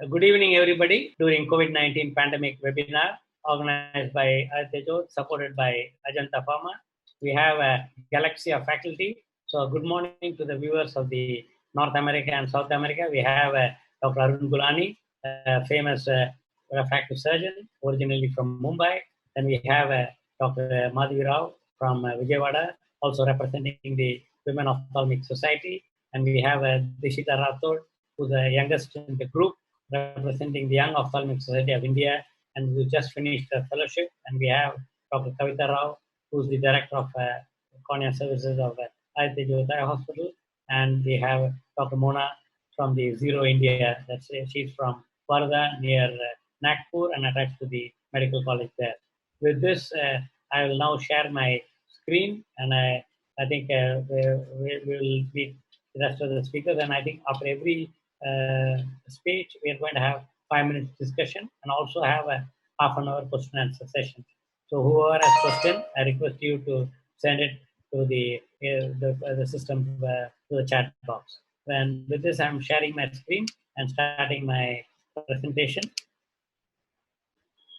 Good evening, everybody. During COVID-19 pandemic webinar organized by Aditya, Jyot, supported by Ajanta Pharma, we have a galaxy of faculty. So, good morning to the viewers of the North America and South America. We have Dr. Arun Gulani, a famous refractive surgeon, originally from Mumbai. Then we have Dr. Madhavi Rao from Vijayawada, also representing the Women Ophthalmic Society. And we have Dishita Rathod, who's the youngest in the group, representing the Young Ophthalmic Society of India, and who just finished a fellowship. And we have Dr. Kavita Rao, who's the director of cornea services of Aditya Jyot Hospital, and we have Dr. Mona from the Zero India. She's from Varda near Nagpur and attached to the medical college there. With this, I will now share my screen, and I think we will meet the rest of the speakers. And I think after every speech, we are going to have 5 minutes discussion and also have a half an hour question and answer session. So whoever has question, I request you to send it to the system, to the chat box. And with this, I'm sharing my screen and starting my presentation.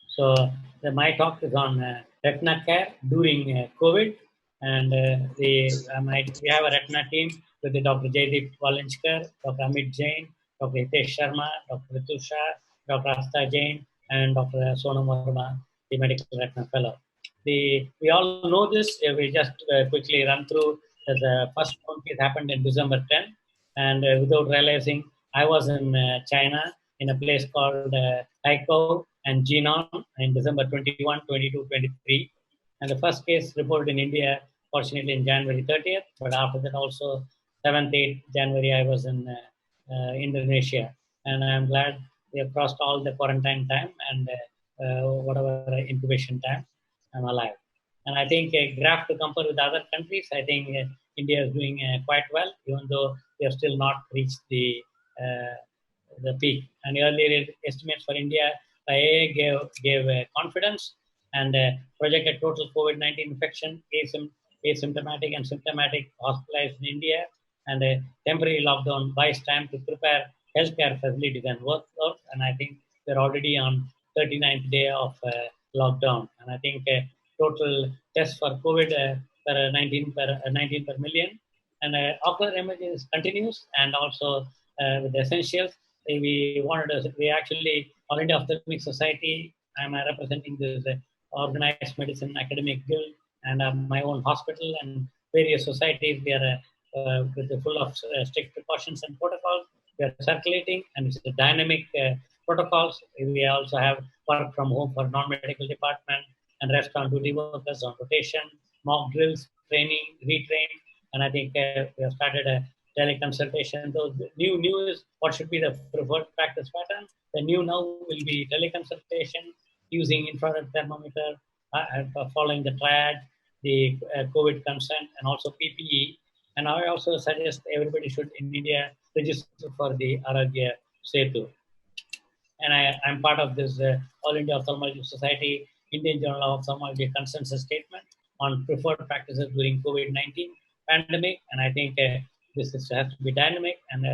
So my talk is on retina care during COVID, and we have a retina team with the Dr. Jaideep Walinchkar, Dr. Amit Jain, Dr. Hitesh Sharma, Dr. Ritu Shah, Dr. Asta Jain, and Dr. Sonam Verma, the medical retina fellow. We all know this. We just quickly run through. The first one case happened in December 10, and without realizing, I was in China in a place called Taikou and Jinan in December 21, 22, 23. And the first case reported in India, fortunately, in January 30th. But after that, also 7th, 8th January, I was in Indonesia. And I'm glad we have crossed all the quarantine time and whatever incubation time. I'm alive. And I think a graph to compare with other countries, I think India is doing quite well, even though we have still not reached the peak. And earlier estimates for India by AA gave confidence and projected total COVID-19 infection, asymptomatic and symptomatic hospitalized in India, and a temporary lockdown buys time to prepare healthcare facilities and workforce. And I think we're already on 39th day of lockdown. And I think total tests for COVID per 19 per million. And ocular images continues, and also with the essentials. We actually, All India Ophthalmic Society, I'm representing this organized medicine academic guild and my own hospital and various societies. We are with the full of strict precautions and protocols. We are circulating, and it's a dynamic protocols. We also have work from home for non-medical department and rest on duty workers on rotation, mock drills, training, retrain, and I think we have started a teleconsultation. So the new is what should be the preferred practice pattern. The new now will be teleconsultation using infrared thermometer, following the triad, the COVID consent, and also PPE. And I also suggest everybody should in India register for the Aragya Setu. And I'm part of this All India Ophthalmology Society, Indian Journal of Ophthalmology consensus statement on preferred practices during COVID-19 pandemic. And I think this has to be dynamic, and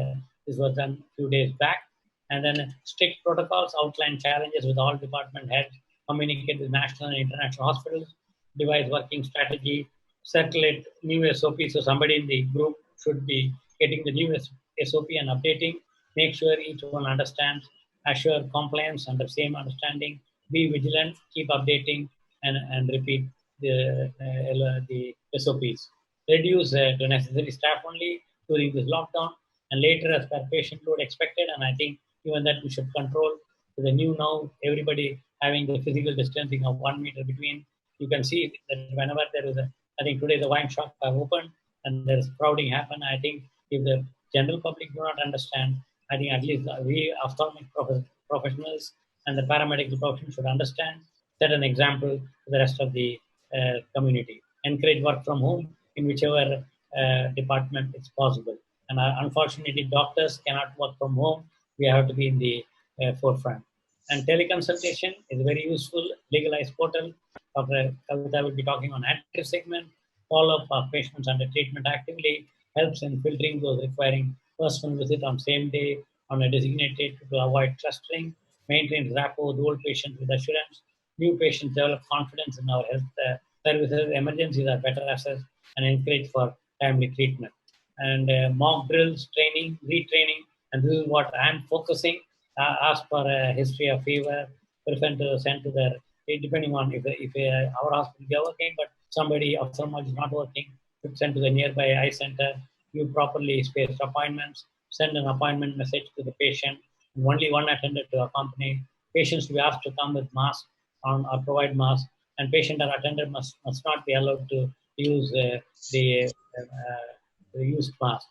this was done a few days back. And then strict protocols outline challenges with all department heads, communicate with national and international hospitals, devise working strategy, circulate new SOP. So somebody in the group should be getting the new SOP and updating, make sure each one understands, assure compliance under same understanding, be vigilant, keep updating, and repeat the SOPs. Reduce the necessary staff only during this lockdown, and later as per patient load expected. And I think even that we should control. To the new now, everybody having the physical distancing of 1 meter between. You can see that whenever there is I think today the wine shop have opened and there is crowding happen. I think if the general public do not understand, I think at least we ophthalmic professionals and the paramedical profession should understand, set an example to the rest of the community. Encourage work from home in whichever department it's possible. And unfortunately, doctors cannot work from home. We have to be in the forefront. And teleconsultation is very useful. Legalized portal. Dr. Kavita will be talking on active segment. Follow-up of patients under treatment actively helps in filtering those requiring personal visit on same day on a designated to avoid clustering, maintains rapport with old patients with assurance. New patients develop confidence in our health services. Emergencies are better assessed and encouraged for timely treatment. And mock drills, training, retraining, and this is what I'm focusing. Ask for a history of fever, prefer to send to their, depending on if our hospital is working, but somebody of someone is not working, send to the nearby eye center, give properly spaced appointments, send an appointment message to the patient, and only one attendant to accompany. Patients to be asked to come with mask on or provide mask, and patient or attendant must not be allowed to use the used mask.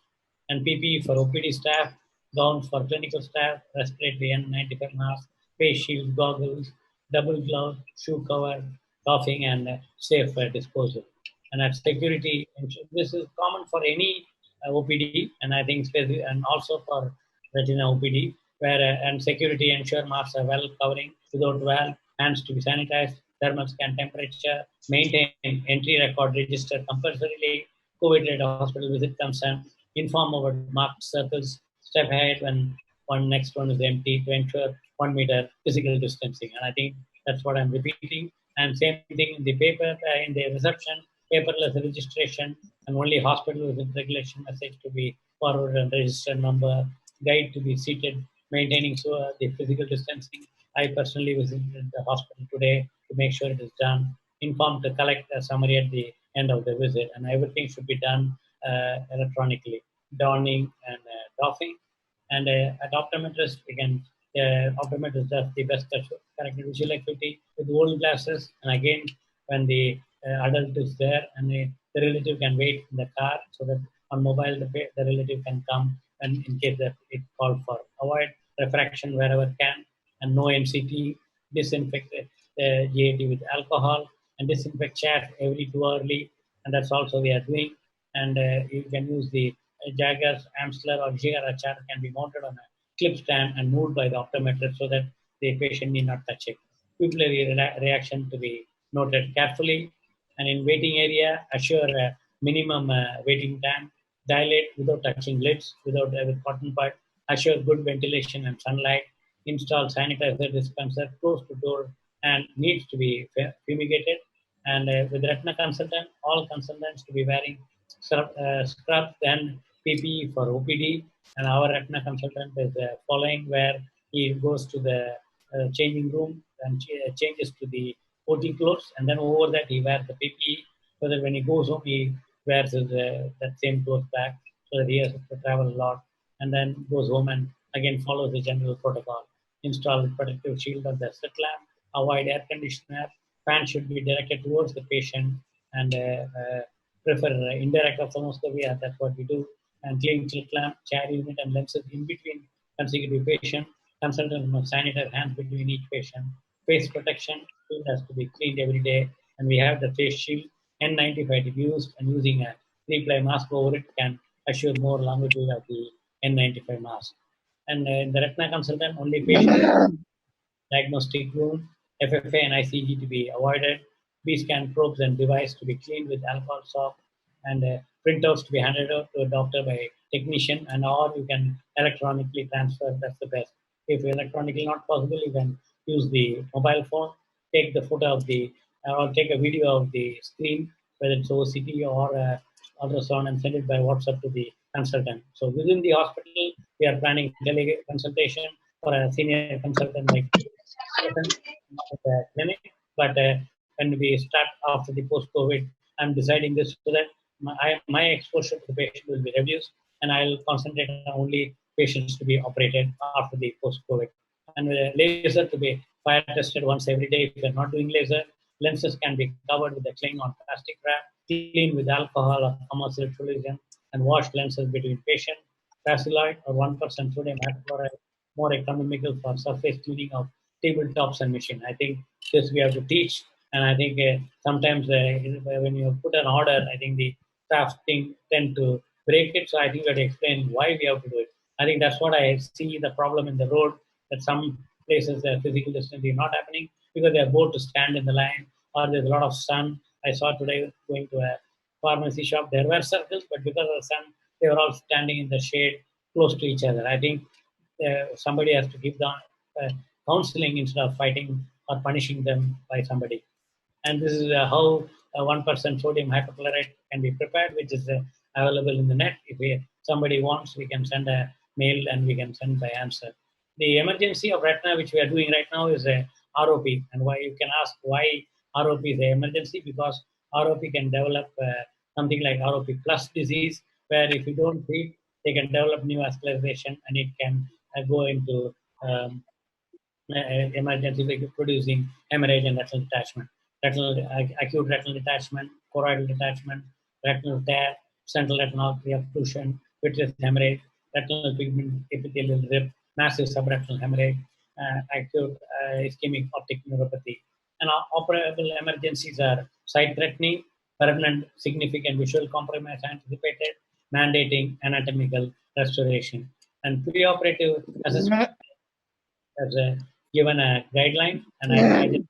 And PPE for OPD staff, gowns for clinical staff, respiratory N95 mask, face shield, goggles, double glove, shoe cover, coughing, and safe disposal. And at security, this is common for any OPD, and I think and also for retina OPD, where and security ensure masks are well covering without valve, hands to be sanitized, thermal scan temperature, maintain entry record register compulsorily, COVID-related hospital visit concern, inform about marked circles, step ahead when one next one is empty to ensure 1 meter physical distancing. And I think that's what I'm repeating. And same thing in the paper, in the reception, paperless registration, and only hospital visit regulation message to be forwarded and register number, guide to be seated, maintaining the physical distancing. I personally visited the hospital today to make sure it is done. Informed to collect a summary at the end of the visit, and everything should be done electronically, donning and doffing. And at optometrist, again, optometrist does the best corrected visual acuity with old glasses. And again, when the adult is there and the relative can wait in the car so that on mobile the relative can come and in case that it called for. Avoid refraction wherever can, and no MCT. Disinfect GAT with alcohol and disinfect chairs every 2 hourly, and that's also we are doing. And you can use the Jaggers, Amsler, or GRR chart can be mounted on a clip stand and moved by the optometrist so that the patient need not touch it. Pupillary reaction to be noted carefully. And in waiting area, assure a minimum waiting time. Dilate without touching lids, without with cotton bud. Assure good ventilation and sunlight. Install sanitizer dispenser close to door and needs to be fumigated. And with retina consultant, all consultants to be wearing scrubs and PPE for OPD. And our retina consultant is following where he goes to the changing room and changes to the OT clothes, and then over that he wears the PPE so that when he goes home he wears his, that same clothes back so that he has to travel a lot, and then goes home and again follows the general protocol. Install protective shield on the slit lamp, avoid air conditioner, fan should be directed towards the patient, and prefer indirect ophthalmoscopy, and that's what we do. And clean slit lamp, chair unit, and lenses in between consecutive patient. Consultant must sanitize hands between each patient. Face protection shield has to be cleaned every day, and we have the face shield N95 to be used, and using a three-ply mask over it can assure more longevity of the N95 mask. And in the retina consultant, only patient diagnostic room, FFA and ICG to be avoided, B-scan probes and device to be cleaned with alcohol soap, and printouts to be handed out to a doctor by technician, and or you can electronically transfer, that's the best. If electronically not possible, you can use the mobile phone, take the photo of the, or take a video of the screen, whether it's OCT or ultrasound, and send it by WhatsApp to the consultant. So within the hospital, we are planning consultation for a senior consultant like the clinic, but when we start after the post-COVID, I'm deciding this so that my exposure to the patient will be reduced, and I'll concentrate on only patients to be operated after the post-COVID. And laser to be fire tested once every day. If you're not doing laser, lenses can be covered with a cling on plastic wrap, cleaned with alcohol or commercial solution, and washed lenses between patient. Bacilloid or 1% sodium hypochlorite, more economical for surface cleaning of tabletops and machine. I think this we have to teach, and I think sometimes when you put an order, I think the staff tend to break it. So I think we have to explain why we have to do it. I think that's what I see the problem in the road, that some places the physical distancing is not happening because they are bored to stand in the line, or there's a lot of sun. I saw today going to a pharmacy shop, there were circles, but because of the sun, they were all standing in the shade close to each other. I think somebody has to give the counseling instead of fighting or punishing them by somebody. And this is how 1% sodium hypochlorite can be prepared, which is available in the net. If somebody wants, we can send a mail and we can send the answer. The emergency of retina, which we are doing right now, is a ROP. And why you can ask why ROP is an emergency? Because ROP can develop something like ROP plus disease, where if you don't treat, they can develop neovascularization and it can go into emergency like producing hemorrhage and retinal detachment, acute retinal detachment, choroidal detachment, retinal tear, central retinopathy occlusion, vitreous hemorrhage, retinal pigment epithelial rip, massive subretinal hemorrhage, acute ischemic optic neuropathy. And operable emergencies are sight-threatening, permanent significant visual compromise anticipated, mandating anatomical restoration. And preoperative assessment has given a guideline, and I just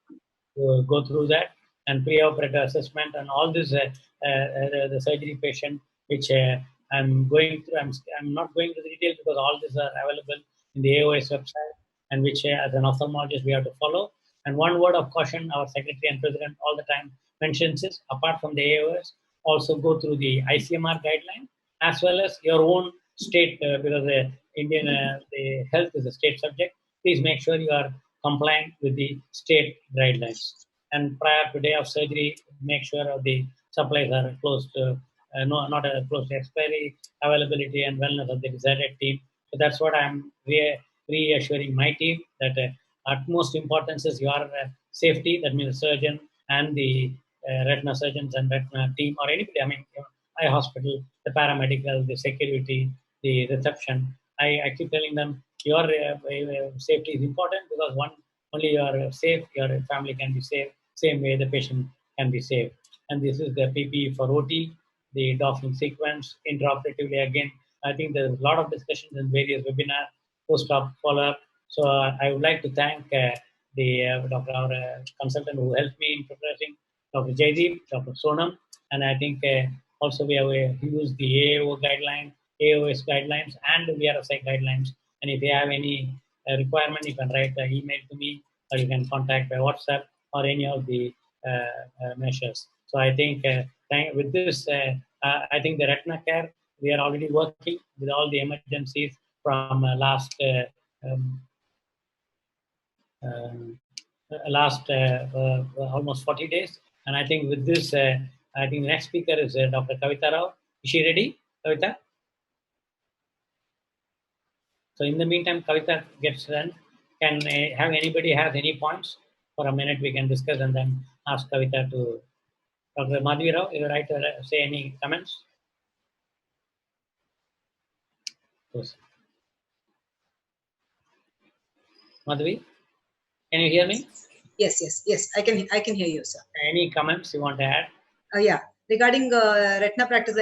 go through that and pre-operative assessment and all this. The surgery patient, which I'm going through. I'm not going to the details because all these are available in the AOS website, and which as an ophthalmologist we have to follow. And one word of caution: our secretary and president all the time mentions is, apart from the AOS, also go through the ICMR guideline as well as your own state, because the Indian the health is a state subject. Please make sure you are compliant with the state guidelines. And prior to day of surgery, make sure the supplies are close to, no, not close to expiry, availability and wellness of the decided team. So that's what I'm reassuring my team, that utmost importance is your safety. That means the surgeon and the retina surgeons and retina team or anybody. I mean, eye hospital, the paramedical, the security, the reception. I keep telling them your safety is important, because only you are safe, your family can be safe. Same way the patient can be safe. And this is the PPE for OT, the Doffing sequence, intraoperatively again. I think there's a lot of discussions in various webinars, post-op follow-up. So I would like to thank the Dr. Our consultant who helped me in preparing, Dr. Jaideep, Dr. Sonam, and I think also we have used the AAO guideline, AOS guidelines, and the VRSI guidelines. And if you have any requirement, you can write an email to me, or you can contact by WhatsApp or any of the measures. So I think with this, I think the retina care, we are already working with all the emergencies from um, almost 40 days. And I think with this, I think the next speaker is Dr. Kavita Rao. Is she ready, Kavita? So in the meantime, Kavita gets done. Can have anybody have any points for a minute? We can discuss and then ask Kavita to. Dr. Madhvi Rao, you would like to say any comments? Yes. Madhvi, can you hear me? Yes. I can hear you, sir. Any comments you want to add? Yeah. Regarding retina practice,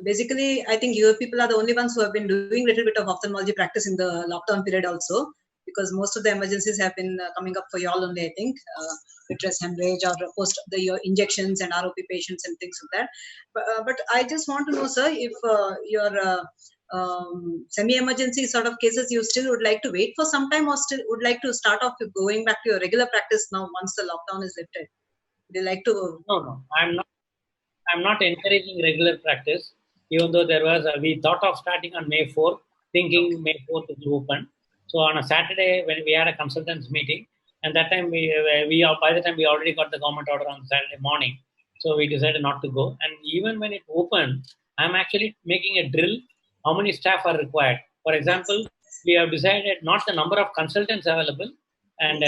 basically, I think you people are the only ones who have been doing a little bit of ophthalmology practice in the lockdown period also, because most of the emergencies have been coming up for you all only, I think, vitreous hemorrhage or post your injections and ROP patients and things like that. But I just want to know, sir, if your semi-emergency sort of cases, you still would like to wait for some time, or still would like to start off with going back to your regular practice now once the lockdown is lifted? Would you like to? No. I'm not encouraging regular practice, even though we thought of starting on May 4th, thinking May 4th is open. So on a Saturday, when we had a consultants meeting, and that time by the time we already got the government order on Saturday morning, so we decided not to go. And even when it opened, I'm actually making a drill. How many staff are required? For example, we have decided not the number of consultants available, and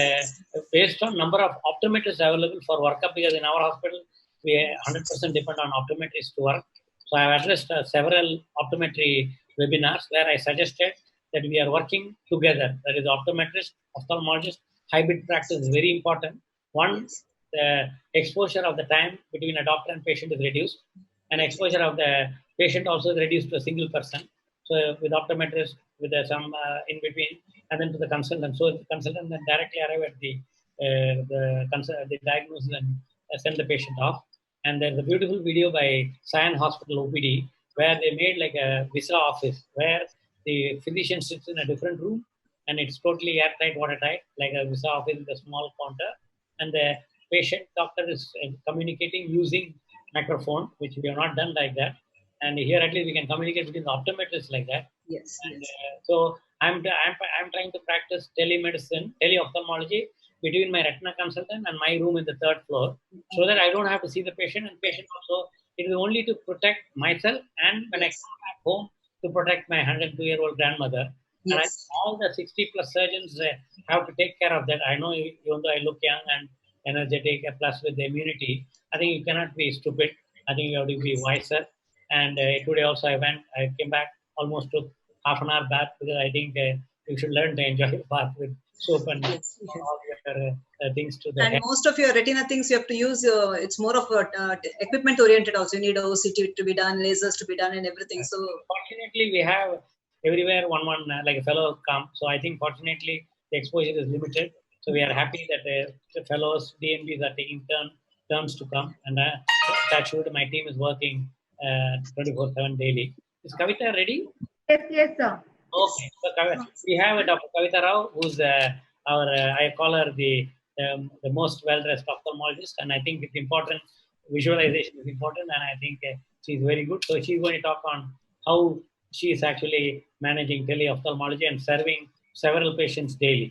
based on number of optometrists available for workup, because in our hospital we 100% depend on optometrists to work. So I have addressed several optometry webinars where I suggested that we are working together. That is, optometrist, ophthalmologist, hybrid practice is very important. One, the exposure of the time between a doctor and patient is reduced, and exposure of the patient also is reduced to a single person. So with optometrist, with some in between, and then to the consultant. So the consultant then directly arrive at the diagnosis and send the patient off. And there's a beautiful video by Sion Hospital OPD where they made like a visa office where the physician sits in a different room, and it's totally airtight, watertight, like a visa office with a small counter. And the patient doctor is communicating using microphone, which we have not done like that. And here at least we can communicate between the optometrists like that. Yes, And, yes. so I'm trying to practice telemedicine, teleophthalmology between my retina consultant and my room in the third floor, so that I don't have to see the patient, and patient also, it is only to protect myself, and when I Yes. come back home, to protect my 102-year-old grandmother. And I think Yes. all the 60 plus surgeons have to take care of that. I know, even though I look young and energetic, plus with the immunity, I think you cannot be stupid. I think you have to be wiser. And today also I came back, almost took half an hour bath, because I think you should learn to enjoy the bath with soap and Yes. Yes. all your things to the And head. most of your retina things you have to use, it's more of a equipment oriented also. You need OCT to be done, lasers to be done, and everything. So Fortunately, we have everywhere one like a fellow come. So I think fortunately the exposure is limited. So we are happy that the fellows DNBs are taking turns to come, and touch wood, my team is working 24/7 daily. Is Kavita ready? Yes, yes, sir. Okay. So we have Dr. Kavita Rao, who's our I call her the most well-dressed ophthalmologist, and I think it's important. Visualization is important, and I think she's very good. So she's going to talk on how she is actually managing teleophthalmology and serving several patients daily.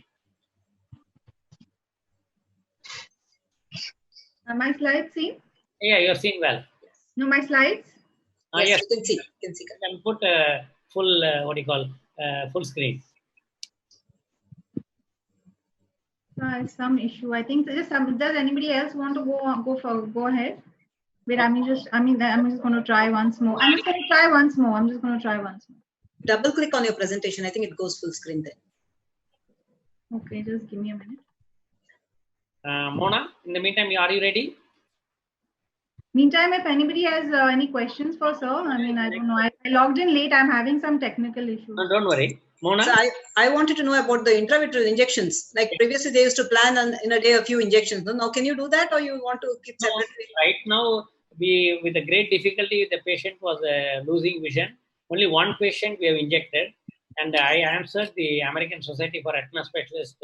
My slides seen? Yeah, you're seeing well. No, my slides? yes, Yes, you can see. You can see. you can put full what do you call full screen. Some issue. I think just does anybody else want to go ahead? Wait, I'm just going to try once more. I'm just going to try once more. Double click on your presentation. I think it goes full screen then. Okay, just give me a minute. Mona, in the meantime, are you ready? Meantime, if anybody has any questions for sir, I mean, I don't know. I logged in late. I'm having some technical issues. No, don't worry. Mona? So I wanted to know about the intravitreal injections. Like previously, they used to plan in a day a few injections. No, now can you do that, or you want to keep separately? Right now, with a great difficulty, the patient was losing vision. Only one patient we have injected, and I answered the American Society for Retina Specialists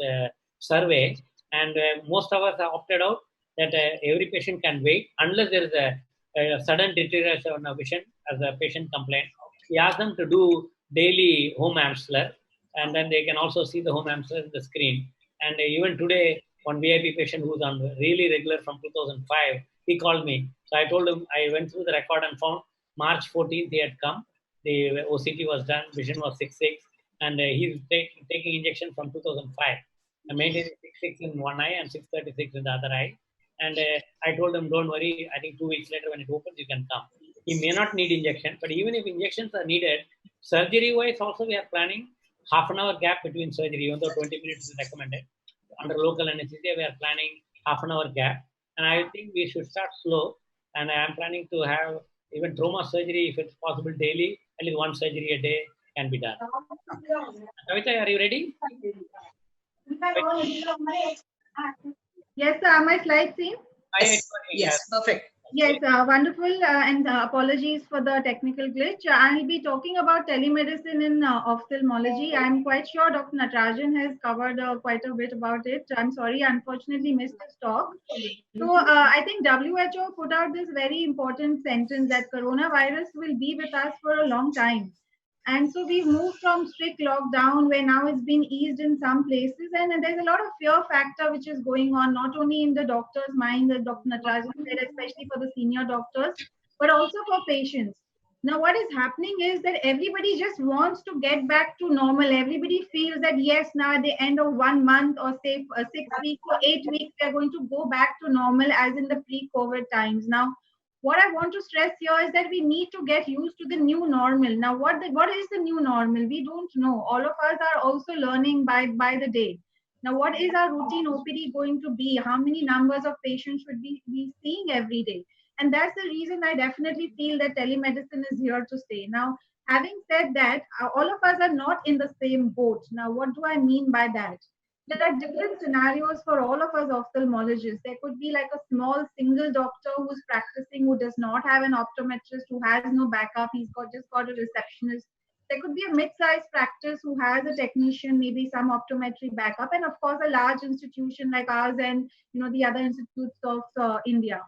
survey, and most of us have opted out that every patient can wait unless there is a sudden deterioration of vision as a patient complaint. We ask them to do daily home Amsler, and then they can also see the home Amsler in the screen. And even today, one VIP patient who's on really regular from 2005, he called me. So I told him, I went through the record and found March 14th he had come. The OCT was done, vision was 6.6, and he's taking injection from 2005. I maintaining 6.6 in one eye and 6.36 in the other eye. And I told him, don't worry, I think 2 weeks later when it opens, you can come. He may not need injection, but even if injections are needed, surgery-wise also we are planning half an hour gap between surgery, even though 20 minutes is recommended. Under local anesthesia, we are planning half an hour gap. And I think we should start slow. And I am planning to have even trauma surgery, if it's possible daily, at least one surgery a day can be done. Kavita, are you ready? Yes, sir. Are my slides seen? Yes, perfect. Yes, wonderful, and apologies for the technical glitch. I'll be talking about telemedicine in ophthalmology. I'm quite sure Dr. Natarajan has covered quite a bit about it. I'm sorry, I unfortunately missed his talk. So I think WHO put out this very important sentence that coronavirus will be with us for a long time. And so we've moved from strict lockdown where now it's been eased in some places. And there's a lot of fear factor which is going on, not only in the doctor's mind, as Dr. Natarajan said, especially for the senior doctors, but also for patients. Now, what is happening is that everybody just wants to get back to normal. Everybody feels that, yes, now at the end of 1 month or say 6 weeks or 8 weeks, they're going to go back to normal as in the pre-COVID times. Now, what I want to stress here is that we need to get used to the new normal. Now, what is the new normal? We don't know. All of us are also learning by the day. Now, what is our routine OPD going to be? How many numbers of patients should we be seeing every day? And that's the reason I definitely feel that telemedicine is here to stay. Now, having said that, all of us are not in the same boat. Now, what do I mean by that? There are different scenarios for all of us ophthalmologists. There could be like a small single doctor who's practicing, who does not have an optometrist, who has no backup. He's just got a receptionist. There could be a mid-sized practice who has a technician, maybe some optometry backup, and of course a large institution like ours and the other institutes of India.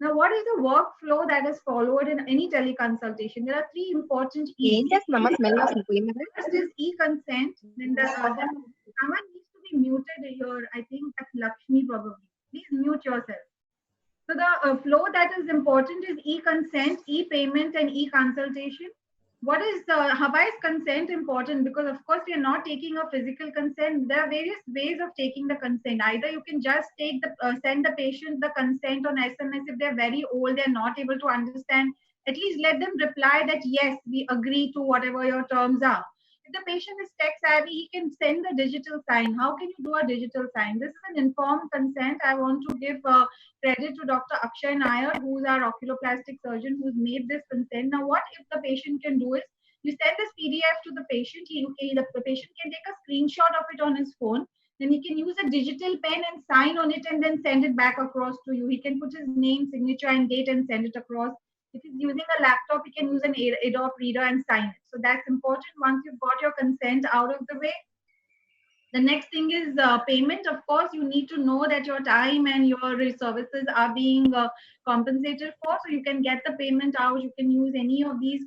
Now, what is the workflow that is followed in any teleconsultation? There are three important E's. First is e-consent. Then someone needs to be muted here. I think that's Lakshmi probably. Please mute yourself. So the flow that is important is e-consent, e-payment, and e-consultation. What is why is consent important? Because of course we are not taking a physical consent. There are various ways of taking the consent. Either you can just take the send the patient the consent on SMS. If they're very old, they're not able to understand. At least let them reply that yes, we agree to whatever your terms are. If the patient is tech savvy, he can send the digital sign. How can you do a digital sign? This is an informed consent. I want to give credit to Dr. Akshay Nair, who's our oculoplastic surgeon, who's made this consent. Now, what if the patient can do is you send this PDF to the patient. The patient can take a screenshot of it on his phone. Then he can use a digital pen and sign on it and then send it back across to you. He can put his name, signature, and date and send it across. If he's using a laptop, he can use an Adobe Reader and sign it. So that's important. Once you've got your consent out of the way, the next thing is payment. Of course, you need to know that your time and your services are being compensated for. So you can get the payment out. You can use any of these,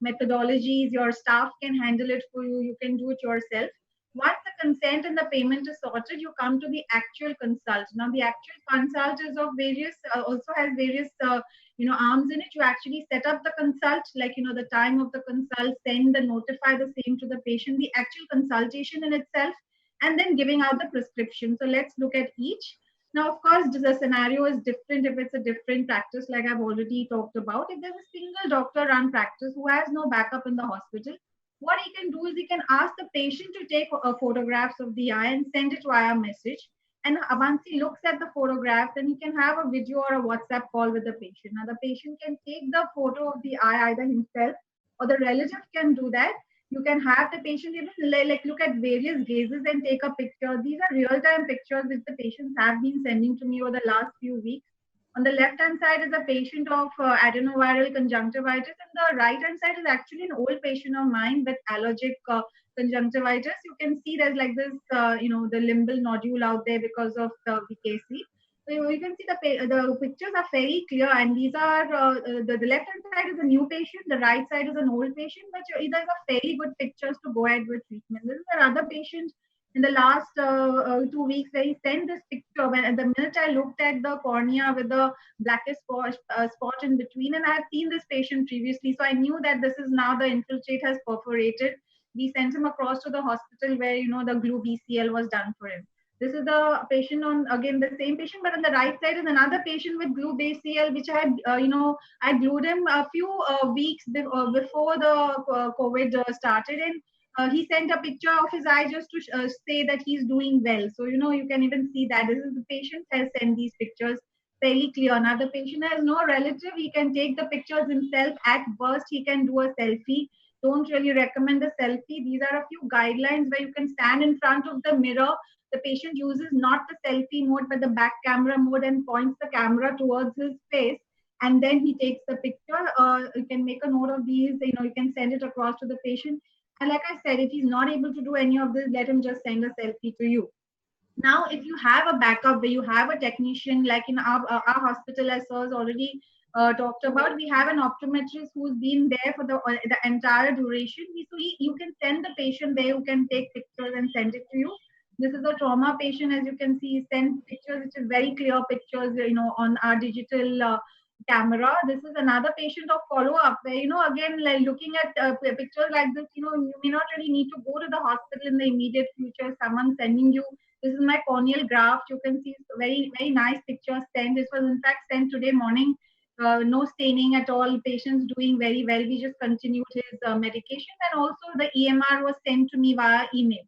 methodologies. Your staff can handle it for you. You can do it yourself. Once the consent and the payment is sorted, you come to the actual consult. Now, the actual consult is of various, also has various, arms in it. You actually set up the consult, like, the time of the consult, send the notify the same to the patient, the actual consultation in itself, and then giving out the prescription. So let's look at each. Now, of course, the scenario is different if it's a different practice, like I've already talked about. If there's a single doctor-run practice who has no backup in the hospital, what he can do is he can ask the patient to take photographs of the eye and send it via message. And once he looks at the photograph, then he can have a video or a WhatsApp call with the patient. Now, the patient can take the photo of the eye, either himself or the relative can do that. You can have the patient even like look at various gazes and take a picture. These are real-time pictures which the patients have been sending to me over the last few weeks. On the left-hand side is a patient of adenoviral conjunctivitis, and the right-hand side is actually an old patient of mine with allergic conjunctivitis. You can see there's like this, the limbal nodule out there because of the VKC. So you can see the pictures are very clear, and these are the left-hand side is a new patient, the right side is an old patient, but these are very good pictures to go ahead with treatment. This is another patient in the last 2 weeks where he sent this picture. When the minute I looked at the cornea with the blackest spot in between, and I had seen this patient previously, so I knew that this is now the infiltrate has perforated. We sent him across to the hospital where the glue BCL was done for him. This is the patient on, again, the same patient, but on the right side is another patient with glue BCL, which I had, I glued him a few weeks before the COVID started, and he sent a picture of his eye just to say that he's doing well. So, you can even see that this is the patient has sent these pictures fairly clear. Now, the patient has no relative. He can take the pictures himself. At worst, he can do a selfie. Don't really recommend the selfie. These are a few guidelines where you can stand in front of the mirror. The patient uses not the selfie mode, but the back camera mode and points the camera towards his face. And then he takes the picture. You can make a note of these. You can send it across to the patient. And like I said, if he's not able to do any of this, let him just send a selfie to you. Now, if you have a backup where you have a technician, like in our hospital, as sir has already talked about, we have an optometrist who's been there for the entire duration. So you can send the patient there who can take pictures and send it to you. This is a trauma patient, as you can see, send pictures, which is very clear pictures, on our digital camera. This is another patient of follow-up where, again, like looking at pictures like this, you may not really need to go to the hospital in the immediate future. Someone sending you, this is my corneal graft. You can see very, very nice pictures sent. This was in fact sent today morning. No staining at all. Patient's doing very well. We just continued his medication, and also the EMR was sent to me via email.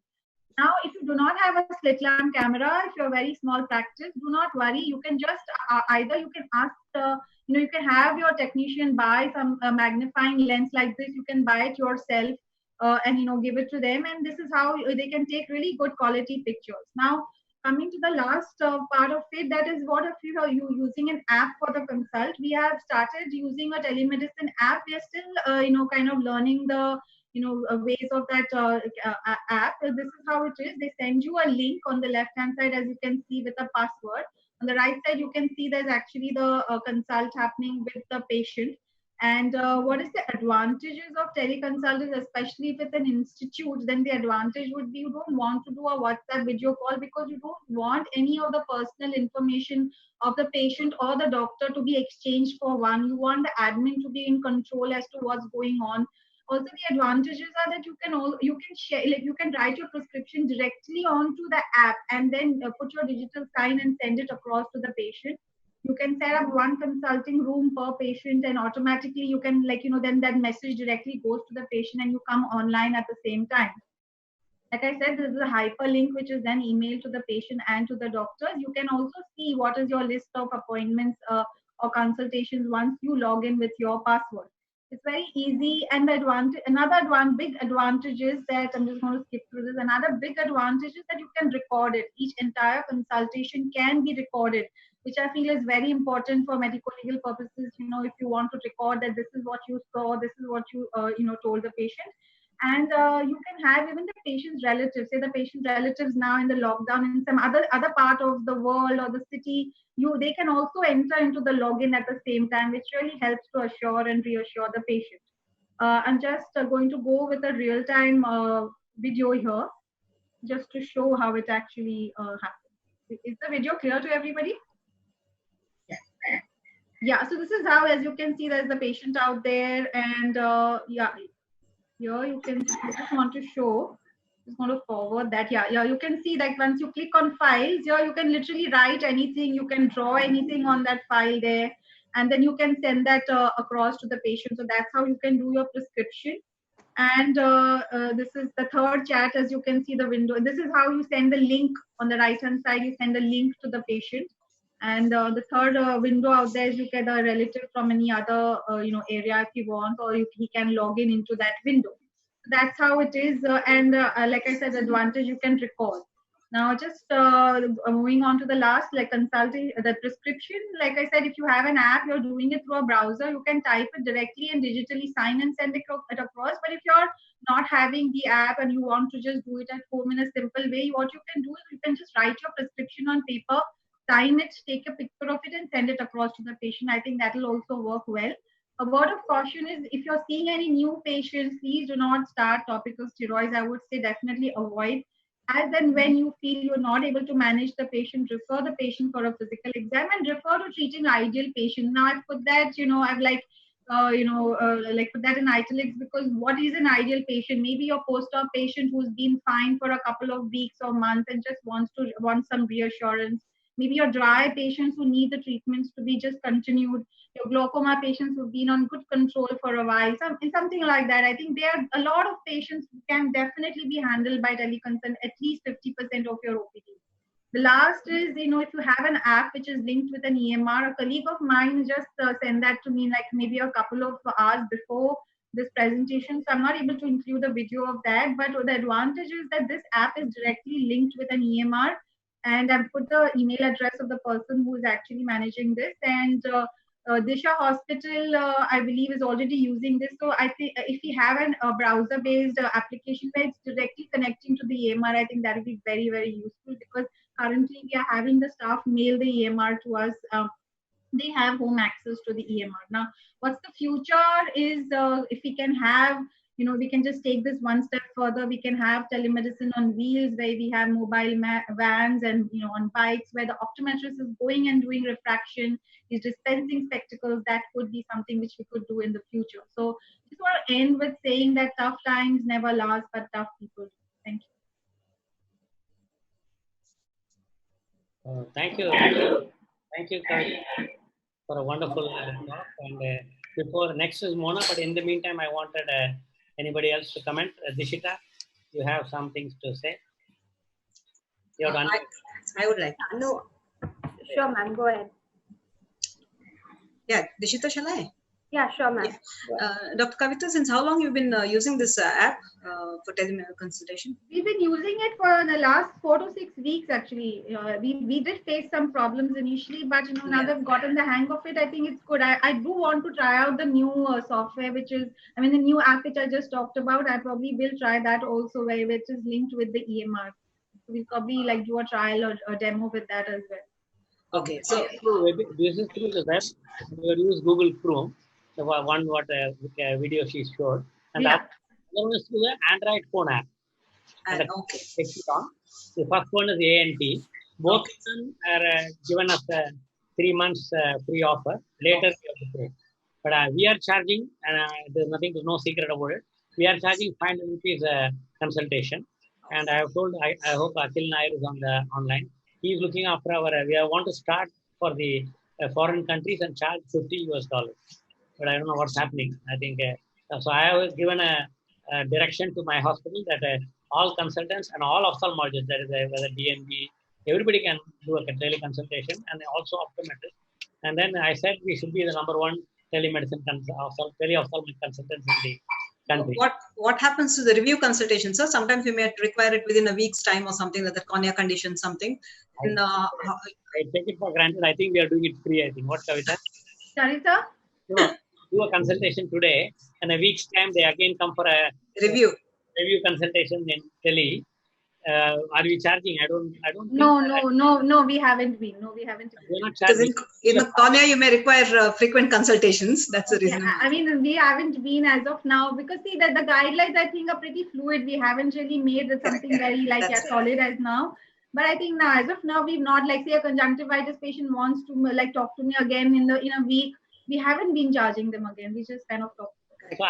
Now, if you do not have a slit lamp camera, if you're a very small practice, do not worry. You can just either you can ask, you can have your technician buy some magnifying lens like this. You can buy it yourself and give it to them. And this is how they can take really good quality pictures. Now, coming to the last part of it, that is what if you are using an app for the consult. We have started using a telemedicine app. We are still, kind of learning the, ways of that app. This is how it is. They send you a link on the left hand side, as you can see, with a password. On the right side, you can see there's actually the consult happening with the patient. And what is the advantages of teleconsulting, especially if it's an institute? Then the advantage would be you don't want to do a WhatsApp video call because you don't want any of the personal information of the patient or the doctor to be exchanged for one. You want the admin to be in control as to what's going on. Also, the advantages are that you can share, like you can write your prescription directly onto the app and then put your digital sign and send it across to the patient. You can set up one consulting room per patient, and automatically you can, then that message directly goes to the patient and you come online at the same time. Like I said, this is a hyperlink which is then emailed to the patient and to the doctors. You can also see what is your list of appointments or consultations once you log in with your password. It's very easy. And another big advantage is that, I'm just going to skip through this. Another big advantage is that you can record it. Each entire consultation can be recorded, which I feel is very important for medical legal purposes. If you want to record that this is what you saw, this is what you told the patient. And you can have even the patient's relatives, say the patient's relatives now in the lockdown in some other part of the world or the city, they can also enter into the login at the same time, which really helps to assure and reassure the patient. I'm just going to go with a real-time video here, just to show how it actually happens. Is the video clear to everybody? Yeah, so this is how, as you can see, there's the patient out there, and here you can, I just want to show, just want to forward that. Yeah, you can see that once you click on files, here you can literally write anything, you can draw anything on that file there, and then you can send that across to the patient. So that's how you can do your prescription. And this is the third chat, as you can see the window. This is how you send the link on the right hand side, you send a link to the patient. And the third window out there is you get a relative from any other area if you want, or he can log in into that window. So that's how it is. And like I said, advantage, you can record. Now just moving on to the last, like consulting the prescription. Like I said, if you have an app, you're doing it through a browser, you can type it directly and digitally sign and send it across. But if you're not having the app and you want to just do it at home in a simple way, what you can do is you can just write your prescription on paper, sign it, take a picture of it and send it across to the patient. I think that will also work well. A word of caution is, if you're seeing any new patients, please do not start topical steroids. I would say definitely avoid. As and when you feel you're not able to manage the patient, refer the patient for a physical exam and refer to treating ideal patient. Now I've put that, put that in italics, because what is an ideal patient? Maybe your post-op patient who's been fine for a couple of weeks or months and just wants some reassurance. Maybe your dry patients who need the treatments to be just continued. Your glaucoma patients who've been on good control for a while, something like that. I think there are a lot of patients who can definitely be handled by teleconsult, at least 50% of your OPD. The last is, if you have an app which is linked with an EMR, a colleague of mine just sent that to me like maybe a couple of hours before this presentation. So I'm not able to include a video of that, but the advantage is that this app is directly linked with an EMR. And I've put the email address of the person who is actually managing this. And Disha Hospital, I believe, is already using this. So I think if we have a browser-based application where it's directly connecting to the EMR, I think that will be very, very useful, because currently we are having the staff mail the EMR to us. They have home access to the EMR. Now, what's the future is, if we can have, we can just take this one step further. We can have telemedicine on wheels, where we have mobile vans and, on bikes, where the optometrist is going and doing refraction, is dispensing spectacles. That could be something which we could do in the future. So just want to end with saying that tough times never last, but tough people do. Thank you. Thank you, Kavi, for a wonderful talk. And before next is Mona, but in the meantime, I wanted anybody else to comment. Dishita, you have some things to say? I would like. No. Sure, ma'am. Go ahead. Yeah, Dishita, shall I? Yeah, sure, ma'am. Dr. Kavita, since how long you've been using this app for teleconsultation? We've been using it for the last 4 to 6 weeks, actually. We did face some problems initially, but now that I've gotten the hang of it, I think it's good. I do want to try out the new software, which is, the new app which I just talked about. I probably will try that also, which is linked with the EMR. So we'll probably do a trial or a demo with that as well. Okay, so this is through the web. We use Google Chrome. The one video she showed, and that one is through the Android phone app. And okay. The first one is ANT. Both of them are given us 3 months free offer. Later we have to pay. But we are charging, and there's nothing, no secret about it. We are charging 500 rupees consultation. And I have told, I hope Akhil Nair is on the online. He is looking after our. We want to start for the foreign countries and charge $50. But I don't know what's happening. I think so. I have given a direction to my hospital that all consultants and all ophthalmologists, that is whether DMB, everybody can do a teleconsultation, and also optometrists. And then I said we should be the #1 telemedicine tele-ophthalmic consultants in the country. What happens to the review consultation, sir? Sometimes we may require it within a week's time or something like that, cornea condition, something. I take it for granted. I think we are doing it free. I think. What, Kavita? Sorry, sir? Do a consultation today, and a week's time they again come for a review consultation in tele. Are we charging? I don't. No, we haven't been. No, we haven't been. We're not charging. In the cornea, you may require frequent consultations. That's the reason. We haven't been as of now, because see that the guidelines, I think, are pretty fluid. We haven't really made something very solid as now. But I think now, as of now, we've not, say a conjunctivitis patient wants to talk to me again in a week. We haven't been charging them again. We just kind of talk.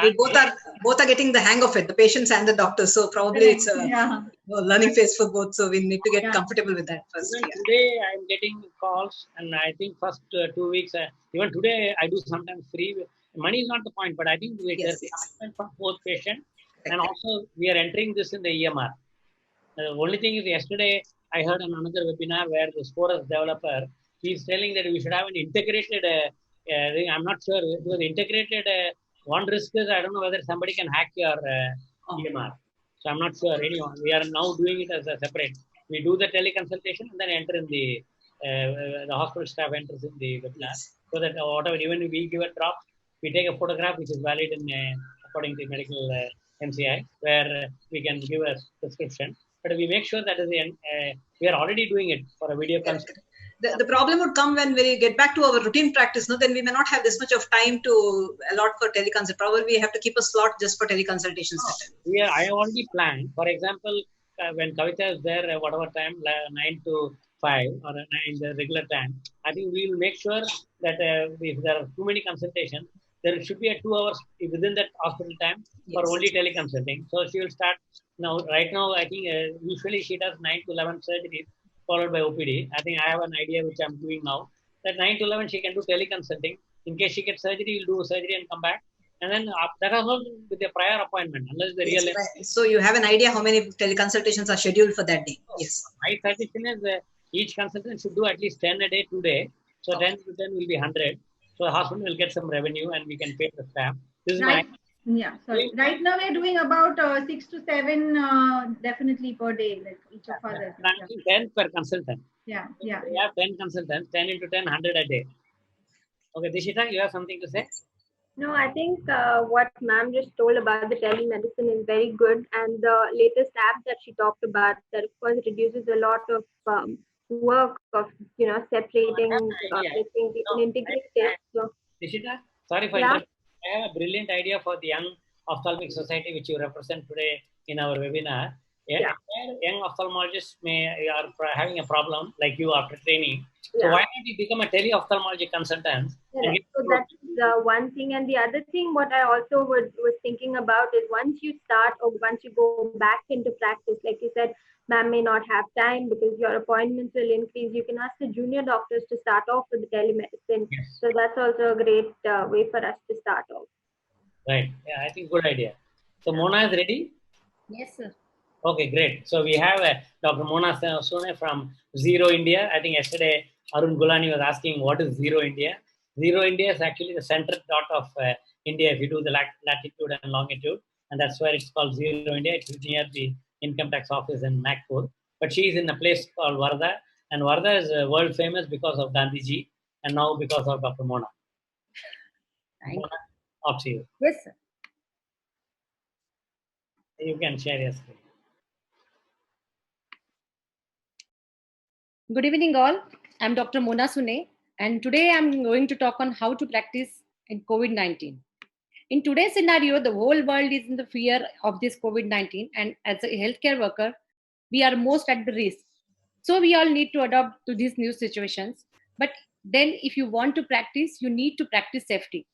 We both are getting the hang of it, the patients and the doctors. So probably it's a learning phase for both. So we need to get comfortable with that first. Today I'm getting calls, and I think first 2 weeks, even today I do sometimes free. Money is not the point, but I think there's commitment from both patient, and also we are entering this in the EMR. The only thing is, yesterday I heard on another webinar where the Sporus developer, he's telling that we should have an integrated thing. I'm not sure it was integrated. One risk is, I don't know whether somebody can hack your EMR. So I'm not sure. Anyway, we are now doing it as a separate. We do the teleconsultation and then enter in the hospital staff enters in the webinar, so that whatever, even if we give a drop, we take a photograph which is valid in according to medical MCI, where we can give a prescription. But we make sure that is we are already doing it for a video consult. The problem would come when we get back to our routine practice. No, then we may not have this much of time to allot for teleconsult. Probably we have to keep a slot just for teleconsultations. I have already planned. For example, when Kavita is there, whatever time, 9 to 5 or 9 the regular time, I think we will make sure that if there are too many consultations, there should be a 2 hours within that hospital time for only teleconsulting. So she will start now. Right now, I think usually she does 9 to 11 surgeries, followed by OPD. I think I have an idea which I'm doing now, that 9 to 11 she can do teleconsulting. In case she gets surgery, we'll do surgery and come back. And then that is all with a prior appointment, unless the real. So you have an idea how many teleconsultations are scheduled for that day? Yes. My suggestion is each consultant should do at least 10 a day today. So 10 to 10 will be 100. So the hospital will get some revenue and we can pay the staff. This is my. Yeah, sorry. Right now we're doing about 6 to 7 definitely per day, each of us. 10 per consultant. Yeah. We have 10 consultants, 10 into 10, 100 a day. Okay, Dishita, you have something to say? No, I think what ma'am just told about the telemedicine is very good, and the latest app that she talked about, that of course reduces a lot of work of separating, integrated. So, Dishita, sorry for interrupting. I have a brilliant idea for the Young Ophthalmic Society, which you represent today in our webinar. Young ophthalmologists are having a problem like you after training. So why not you become a tele-ophthalmology consultant? So that's one thing. And the other thing, what I also was thinking about is, once you start or once you go back into practice, like you said, ma'am may not have time because your appointments will increase. You can ask the junior doctors to start off with the telemedicine. Yes. So that's also a great way for us to start off. Right. Yeah, I think good idea. So Mona is ready? Yes, sir. Okay, great. So we have Dr. Mona Sone from Zero India. I think yesterday Arun Gulani was asking what is Zero India. Zero India is actually the center dot of India if you do the latitude and longitude, and that's where it's called Zero India. It's near the income tax office in Nagpur. But she is in a place called Varda, and Varda is world famous because of Gandhiji, and now because of Dr. Mona. Thank Mona, off to you. Yes, sir. You can share your screen. Good evening, all. I'm Dr. Mona Sune, and today I'm going to talk on how to practice in COVID-19. In today's scenario, the whole world is in the fear of this COVID-19, and as a healthcare worker, we are most at the risk. So we all need to adapt to these new situations. But then, if you want to practice, you need to practice safely.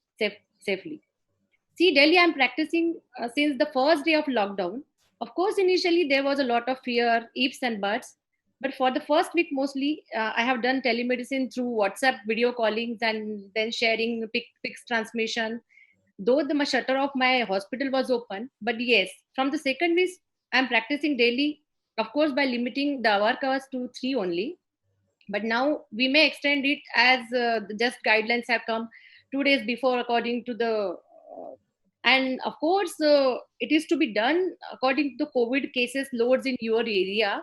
See, Delhi, I'm practicing since the first day of lockdown. Of course, initially there was a lot of fear, ifs and buts. But for the first week, mostly, I have done telemedicine through WhatsApp video callings and then sharing pics transmission. Though the shutter of my hospital was open, but yes, from the second week, I'm practicing daily, of course, by limiting the hour hours to 3 only. But now we may extend it as the just guidelines have come 2 days before, according to the and of course, it is to be done according to the COVID cases loads in your area.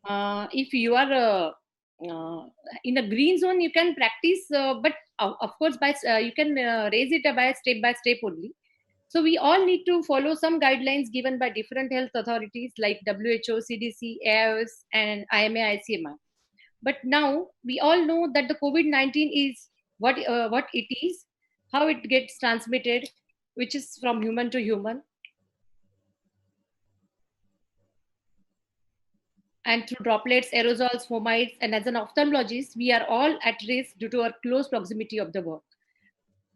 If you are in a green zone, you can practice, but of course, you can raise it by step only. So we all need to follow some guidelines given by different health authorities like WHO, CDC, AIOS, and IMA, ICMR. But now we all know that the COVID-19 is what it is, how it gets transmitted, which is from human to human, and through droplets, aerosols, fomites. And as an ophthalmologist, we are all at risk due to our close proximity of the work.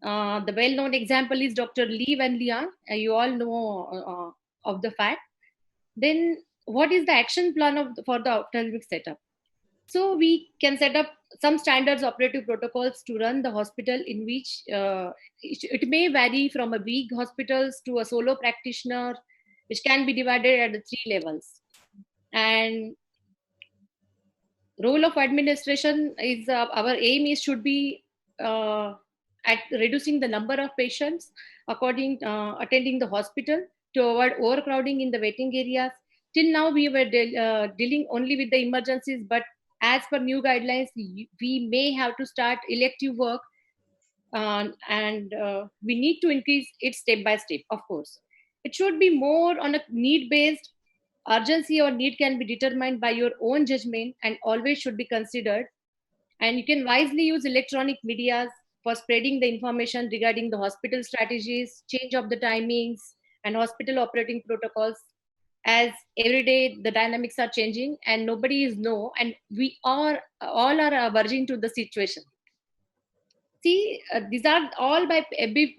The well-known example is Dr. Li Wenliang. You all know of the fact. Then, what is the action plan for the ophthalmic setup? So we can set up some standards operative protocols to run the hospital, in which it may vary from a big hospitals to a solo practitioner, which can be divided at the 3 levels. And role of administration is our aim is should be at reducing the number of patients according attending the hospital to avoid overcrowding in the waiting areas. Till now we were dealing only with the emergencies, but as per new guidelines, we may have to start elective work, and we need to increase it step by step. Of course, it should be more on a need based. Urgency or need can be determined by your own judgment and always should be considered. And you can wisely use electronic medias for spreading the information regarding the hospital strategies, change of the timings, and hospital operating protocols. As every day the dynamics are changing and nobody is know, and we all are verging to the situation. See, these are all by every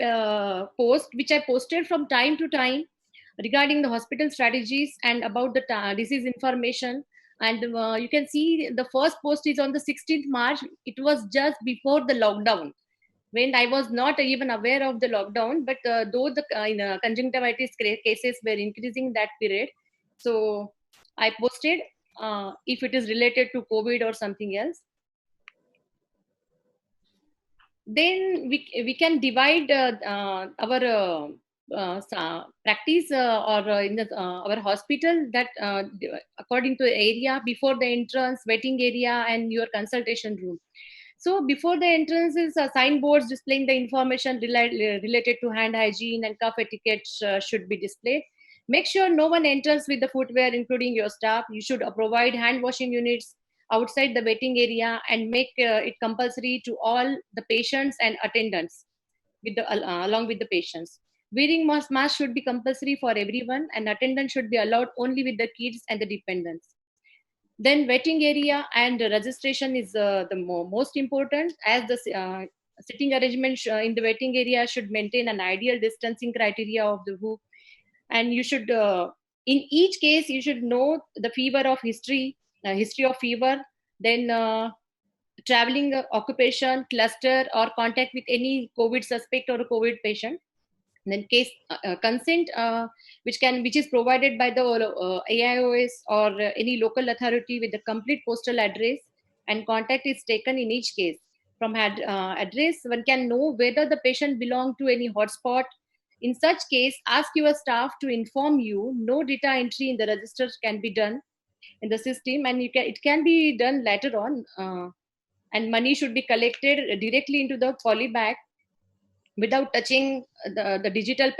post which I posted from time to time regarding the hospital strategies and about the disease information. And you can see the first post is on the 16th March. It was just before the lockdown, when I was not even aware of the lockdown, but though the conjunctivitis cases were increasing that period. So I posted if it is related to COVID or something else. Then we can divide our practice or in the, our hospital that according to the area before the entrance, waiting area, and your consultation room. So before the entrance is signboards displaying the information related to hand hygiene and cough etiquette should be displayed. Make sure no one enters with the footwear, including your staff. You should provide hand washing units outside the waiting area and make it compulsory to all the patients and attendants with along with the patients. Wearing mask should be compulsory for everyone, and attendance should be allowed only with the kids and the dependents. Then waiting area and registration is the most important, as the sitting arrangement in the waiting area should maintain an ideal distancing criteria of the group. And you should, in each case, you should know the fever of history of fever, then traveling occupation, cluster, or contact with any COVID suspect or a COVID patient. Then case consent, which is provided by the AIOS or any local authority with the complete postal address, and contact is taken in each case. from address, one can know whether the patient belongs to any hotspot. In such case, ask your staff to inform you. No data entry in the registers can be done in the system, and it can be done later on. And money should be collected directly into the poly bag without touching the digital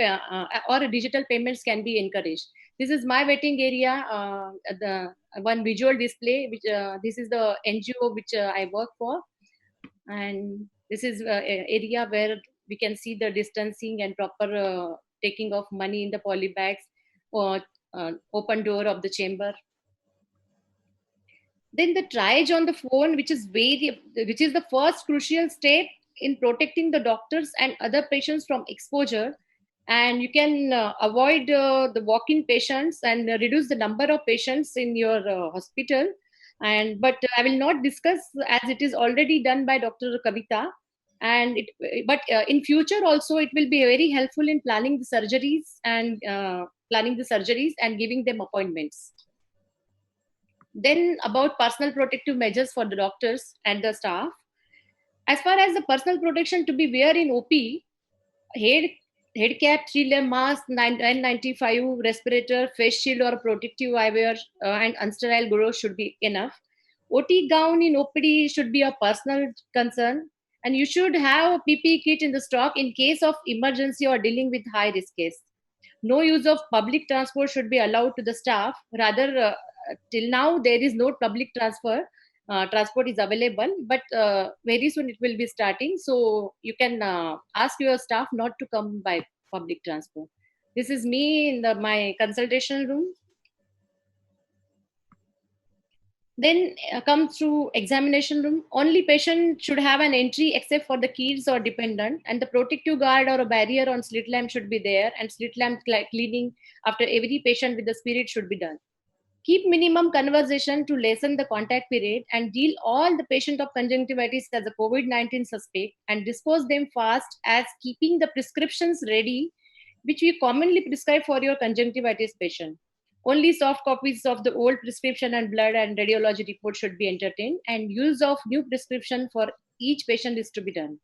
or digital payments can be encouraged. This is my waiting area. The one visual display, which this is the NGO which I work for, and this is area where we can see the distancing and proper taking of money in the poly bags or open door of the chamber. Then the triage on the phone, which is the first crucial step in protecting the doctors and other patients from exposure. And you can avoid the walk-in patients and reduce the number of patients in your hospital. But I will not discuss, as it is already done by Dr. Kavita. But in future also it will be very helpful in planning the surgeries and giving them appointments. Then about personal protective measures for the doctors and the staff. As far as the personal protection to be wear in OP, head cap, 3-layer mask, N95, respirator, face shield or protective eyewear, and unsterile gloves should be enough. OT gown in OPD should be a personal concern, and you should have a PPE kit in the stock in case of emergency or dealing with high risk case. No use of public transport should be allowed to the staff. Rather, till now there is no public transport is available, but very soon it will be starting. So you can ask your staff not to come by public transport. This is me in my consultation room. Then come through examination room. Only patient should have an entry except for the kids or dependent, and the protective guard or a barrier on slit lamp should be there, and slit lamp cleaning after every patient with the spirit should be done. Keep minimum conversation to lessen the contact period, and deal all the patient of conjunctivitis as a COVID-19 suspect and dispose them fast, as keeping the prescriptions ready, which we commonly prescribe for your conjunctivitis patient. Only soft copies of the old prescription and blood and radiology report should be entertained, and use of new prescription for each patient is to be done.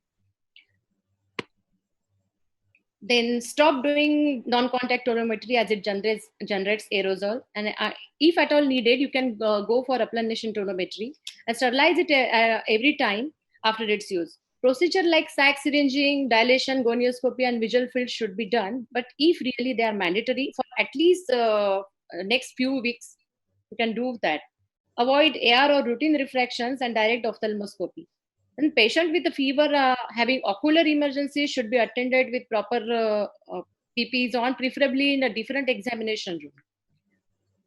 Then stop doing non-contact tonometry as it generates aerosol. And if at all needed, you can go for replenishing tonometry and sterilize it every time after its use. Procedure like sac syringing, dilation, gonioscopy, and visual field should be done. But if really they are mandatory for at least next few weeks, you can do that. Avoid AR or routine refractions and direct ophthalmoscopy. And patient with a fever having ocular emergency should be attended with proper PPEs on, preferably in a different examination room.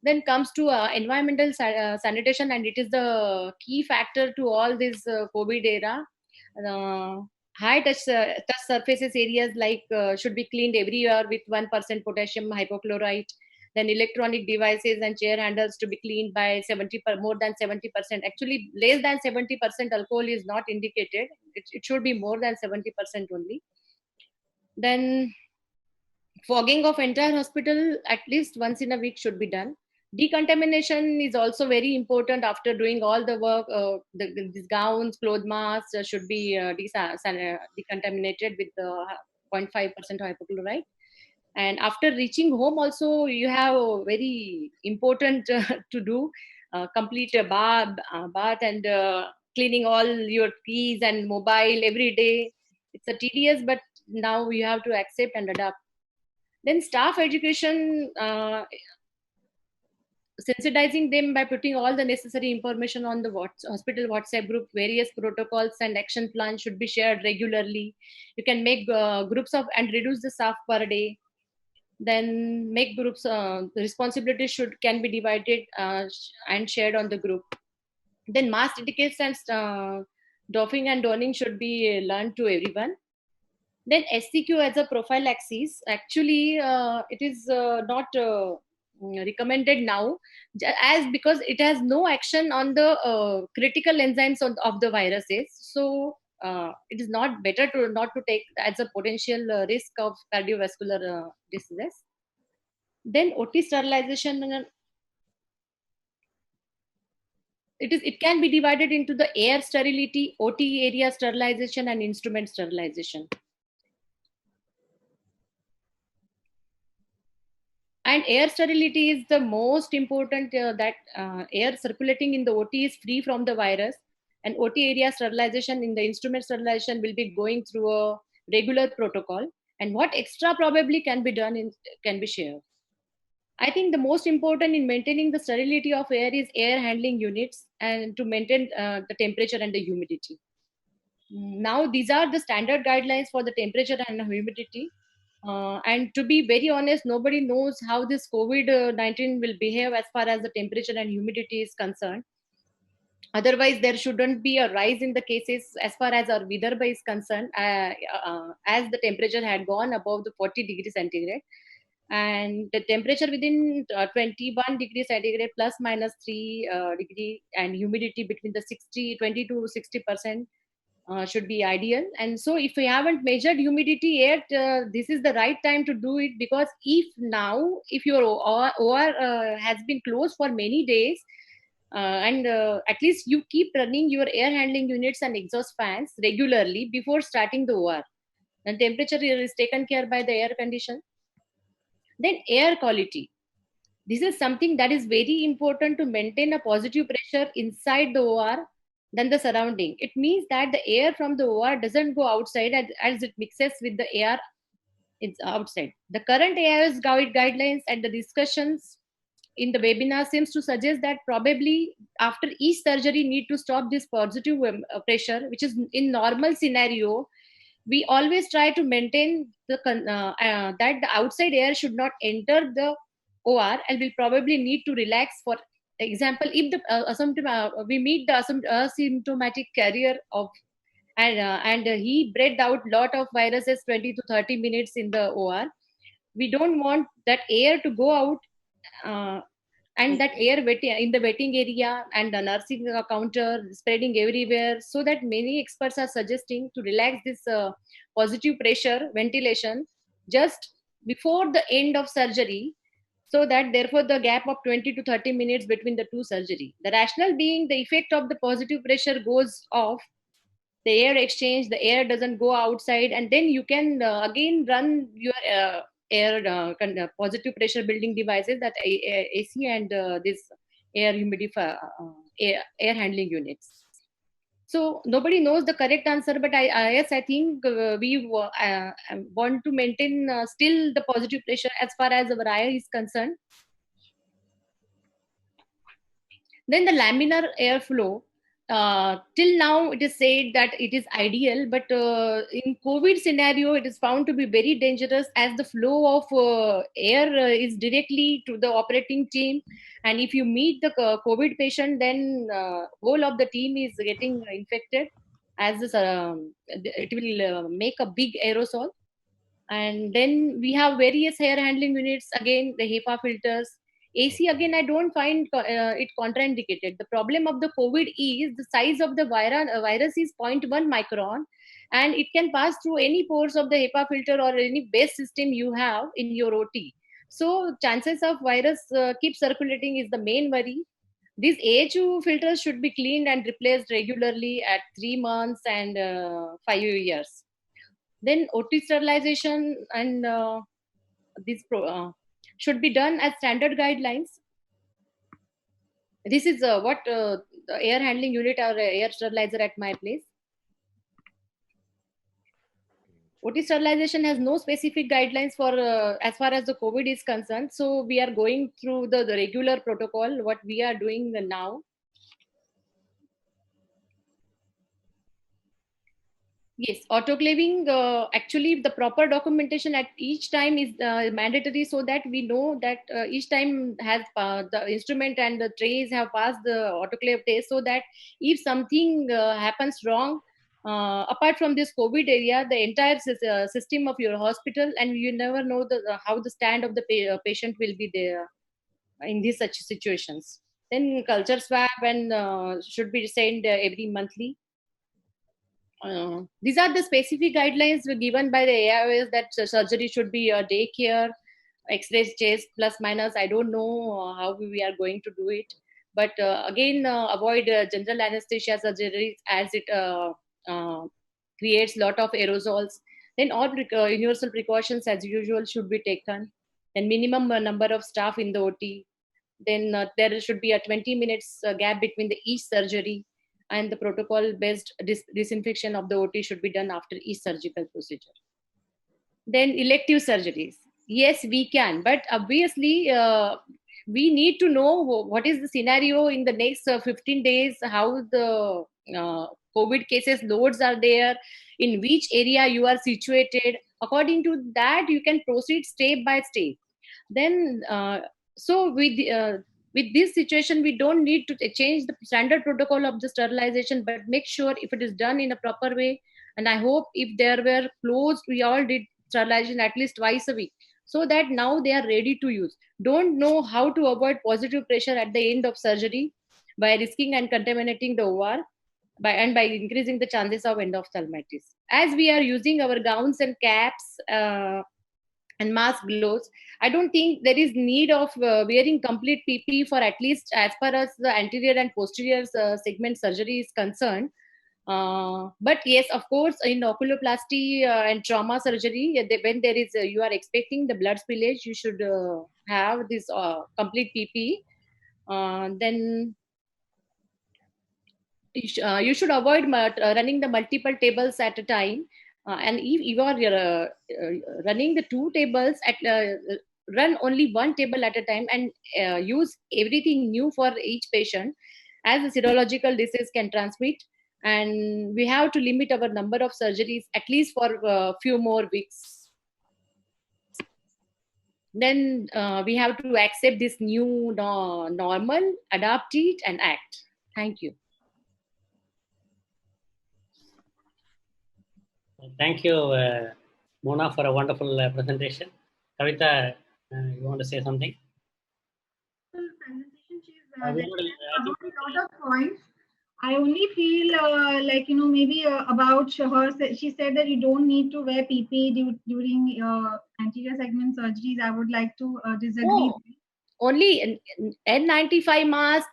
Then comes to environmental sanitation, and it is the key factor to all this COVID era. High touch surfaces areas like should be cleaned every year with 1% potassium hypochlorite. Then electronic devices and chair handles to be cleaned by more than 70%. Actually, less than 70% alcohol is not indicated. It should be more than 70% only. Then fogging of entire hospital at least once in a week should be done. Decontamination is also very important after doing all the work. These gowns, cloth masks should be decontaminated with 0.5% hypochlorite. And after reaching home also, you have very important to do, complete a bath and cleaning all your keys and mobile every day. It's a tedious, but now you have to accept and adapt. Then staff education, sensitizing them by putting all the necessary information on the hospital WhatsApp group. Various protocols and action plans should be shared regularly. You can make groups of and reduce the staff per day. Then make groups, the responsibilities can be divided and shared on the group. Then mask etiquettes and doffing and donning should be learned to everyone. Then SCQ as a prophylaxis, actually it is not recommended now, because it has no action on the critical enzymes of the viruses. So it is not better not to take as a potential risk of cardiovascular diseases. Then OT sterilization it can be divided into the air sterility, OT area sterilization, and instrument sterilization. And air sterility is the most important, that air circulating in the OT is free from the virus, and OT area sterilization in the instrument sterilization will be going through a regular protocol. And what extra probably can be done can be shared. I think the most important in maintaining the sterility of air is air handling units, and to maintain the temperature and the humidity. Now, these are the standard guidelines for the temperature and humidity. And to be very honest, nobody knows how this COVID-19 will behave as far as the temperature and humidity is concerned. Otherwise, there shouldn't be a rise in the cases as far as our Vidarbha is concerned, as the temperature had gone above the 40 degrees centigrade. And the temperature within 21 degrees centigrade plus minus 3 degree, and humidity between the 20 to 60% should be ideal. And so if we haven't measured humidity yet, this is the right time to do it, because if your OR has been closed for many days, and at least you keep running your air handling units and exhaust fans regularly before starting the OR, and temperature is taken care by the air condition. Then air quality. This is something that is very important to maintain a positive pressure inside the OR than the surrounding. It means that the air from the OR doesn't go outside as it mixes with the air it's outside. The current AIS guidelines and the discussions in the webinar seems to suggest that probably after each surgery need to stop this positive pressure, which is in normal scenario. We always try to maintain that the outside air should not enter the OR, and will probably need to relax. For example, if the we meet the asymptomatic carrier of and he breathed out lot of viruses 20 to 30 minutes in the OR, we don't want that air to go out, and that air wetting in the wetting area and the nursing counter spreading everywhere. So that many experts are suggesting to relax this positive pressure ventilation just before the end of surgery, so that therefore the gap of 20 to 30 minutes between the two surgery. The rationale being the effect of the positive pressure goes off, the air exchange, the air doesn't go outside, and then you can again run your positive pressure building devices, that AC and this air humidifier, air handling units. So nobody knows the correct answer, but I think we want to maintain still the positive pressure as far as our air is concerned. Then the laminar airflow. Till now, it is said that it is ideal, but in COVID scenario, it is found to be very dangerous, as the flow of air is directly to the operating team. And if you meet the COVID patient, then whole of the team is getting infected, as this, it will make a big aerosol. And then we have various air handling units, again, the HEPA filters. AC, again, I don't find it contraindicated. The problem of the COVID is the size of the virus is 0.1 micron, and it can pass through any pores of the HEPA filter or any base system you have in your OT. So chances of virus keep circulating is the main worry. These AHU filters should be cleaned and replaced regularly at 3 months and 5 years. Then OT sterilization and this should be done as standard guidelines. This is what the air handling unit or air sterilizer at my place. OT sterilization has no specific guidelines for as far as the COVID is concerned. So we are going through the regular protocol, what we are doing now. Yes, autoclaving, actually the proper documentation at each time is mandatory, so that we know that each time has the instrument and the trays have passed the autoclave test, so that if something happens wrong, apart from this COVID area, the entire system of your hospital, and you never know how the stand of the patient will be there in these such situations. Then culture swab and should be sent every monthly. These are the specific guidelines given by the AIOS, that surgery should be a daycare, X-ray chest plus minus. I don't know how we are going to do it. But again, avoid general anesthesia surgeries as it creates lot of aerosols. Then all universal precautions as usual should be taken. And minimum number of staff in the OT. Then there should be a 20 minutes gap between the each surgery, and the protocol based disinfection of the OT should be done after each surgical procedure. Then elective surgeries. Yes, we can, but obviously we need to know what is the scenario in the next 15 days, how the COVID cases loads are there, in which area you are situated. According to that, you can proceed step by step. Then, so with this situation, we don't need to change the standard protocol of the sterilization, but make sure if it is done in a proper way. And I hope if there were closed, we all did sterilization at least twice a week, so that now they are ready to use. Don't know how to avoid positive pressure at the end of surgery by risking and contaminating the OR by increasing the chances of endophthalmitis. As we are using our gowns and caps and mask, gloves, I don't think there is need of wearing complete PPE for at least as far as the anterior and posterior segment surgery is concerned. But yes, of course, in oculoplasty and trauma surgery, when there is you are expecting the blood spillage, you should have this complete PPE. Then you should avoid running the multiple tables at a time. And if you are running the two tables run only one table at a time, and use everything new for each patient, as the serological disease can transmit. And we have to limit our number of surgeries at least for a few more weeks. Then we have to accept this new normal, adapt it, and act. Thank you. Thank you, Mona, for a wonderful presentation. Kavita, you want to say something? Presentation, she's covered a lot of points. I only feel like, maybe about her, she said that you don't need to wear PPE during anterior segment surgeries. I would like to disagree. Oh, only N95 mask,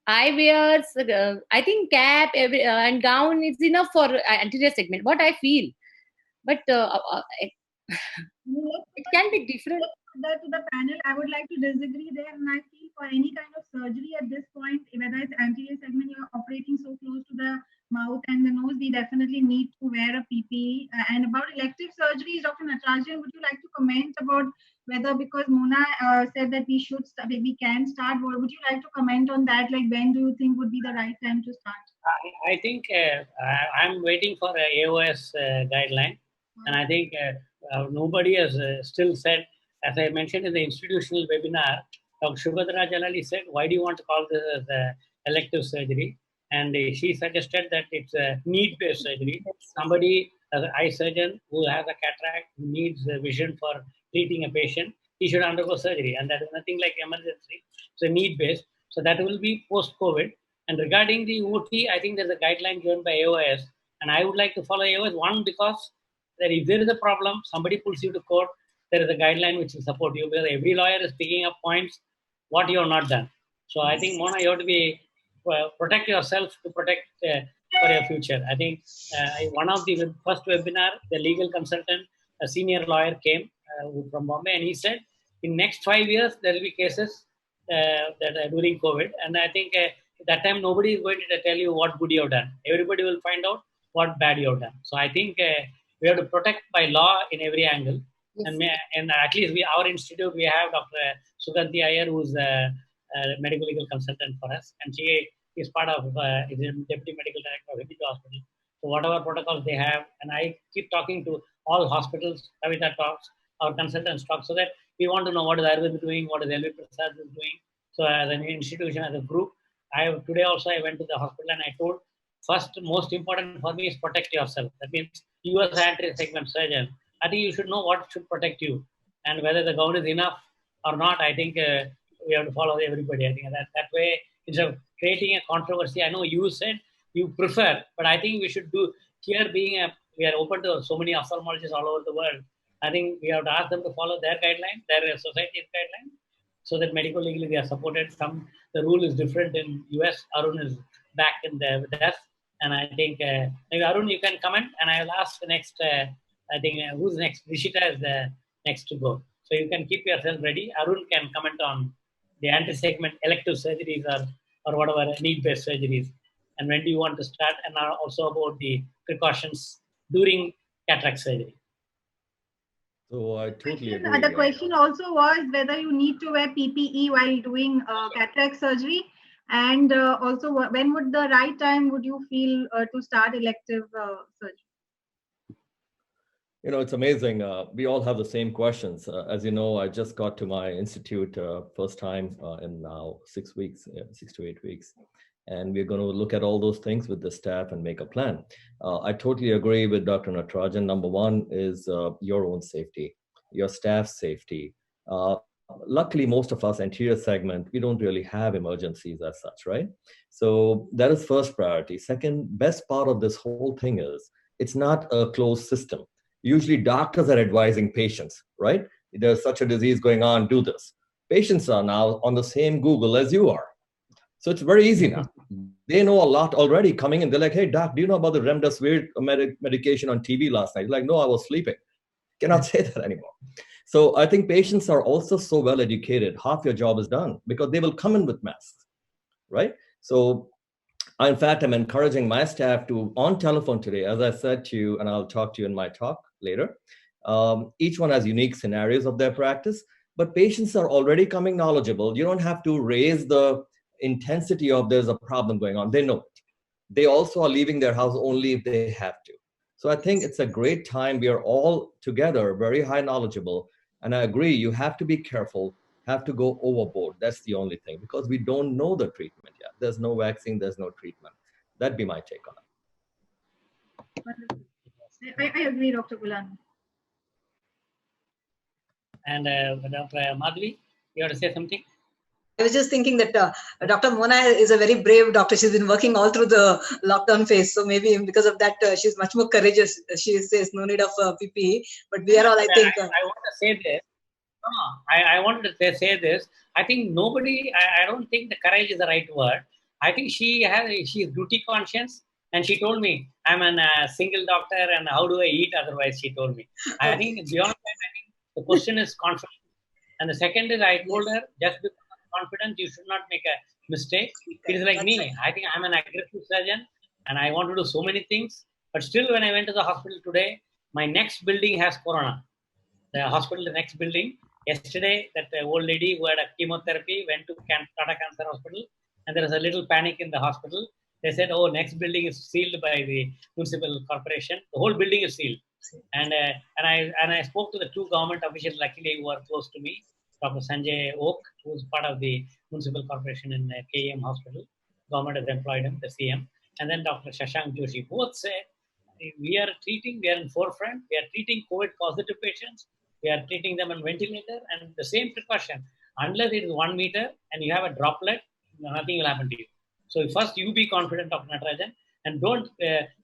eyewears, I think cap and gown is enough for anterior segment, what I feel. But it can be different. That to the panel, I would like to disagree there, and I feel for any kind of surgery at this point, whether it's anterior segment, you're operating so close to the mouth and the nose, we definitely need to wear a PPE. And about elective surgeries, Dr. Natarajan, would you like to comment about whether, because Mona said that we can start, or would you like to comment on that? Like, when do you think would be the right time to start? I think I'm waiting for a AOS guideline, and I think nobody has still said. As I mentioned in the institutional webinar, Dr. Shubhadra Jalali said, why do you want to call this as elective surgery? And she suggested that it's a need-based surgery. Somebody, as an eye surgeon who has a cataract, who needs vision for treating a patient, he should undergo surgery. And that is nothing like emergency. It's a need-based. So that will be post-COVID. And regarding the OT, I think there's a guideline given by AOS. And I would like to follow AOS, one, because that if there is a problem, somebody pulls you to court, there is a guideline which will support you, because every lawyer is picking up points what you have not done. So I think, Mona, you have to be protect yourself to protect for your future. I think one of the first webinar, the legal consultant, a senior lawyer came from Bombay, and he said in next 5 years there will be cases that are during COVID, and I think that time nobody is going to tell you what good you have done. Everybody will find out what bad you have done. So I think we have to protect by law in every angle. Yes. And at least our institute, we have Dr. Sugandhi Iyer, who's a medical legal consultant for us, and she is part of is deputy medical director of Aditya Hospital. So whatever protocols they have, and I keep talking to all hospitals. Kavita talks, our consultants talk, so that we want to know what is Arvind doing, what is LV Prasad is doing. So as an institution, as a group, today also I went to the hospital and I told, first, most important for me is protect yourself. That means you as an anterior segment surgeon, I think you should know what should protect you, and whether the gown is enough or not. I think we have to follow everybody. I think that way, instead of creating a controversy. I know you said you prefer, but I think we should do here. We are open to so many ophthalmologists all over the world. I think we have to ask them to follow their guidelines, their society's guidelines. so that medical legally they are supported. The rule is different in US. Arun is back with us, and I think maybe Arun, you can comment, and I will ask the next. I think who's next? Rishita is the next to go, so you can keep yourself ready. Arun can comment on the anti-segment elective surgeries or whatever need-based surgeries, and when do you want to start, and also about the precautions during cataract surgery. So I totally agree. The question also was whether you need to wear PPE while doing cataract surgery, and also when would the right time would you feel to start elective surgery? You know, it's amazing. We all have the same questions. As you know, I just got to my institute first time in now 6 weeks, 6 to 8 weeks. And we're going to look at all those things with the staff and make a plan. I totally agree with Dr. Natarajan. Number one is your own safety, your staff's safety. Luckily, most of us anterior segment, we don't really have emergencies as such, right? So that is first priority. Second, best part of this whole thing is it's not a closed system. Usually doctors are advising patients, right? There's such a disease going on, do this. Patients are now on the same Google as you are. So it's very easy now. They know a lot already coming in. They're like, hey, doc, do you know about the remdesivir medication on TV last night? You're like, no, I was sleeping. Cannot say that anymore. So I think patients are also so well educated. Half your job is done because they will come in with masks, right? So in fact, I'm encouraging my staff to, on telephone today, as I said to you, and I'll talk to you in my talk later, each one has unique scenarios of their practice, but patients are already coming knowledgeable. You don't have to raise the intensity of there's a problem going on. They know it. They also are leaving their house only if they have to. So I think it's a great time. We are all together, very high knowledgeable. And I agree, you have to be careful, have to go overboard. That's the only thing, because we don't know the treatment yet. There's no vaccine, there's no treatment. That'd be my take on it. I agree, Dr. Gulan. And Dr. Madhvi, you want to say something? I was just thinking that Dr. Mona is a very brave doctor. She's been working all through the lockdown phase. So maybe because of that, she's much more courageous. She says no need of PPE. But we are all, I think. I want to say this. I wanted to say this. I think nobody, I don't think the courage is the right word. I think she's duty conscious. And she told me, I'm a single doctor and how do I eat otherwise, she told me. I think beyond that, I think the question is confidence. And the second is I told her, just because confidence, you should not make a mistake. It is like me. I think I'm an aggressive surgeon and I want to do so many things. But still, when I went to the hospital today, my next building has corona. The hospital, the next building. Yesterday, that old lady who had a chemotherapy went to Tata Cancer Hospital, and there was a little panic in the hospital. They said, "Oh, next building is sealed by the municipal corporation. The whole building is sealed." And I spoke to the two government officials, luckily, who are close to me. Dr. Sanjay Oak, who is part of the municipal corporation in KEM Hospital. Government has employed him, the CM. And then Dr. Shashank Joshi. Both said, we are in forefront. We are treating COVID positive patients. We are treating them on ventilator and the same precaution. Unless it is 1 meter and you have a droplet, nothing will happen to you. So first you be confident, Dr. Natarajan, and don't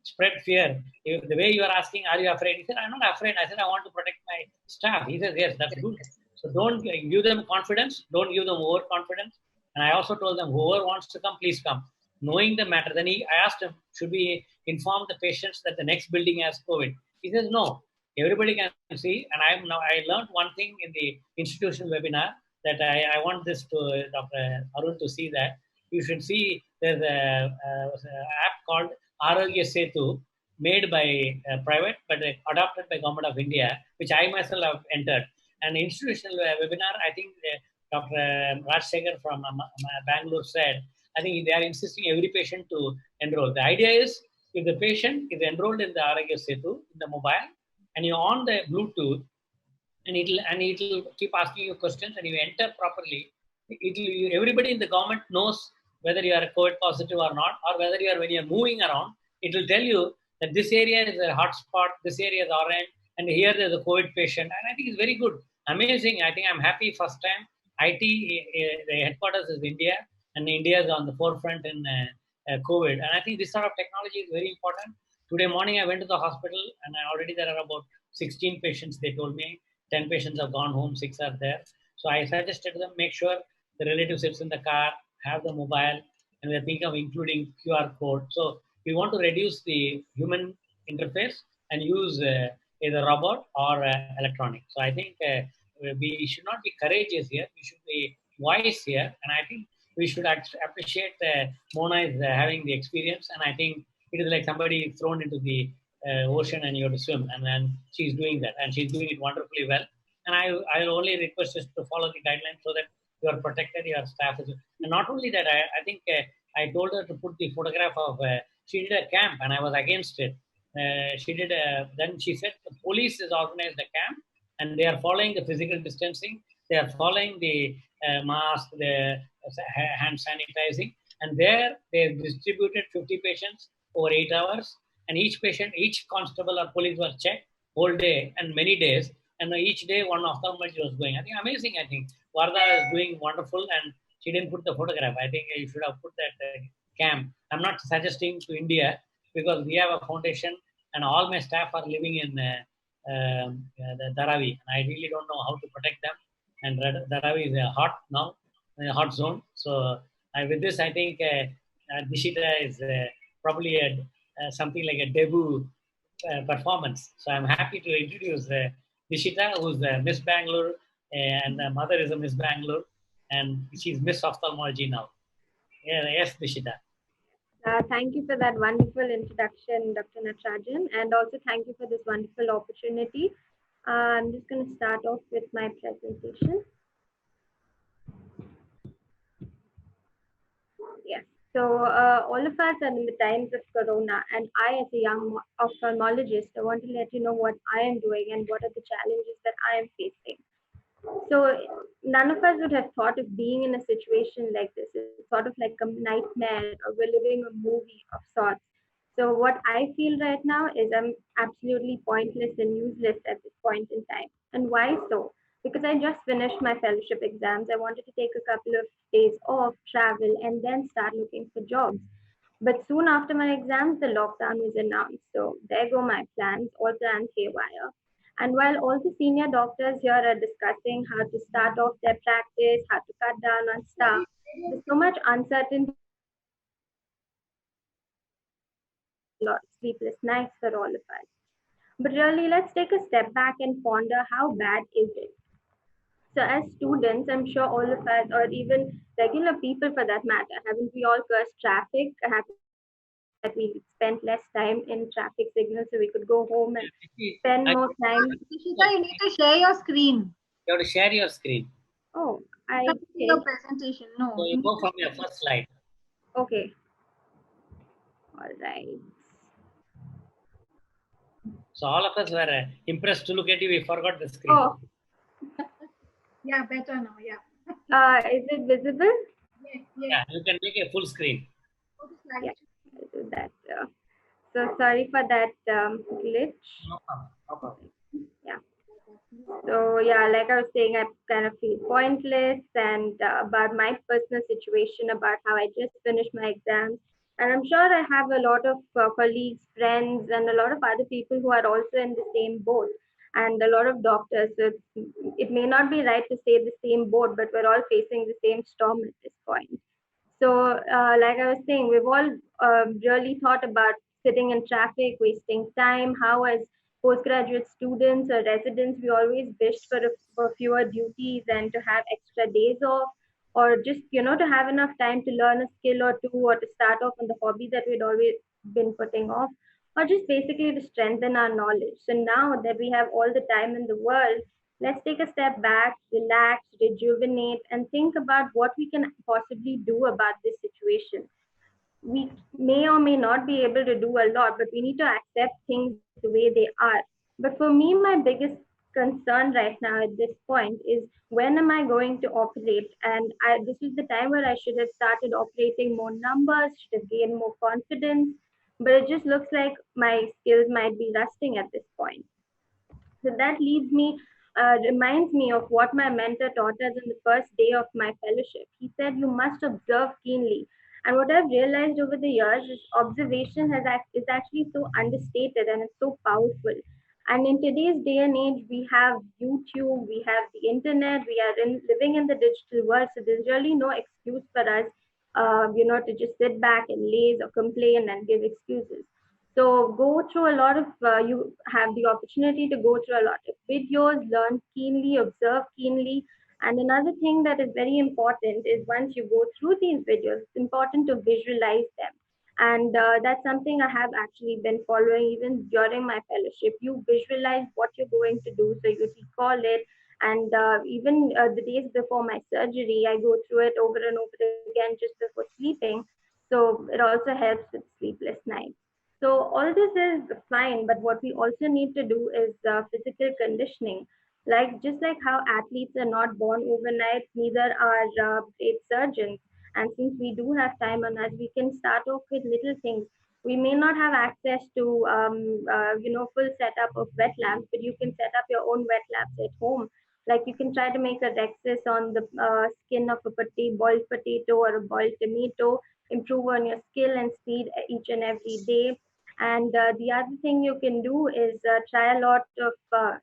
spread fear. The way you are asking, are you afraid? He said, I'm not afraid. I said, I want to protect my staff. He says, yes, that's good. So don't give them confidence. Don't give them overconfidence. And I also told them, whoever wants to come, please come. Knowing the matter, then I asked him, should we inform the patients that the next building has COVID? He says, no. Everybody can see, and I learned one thing in the institutional webinar that I want this to Dr. Arun to see that. You should see there's an app called Arogya Setu made by private but adopted by Government of India, which I myself have entered. And institutional webinar, I think Dr. Rajsekhar from Bangalore said, I think they are insisting every patient to enroll. The idea is if the patient is enrolled in the Arogya Setu, in the mobile, and you're on the Bluetooth, and it'll keep asking you questions, and you enter properly. Everybody in the government knows whether you are COVID positive or not, or whether you are when you're moving around. It will tell you that this area is a hot spot, this area is orange, and here there's a COVID patient. And I think it's very good, amazing. I think I'm happy. First time IT, the headquarters is India, and India is on the forefront in COVID. And I think this sort of technology is very important. Today morning, I went to the hospital and already there are about 16 patients, they told me. 10 patients have gone home, 6 are there. So I suggested them make sure the relative sits in the car, have the mobile, and we're thinking of including QR code. So we want to reduce the human interface and use either robot or electronic. So I think we should not be courageous here. We should be wise here, and I think we should appreciate Mona is having the experience, and I think it is like somebody thrown into the ocean and you have to swim, and then she's doing that, and she's doing it wonderfully well. And I will only request us to follow the guidelines so that you are protected, your staff is, and not only that, I think I told her to put the photograph of she did a camp, and I was against it. She did then she said the police has organized the camp, and they are following the physical distancing, they are following the mask, the hand sanitizing, and there they distributed 50 patients over 8 hours, and each patient, each constable or police was checked whole day and many days, and each day one ophthalmologist was going. I think amazing. I think Varda is doing wonderful, and she didn't put the photograph. I think you should have put that camp. I'm not suggesting to India because we have a foundation, and all my staff are living in the Dharavi, and I really don't know how to protect them. And Dharavi is hot now, a hot zone. So with this, I think Dishita is probably something like a debut performance. So I'm happy to introduce Dishita, who's Miss Bangalore, and mother is a Miss Bangalore, and she's Miss Ophthalmology now. Yeah, yes, Dishita. Thank you for that wonderful introduction, Dr. Natarajan, and also thank you for this wonderful opportunity. I'm just going to start off with my presentation. Yes. So all of us are in the times of Corona, and I, as a young ophthalmologist, I want to let you know what I am doing and what are the challenges that I am facing. So none of us would have thought of being in a situation like this. It's sort of like a nightmare, or we're living a movie of sorts. So what I feel right now is I'm absolutely pointless and useless at this point in time. And why so? Because I just finished my fellowship exams. I wanted to take a couple of days off, travel, and then start looking for jobs. But soon after my exams, the lockdown was announced. So there go my plans, all plans haywire. And while all the senior doctors here are discussing how to start off their practice, how to cut down on staff, there's so much uncertainty a lot of sleepless nights for all of us. But really, let's take a step back and ponder how bad is it? So as students, I'm sure all of us, or even regular people for that matter, haven't we all cursed traffic? Haven't that we spent less time in traffic signals so we could go home and spend more time? Ishita, you need to share your screen. You have to share your screen. Oh, I your presentation. No. So you go from your first slide. Okay. All right. So all of us were impressed to look at you. We forgot the screen. Oh. Yeah, better now. Yeah. Is it visible? Yes, yes. Yeah, you can make a full screen. Yeah, I'll do that. So sorry for that glitch. No problem. No problem. Yeah. So yeah, like I was saying, I kind of feel pointless, and about my personal situation, about how I just finished my exams. And I'm sure I have a lot of colleagues, friends, and a lot of other people who are also in the same boat, and a lot of doctors. So it may not be right to say the same boat, but we're all facing the same storm at this point. So, like I was saying, we've all really thought about sitting in traffic, wasting time. How, as postgraduate students or residents, we always wished for fewer duties and to have extra days off, or just to have enough time to learn a skill or two, or to start off on the hobby that we'd always been putting off, or just basically to strengthen our knowledge. So now that we have all the time in the world, let's take a step back, relax, rejuvenate, and think about what we can possibly do about this situation. We may or may not be able to do a lot, but we need to accept things the way they are. But for me, my biggest concern right now at this point is, when am I going to operate? And this is the time where I should have started operating more numbers, should have gained more confidence, but it just looks like my skills might be rusting at this point. So that reminds me of what my mentor taught us in the first day of my fellowship. He said, you must observe keenly. And what I've realized over the years is observation is actually so understated, and it's so powerful. And in today's day and age, we have YouTube, we have the internet, we are living in the digital world. So there's really no excuse for us, to just sit back and laze or complain and give excuses. So go through a lot of, you have the opportunity to go through a lot of videos, learn keenly, observe keenly. And another thing that is very important is once you go through these videos, it's important to visualize them. And that's something I have actually been following even during my fellowship. You visualize what you're going to do, so you recall it. And even the days before my surgery, I go through it over and over again just before sleeping. So it also helps with sleepless nights. So all this is fine, but what we also need to do is physical conditioning. Like just like how athletes are not born overnight, neither are great surgeons. And since we do have time on us, we can start off with little things. We may not have access to, full setup of wet labs, but you can set up your own wet labs at home. Like you can try to make a rexis on the skin of a boiled potato or a boiled tomato, improve on your skill and speed each and every day. And the other thing you can do is try a lot of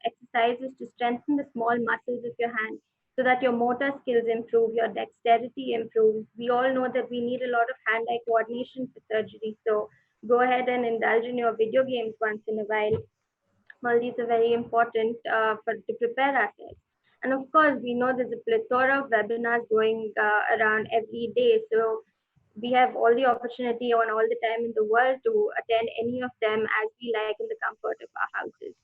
exercises to strengthen the small muscles of your hand so that your motor skills improve, your dexterity improves. We all know that we need a lot of hand-eye coordination for surgery. So go ahead and indulge in your video games once in a while. All these are very important to prepare ourselves. And of course, we know there's a plethora of webinars going around every day. So we have all the opportunity and all the time in the world to attend any of them as we like in the comfort of our houses.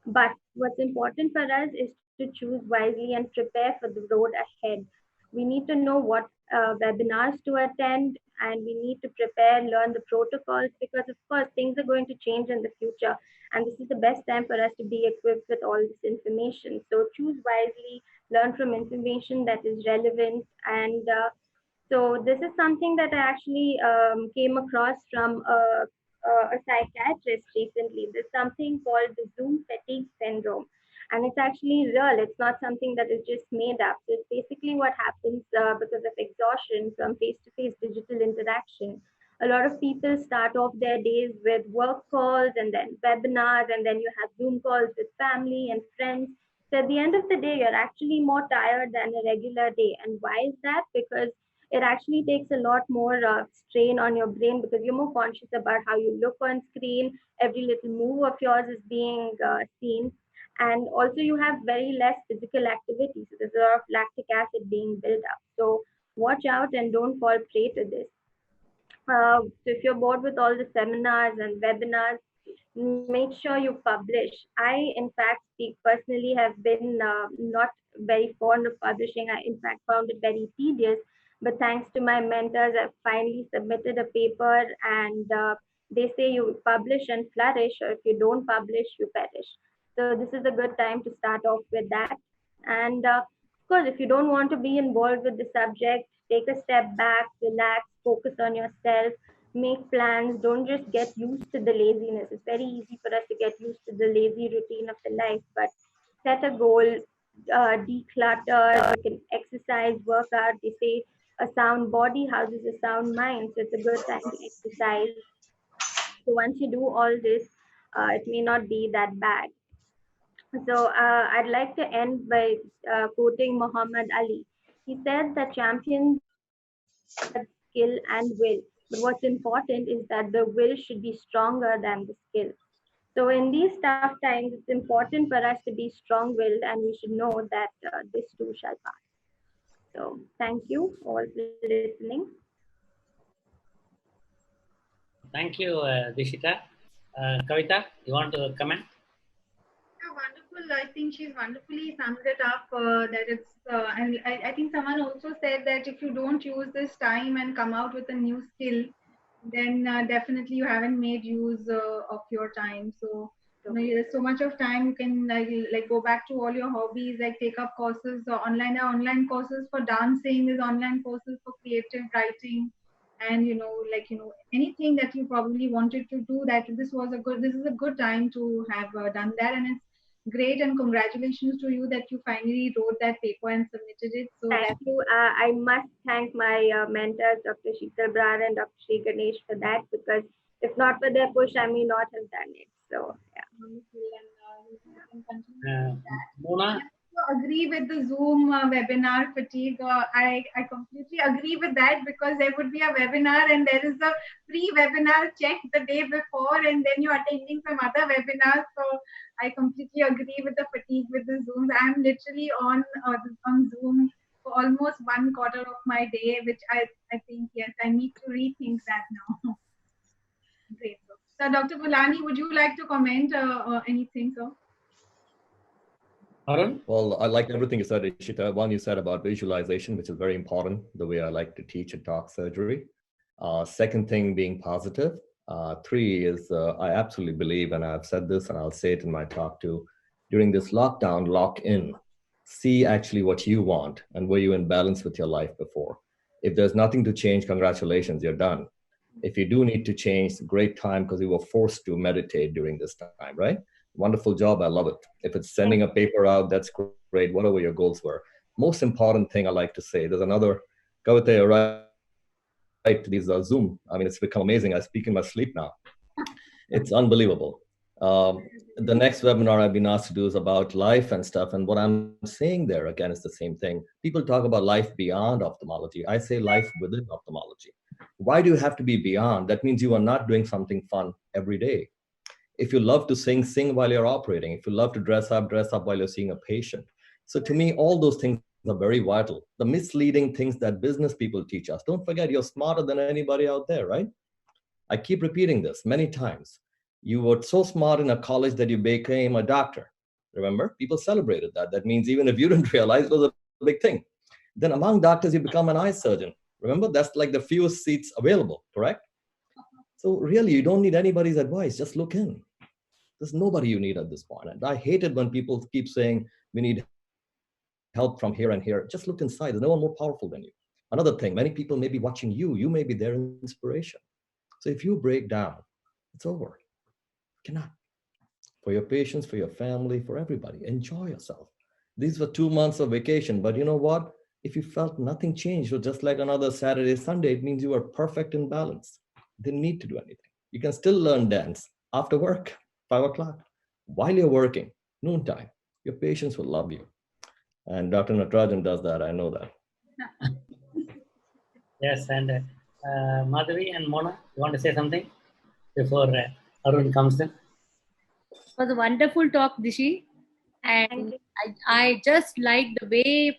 But what's important for us is to choose wisely and prepare for the road ahead. We need to know what webinars to attend, and we need to prepare, learn the protocols, because of course things are going to change in the future. And this is the best time for us to be equipped with all this information. So choose wisely, learn from information that is relevant, and so this is something that I actually came across from a psychiatrist recently. There's something called the Zoom fatigue syndrome, and it's actually real. It's not something that is just made up. So it's basically what happens because of exhaustion from face-to-face digital interaction. A lot of people start off their days with work calls and then webinars, and then you have Zoom calls with family and friends. So at the end of the day, you're actually more tired than a regular day. And why is that? Because it actually takes a lot more strain on your brain because you're more conscious about how you look on screen. Every little move of yours is being seen. And also, you have very less physical activity. So, there's a lot of lactic acid being built up. So, watch out and don't fall prey to this. So, if you're bored with all the seminars and webinars, make sure you publish. I, in fact, speak personally, have been not very fond of publishing. I, in fact, found it very tedious. But thanks to my mentors, I've finally submitted a paper, and they say you publish and flourish, or if you don't publish, you perish. So this is a good time to start off with that. And of course, if you don't want to be involved with the subject, take a step back, relax, focus on yourself, make plans. Don't just get used to the laziness. It's very easy for us to get used to the lazy routine of the life, but set a goal, declutter. You can exercise, work out. They say a sound body houses a sound mind, so it's a good time to exercise. So once you do all this, it may not be that bad. So I'd like to end by quoting Muhammad Ali. He said that champions skill and will. But what's important is that the will should be stronger than the skill. So in these tough times, it's important for us to be strong-willed, and we should know that this too shall pass. So thank you all for listening. Thank you, Dishita. Kavita, you want to comment? Yeah, wonderful. I think she's wonderfully summed it up. That it's and I think someone also said that if you don't use this time and come out with a new skill, then definitely you haven't made use of your time. So there's so much of time you can like go back to all your hobbies, like take up courses online courses for dancing, there's online courses for creative writing, and anything that you probably wanted to do. This is a good time to have done that, and it's great, and congratulations to you that you finally wrote that paper and submitted it. So thank you. I must thank my mentors, Dr. Sheetal Brar and Dr. Sri Ganesh, for that, because if not for their push, I may not have done it. So, yeah. Wonderful. And Mona? Agree with the Zoom webinar fatigue. I completely agree with that, because there would be a webinar and there is a pre-webinar check the day before, and then you're attending some other webinars. So I completely agree with the fatigue with the Zooms. I'm literally on Zoom for almost 1/4 of my day, which I think, yes, I need to rethink that now. Great. So Dr. Gulani, would you like to comment anything, sir? Arun? Well, I liked everything you said, Ishita. One, you said about visualization, which is very important, the way I like to teach and talk surgery. Second thing being positive. Three is I absolutely believe, and I've said this and I'll say it in my talk too, during this lockdown, lock in. See actually what you want and were you in balance with your life before. If there's nothing to change, congratulations, you're done. If you do need to change, great time because you were forced to meditate during this time, right? Wonderful job. I love it. If it's sending a paper out, that's great. Whatever your goals were. Most important thing I like to say, there's another, Kavite, right? These Zoom. I mean, it's become amazing. I speak in my sleep now. It's unbelievable. The next webinar I've been asked to do is about life and stuff. And what I'm saying there, again, is the same thing. People talk about life beyond ophthalmology. I say life within ophthalmology. Why do you have to be beyond? That means you are not doing something fun every day. If you love to sing, sing while you're operating. If you love to dress up while you're seeing a patient. So to me, all those things are very vital. The misleading things that business people teach us. Don't forget, you're smarter than anybody out there, right? I keep repeating this many times. You were so smart in a college that you became a doctor. Remember, people celebrated that. That means even if you didn't realize, it was a big thing. Then among doctors, you become an eye surgeon. Remember, that's like the fewest seats available, correct? So really, you don't need anybody's advice. Just look in. There's nobody you need at this point. And I hate it when people keep saying, we need help from here and here. Just look inside. There's no one more powerful than you. Another thing, many people may be watching you. You may be their inspiration. So if you break down, it's over. You cannot. For your patients, for your family, for everybody, enjoy yourself. These were 2 months of vacation, but you know what? If you felt nothing changed, or just like another Saturday, Sunday, it means you are perfect in balance. Didn't need to do anything. You can still learn dance after work, 5 o'clock, while you're working, noontime. Your patients will love you. And Dr. Natarajan does that. I know that. Yes, and Madhavi and Mona, you want to say something before Arun comes in? It was a wonderful talk, Dishi. And I just like the way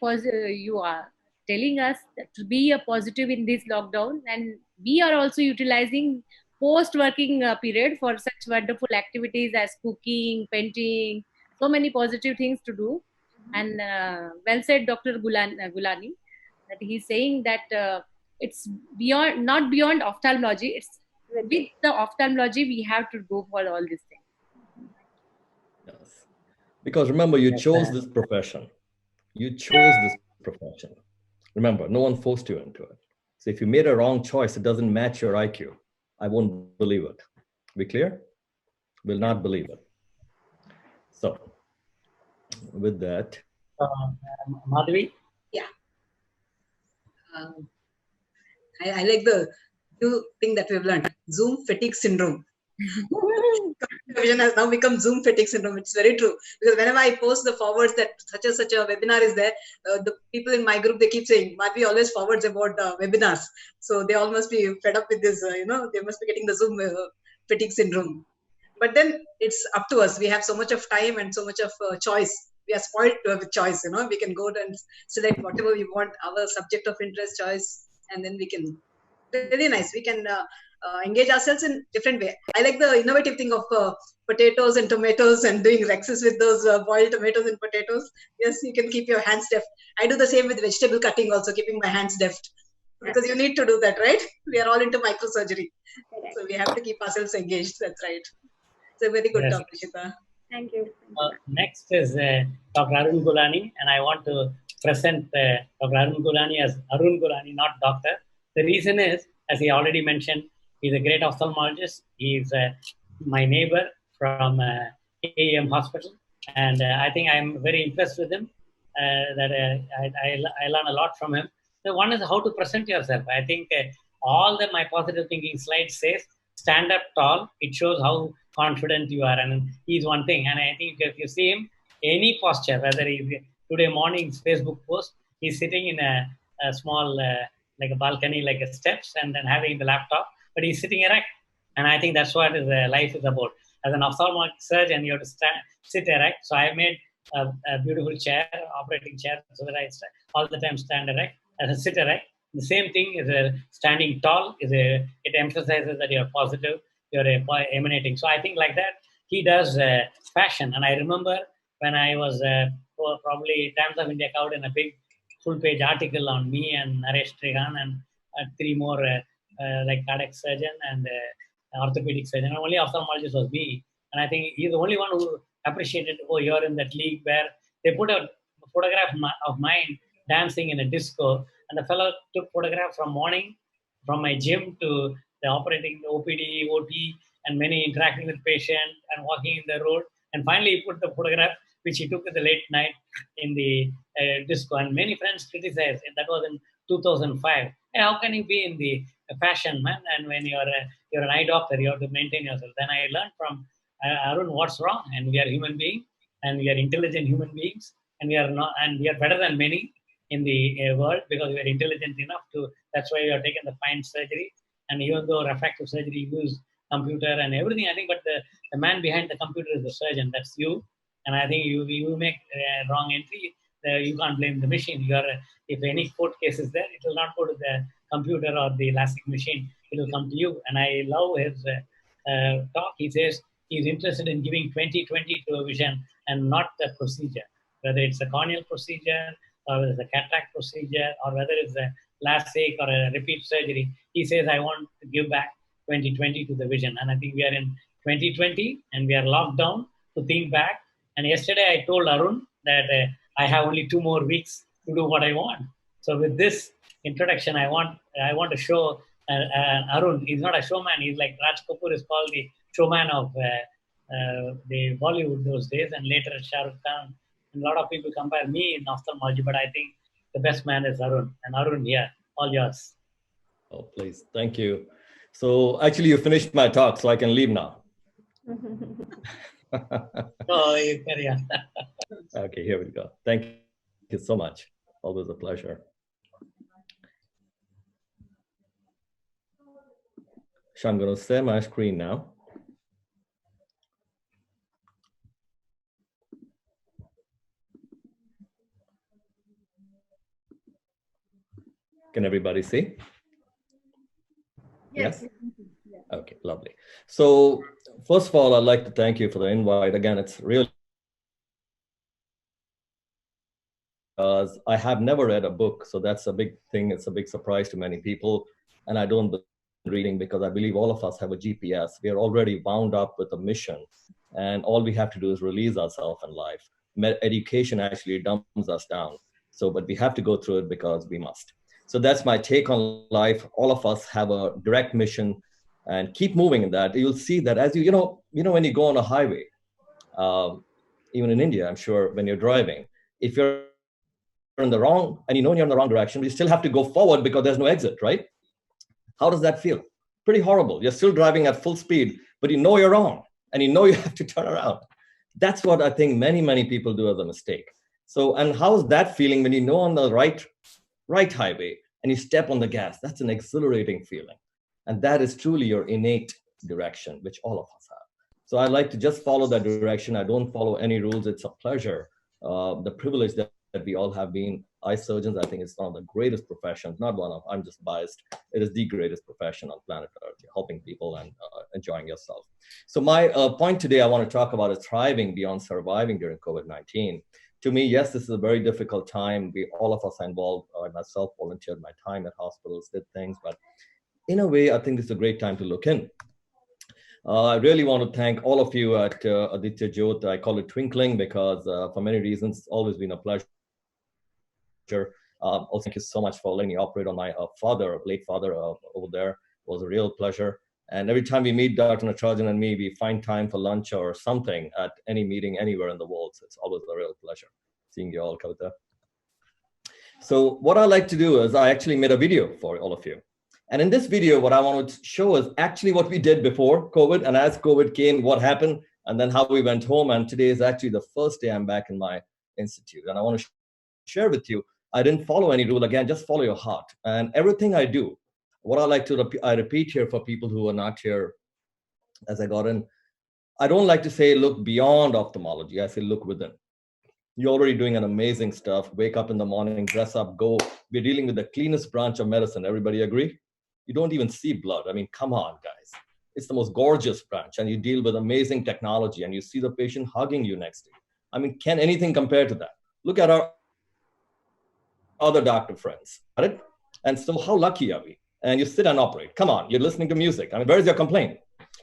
you are telling us that to be a positive in this lockdown. And we are also utilizing post-working period for such wonderful activities as cooking, painting, so many positive things to do. And well said, Dr. Gulani, that he's saying that it's beyond, not beyond ophthalmology. It's with the ophthalmology we have to go for all these things. Yes. Because remember, you chose this profession. You chose this profession. Remember, no one forced you into it. So if you made a wrong choice, it doesn't match your IQ. I won't believe it. We clear? Will not believe it. So with that. Madhavi? Yeah. I like the new thing that we've learned, Zoom fatigue syndrome. Vision has now become Zoom fatigue syndrome. It's very true, because whenever I post the forwards that such a webinar is there, the people in my group, they keep saying, Madhavi always forwards about webinars. So they all must be fed up with this, they must be getting the Zoom fatigue syndrome. But then it's up to us. We have so much of time and so much of choice. We are spoiled with choice, we can go and select whatever we want, our subject of interest choice, and then we can, really nice. We can engage ourselves in different way. I like the innovative thing of potatoes and tomatoes and doing rexes with those boiled tomatoes and potatoes. Yes, you can keep your hands deft. I do the same with vegetable cutting also, keeping my hands deft. Because you need to do that, right? We are all into microsurgery. So we have to keep ourselves engaged. That's right. It's a very good talk, Rishita. Thank you. Next is Dr. Arun Gulani, and I want to present Dr. Arun Gulani as Arun Gulani, not doctor. The reason is, as he already mentioned, he's a great ophthalmologist. He's my neighbor from AEM Hospital, and I think I'm very impressed with him. I learn a lot from him. So one is how to present yourself. I think all my positive thinking slides says stand up tall. It shows how confident you are. And he's one thing. And I think if you see him, any posture, whether he's today morning's Facebook post, he's sitting in a small, like a balcony, like a steps, and then having the laptop, but he's sitting erect. And I think that's what life is about. As an ophthalmic surgeon, you have to sit erect. So I made a beautiful chair, operating chair, so that I all the time stand erect, sit erect. The same thing is standing tall. It emphasizes that you're positive, you're emanating. So I think like that, he does fashion. And I remember when I was probably Times of India covered in a big full-page article on me and Naresh Trigan and three more like cardiac surgeon and orthopedic surgeon. And only ophthalmologist was me. And I think he's the only one who appreciated, oh, you're in that league where they put a photograph of mine dancing in a disco. And the fellow took photograph from morning, from my gym to the operating, the OPD, OT, and many interacting with patient and walking in the road. And finally, he put the photograph, which he took in the late night in the disco. And many friends criticized, and that was in 2005. Hey, how can you be in the fashion, man? And when you're an eye doctor, you have to maintain yourself. Then I learned from Arun, what's wrong? And we are human beings, and we are intelligent human beings, and we are not, and we are better than many in the world because we are intelligent enough to. That's why we are taking the fine surgery. And even though refractive surgery use computer and everything, I think, but the man behind the computer is the surgeon. That's you. And I think you make a wrong entry, you can't blame the machine. If any court case is there, it will not go to the computer or the LASIK machine. It will come to you. And I love his talk. He says he's interested in giving 20/20 to a vision and not the procedure, whether it's a corneal procedure or whether it's a cataract procedure or whether it's a LASIK or a repeat surgery. He says, I want to give back 20/20 to the vision. And I think we are in 2020 and we are locked down to think back. And yesterday I told Arun that I have only 2 more weeks to do what I want. So with this introduction, I want to show Arun. He's not a showman. He's like Raj Kapoor is called the showman of the Bollywood those days, and later Shah Rukh Khan. And a lot of people compare me in ophthalmology, but I think the best man is Arun. And Arun, yeah, all yours. Oh, please. Thank you. So actually, you finished my talk, so I can leave now. Oh, you carry on. Okay, here we go. Thank you so much. Always a pleasure. So I'm going to share my screen now. Can everybody see? Yes? Okay, lovely. So first of all, I'd like to thank you for the invite. Again, it's really because I have never read a book. So that's a big thing. It's a big surprise to many people. And I don't believe in reading because I believe all of us have a GPS. We are already wound up with a mission. And all we have to do is release ourselves in life. Education actually dumbs us down. So, but we have to go through it because we must. So that's my take on life. All of us have a direct mission and keep moving in that. You'll see that as you know, when you go on a highway, even in India, I'm sure when you're driving, if you're in the wrong, and you're in the wrong direction, but you still have to go forward because there's no exit, right? How does that feel? Pretty horrible. You're still driving at full speed, but you know you're wrong and you know you have to turn around. That's what I think many people do as a mistake. So, and how's that feeling when you know on the right highway and you step on the gas? That's an exhilarating feeling. And that is truly your innate direction, which all of us have. So I like to just follow that direction. I don't follow any rules. It's a pleasure, the privilege that we all have been eye surgeons. I think it's one of the greatest professions, not one of, I'm just biased. It is the greatest profession on planet Earth, helping people and enjoying yourself. So my point today I want to talk about is thriving beyond surviving during COVID-19. To me, yes, this is a very difficult time. All of us are involved. I myself volunteered my time at hospitals, did things, but in a way, I think this is a great time to look in. I really want to thank all of you at Aditya, Jyot. I call it twinkling because for many reasons, it's always been a pleasure. Also, thank you so much for letting me operate on my late father over there. It was a real pleasure. And every time we meet Dr. Natarajan and me, we find time for lunch or something at any meeting anywhere in the world. So it's always a real pleasure seeing you all, Kavita. So what I like to do is I actually made a video for all of you. And in this video, what I want to show is actually what we did before COVID, and as COVID came, what happened, and then how we went home. And today is actually the first day I'm back in my institute. And I want to share with you, I didn't follow any rule. Again, just follow your heart. And everything I do, what I like to I repeat here for people who are not here as I got in, I don't like to say look beyond ophthalmology. I say look within. You're already doing an amazing stuff. Wake up in the morning, dress up, go. We're dealing with the cleanest branch of medicine. Everybody agree? You don't even see blood. I mean, come on, guys. It's the most gorgeous branch, and you deal with amazing technology, and you see the patient hugging you next day. I mean, can anything compare to that? Look at our other doctor friends. Got it? And so how lucky are we? And you sit and operate. Come on, you're listening to music. I mean, where is your complaint?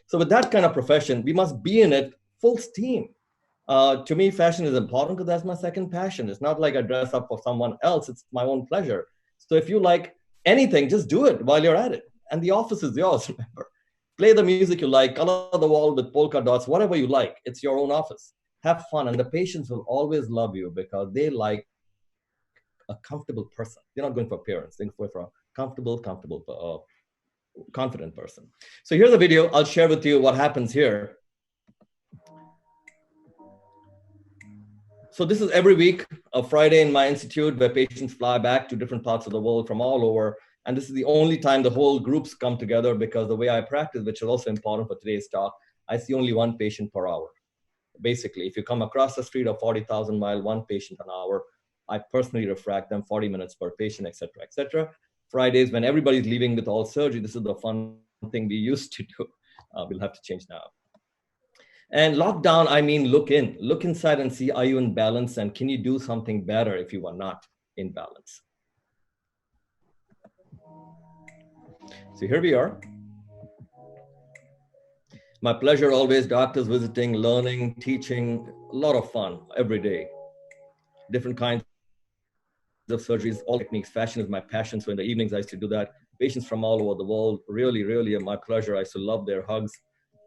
So with that kind of profession, we must be in it full steam. To me, fashion is important because that's my second passion. It's not like I dress up for someone else. It's my own pleasure. So if you like anything, just do it while you're at it. And the office is yours, remember. Play the music you like, color the wall with polka dots, whatever you like. It's your own office. Have fun. And the patients will always love you because they like a comfortable person. They're not going for appearance. They're going for a comfortable, confident person. So here's a video. I'll share with you what happens here. So this is every week, a Friday in my institute where patients fly back to different parts of the world from all over. And this is the only time the whole groups come together because the way I practice, which is also important for today's talk, I see only one patient per hour. Basically, if you come across the street of 40,000 mile, one patient an hour, I personally refract them 40 minutes per patient, et cetera, et cetera. Fridays, when everybody's leaving with all surgery, this is the fun thing we used to do. We'll have to change now. And lockdown, I mean, look inside and see, are you in balance? And can you do something better if you are not in balance? So here we are. My pleasure always, doctors visiting, learning, teaching, a lot of fun every day. Different kinds of surgeries, all techniques. Fashion is my passion. So in the evenings, I used to do that. Patients from all over the world, really, really my pleasure. I used to love their hugs.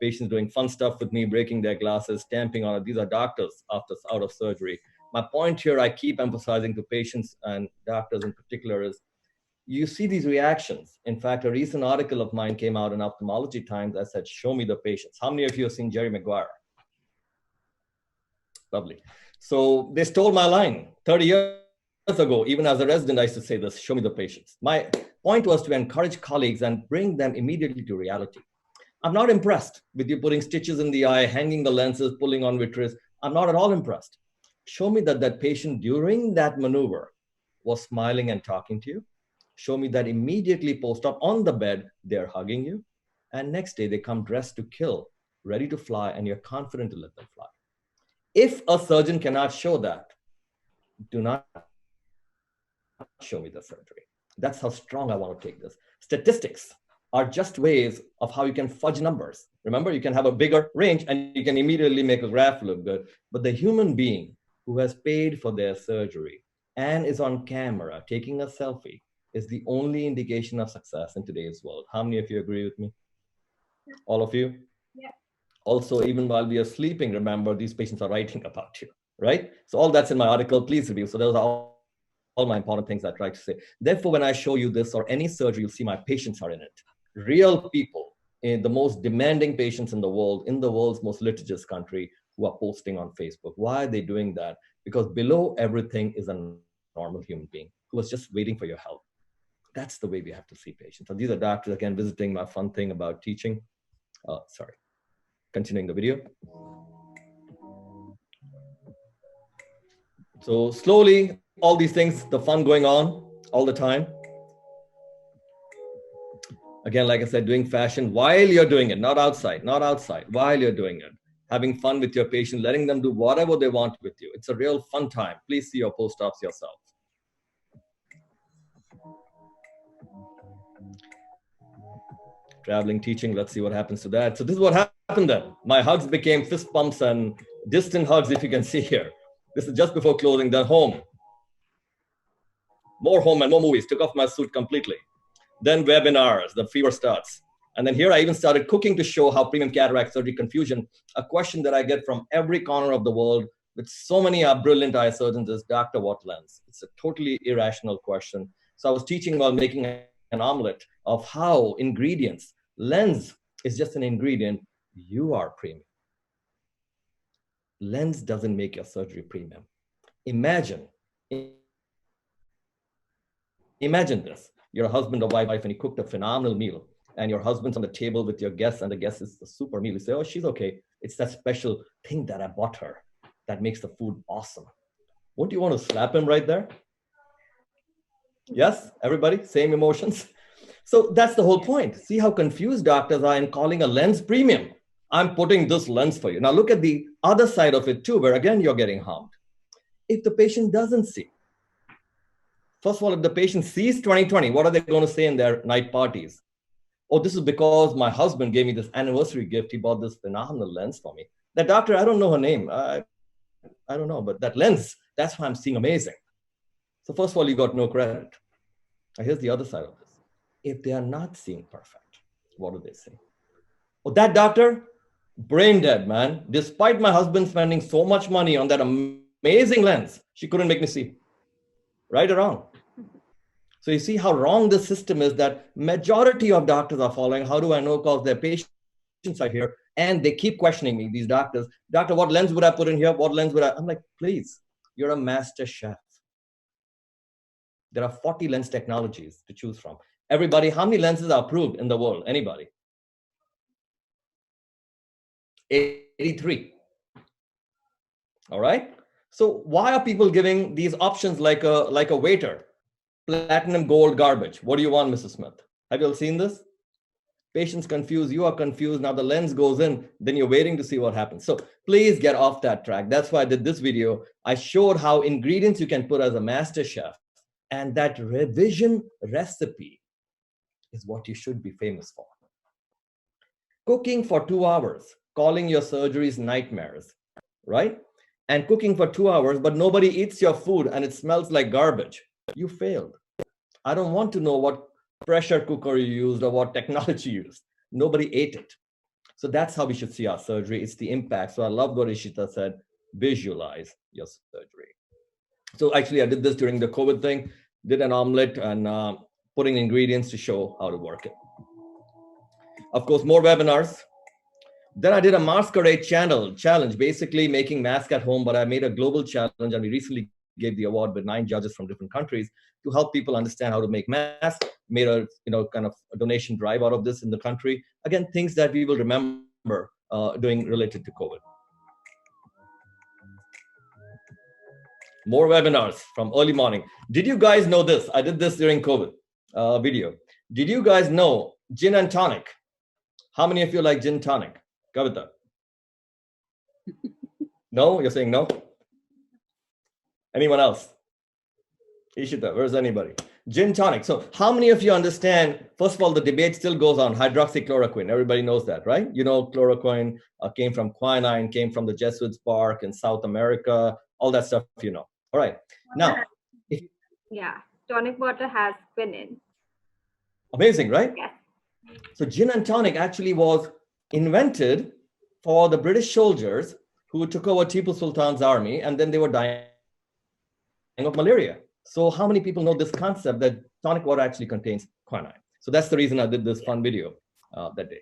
Patients doing fun stuff with me, breaking their glasses, stamping on it. These are doctors out of surgery. My point here, I keep emphasizing to patients and doctors in particular is, you see these reactions. In fact, a recent article of mine came out in Ophthalmology Times. I said, show me the patients. How many of you have seen Jerry Maguire? Lovely. So they stole my line 30 years ago. Even as a resident, I used to say this, show me the patients. My point was to encourage colleagues and bring them immediately to reality. I'm not impressed with you putting stitches in the eye, hanging the lenses, pulling on vitreous. I'm not at all impressed. Show me that that patient during that maneuver was smiling and talking to you. Show me that immediately post-op on the bed, they're hugging you. And next day they come dressed to kill, ready to fly, and you're confident to let them fly. If a surgeon cannot show that, do not show me the surgery. That's how strong I want to take this. Statistics are just ways of how you can fudge numbers. Remember, you can have a bigger range and you can immediately make a graph look good. But the human being who has paid for their surgery and is on camera taking a selfie is the only indication of success in today's world. How many of you agree with me? All of you? Yeah. Also, even while we are sleeping, remember, these patients are writing about you, right? So all that's in my article, please review. So those are all my important things I try to say. Therefore, when I show you this or any surgery, you'll see my patients are in it. Real people, in the most demanding patients in the world's most litigious country, who are posting on Facebook. Why are they doing that? Because below everything is a normal human being who is just waiting for your help. That's the way we have to see patients. So these are doctors, again, visiting my fun thing about teaching. Sorry, continuing the video. So slowly, all these things, the fun going on all the time. Again, like I said, doing fashion while you're doing it, not outside, while you're doing it. Having fun with your patient, letting them do whatever they want with you. It's a real fun time. Please see your post-ops yourself. Traveling, teaching, let's see what happens to that. So this is what happened then. My hugs became fist bumps and distant hugs, if you can see here. This is just before closing, then home. More home and more movies, took off my suit completely. Then webinars, the fever starts. And then here I even started cooking to show how premium cataract surgery confusion, a question that I get from every corner of the world with so many brilliant eye surgeons is, Doctor, what lens? It's a totally irrational question. So I was teaching while making an omelet of how ingredients, lens is just an ingredient, you are premium. Lens doesn't make your surgery premium. Imagine this. You're a husband or wife and you cooked a phenomenal meal and your husband's on the table with your guests and the guest is a super meal. You say, oh, she's okay. It's that special thing that I bought her that makes the food awesome. Won't you want to slap him right there? Yes, everybody, same emotions. So that's the whole point. See how confused doctors are in calling a lens premium. I'm putting this lens for you. Now look at the other side of it too, where again, you're getting harmed. If the patient doesn't see, first of all, if the patient sees 20/20, what are they going to say in their night parties? Oh, this is because my husband gave me this anniversary gift. He bought this phenomenal lens for me. That doctor, I don't know her name. I don't know, but that lens, that's why I'm seeing amazing. So first of all, you got no credit. Now here's the other side of this. If they are not seeing perfect, what do they say? Oh, that doctor, brain dead, man. Despite my husband spending so much money on that amazing lens, she couldn't make me see. Right or wrong? So you see how wrong the system is that majority of doctors are following. How do I know? Because their patients are here and they keep questioning me, these doctors. Doctor, what lens would I put in here? What lens would I? I'm like, please, you're a master chef. There are 40 lens technologies to choose from. Everybody, how many lenses are approved in the world? Anybody? 83. All right. So why are people giving these options like a waiter? Platinum, gold, garbage. What do you want, Mrs. Smith? Have you all seen this? Patients confused, you are confused. Now the lens goes in, then you're waiting to see what happens. So please get off that track. That's why I did this video. I showed how ingredients you can put as a master chef, and that revision recipe is what you should be famous for. Cooking for 2 hours, calling your surgeries nightmares, right? And cooking for 2 hours, but nobody eats your food and it smells like garbage. You failed. I don't want to know what pressure cooker you used or what technology you used. Nobody ate it. So that's how we should see our surgery. It's the impact. So I love what Ishita said, visualize your surgery. So actually I did this during the COVID thing, did an omelet and putting ingredients to show how to work it. Of course, more webinars. Then I did a masquerade challenge, basically making masks at home, but I made a global challenge and we recently gave the award with 9 judges from different countries to help people understand how to make masks, made a kind of a donation drive out of this in the country. Again, things that we will remember doing related to COVID. More webinars from early morning. Did you guys know this? I did this during COVID video. Did you guys know gin and tonic? How many of you like gin tonic? Kavita? No? You're saying no? Anyone else? Ishita, where's anybody? Gin tonic. So how many of you understand, first of all, the debate still goes on, hydroxychloroquine. Everybody knows that, right? You know, chloroquine came from quinine, came from the Jesuits' bark in South America, all that stuff, you know. All right. Now. Yeah, tonic water has quinine. Amazing, right? Yes. So gin and tonic actually was invented for the British soldiers who took over Tipu Sultan's army, and then they were dying of malaria. So how many people know this concept that tonic water actually contains quinine? So that's the reason I did this fun video that day.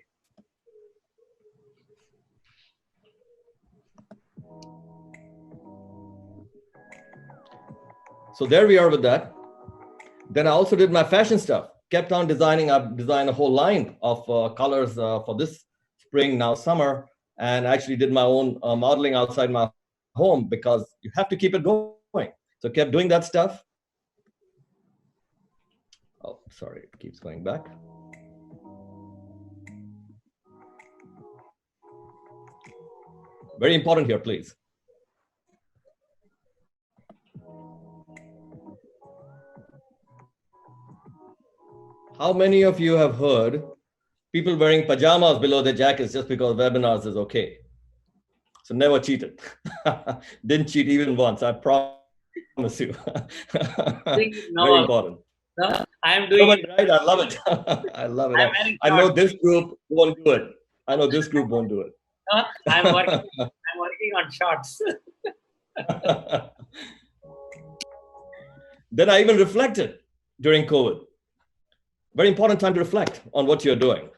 So there we are with that. Then I also did my fashion stuff. Kept on designing. I've designed a whole line of colors for this spring, now summer, and actually did my own modeling outside my home because you have to keep it going. So kept doing that stuff. Oh, sorry, it keeps going back. Very important here, please. How many of you have heard people wearing pajamas below their jackets just because webinars is okay? So never cheated. Didn't cheat even once, I promise you. Very important. No, I'm doing it. Right? I love it. I love it. I know this group won't do it. I know this group won't do it. No, I'm working on shorts. Then I even reflected during COVID. Very important time to reflect on what you're doing.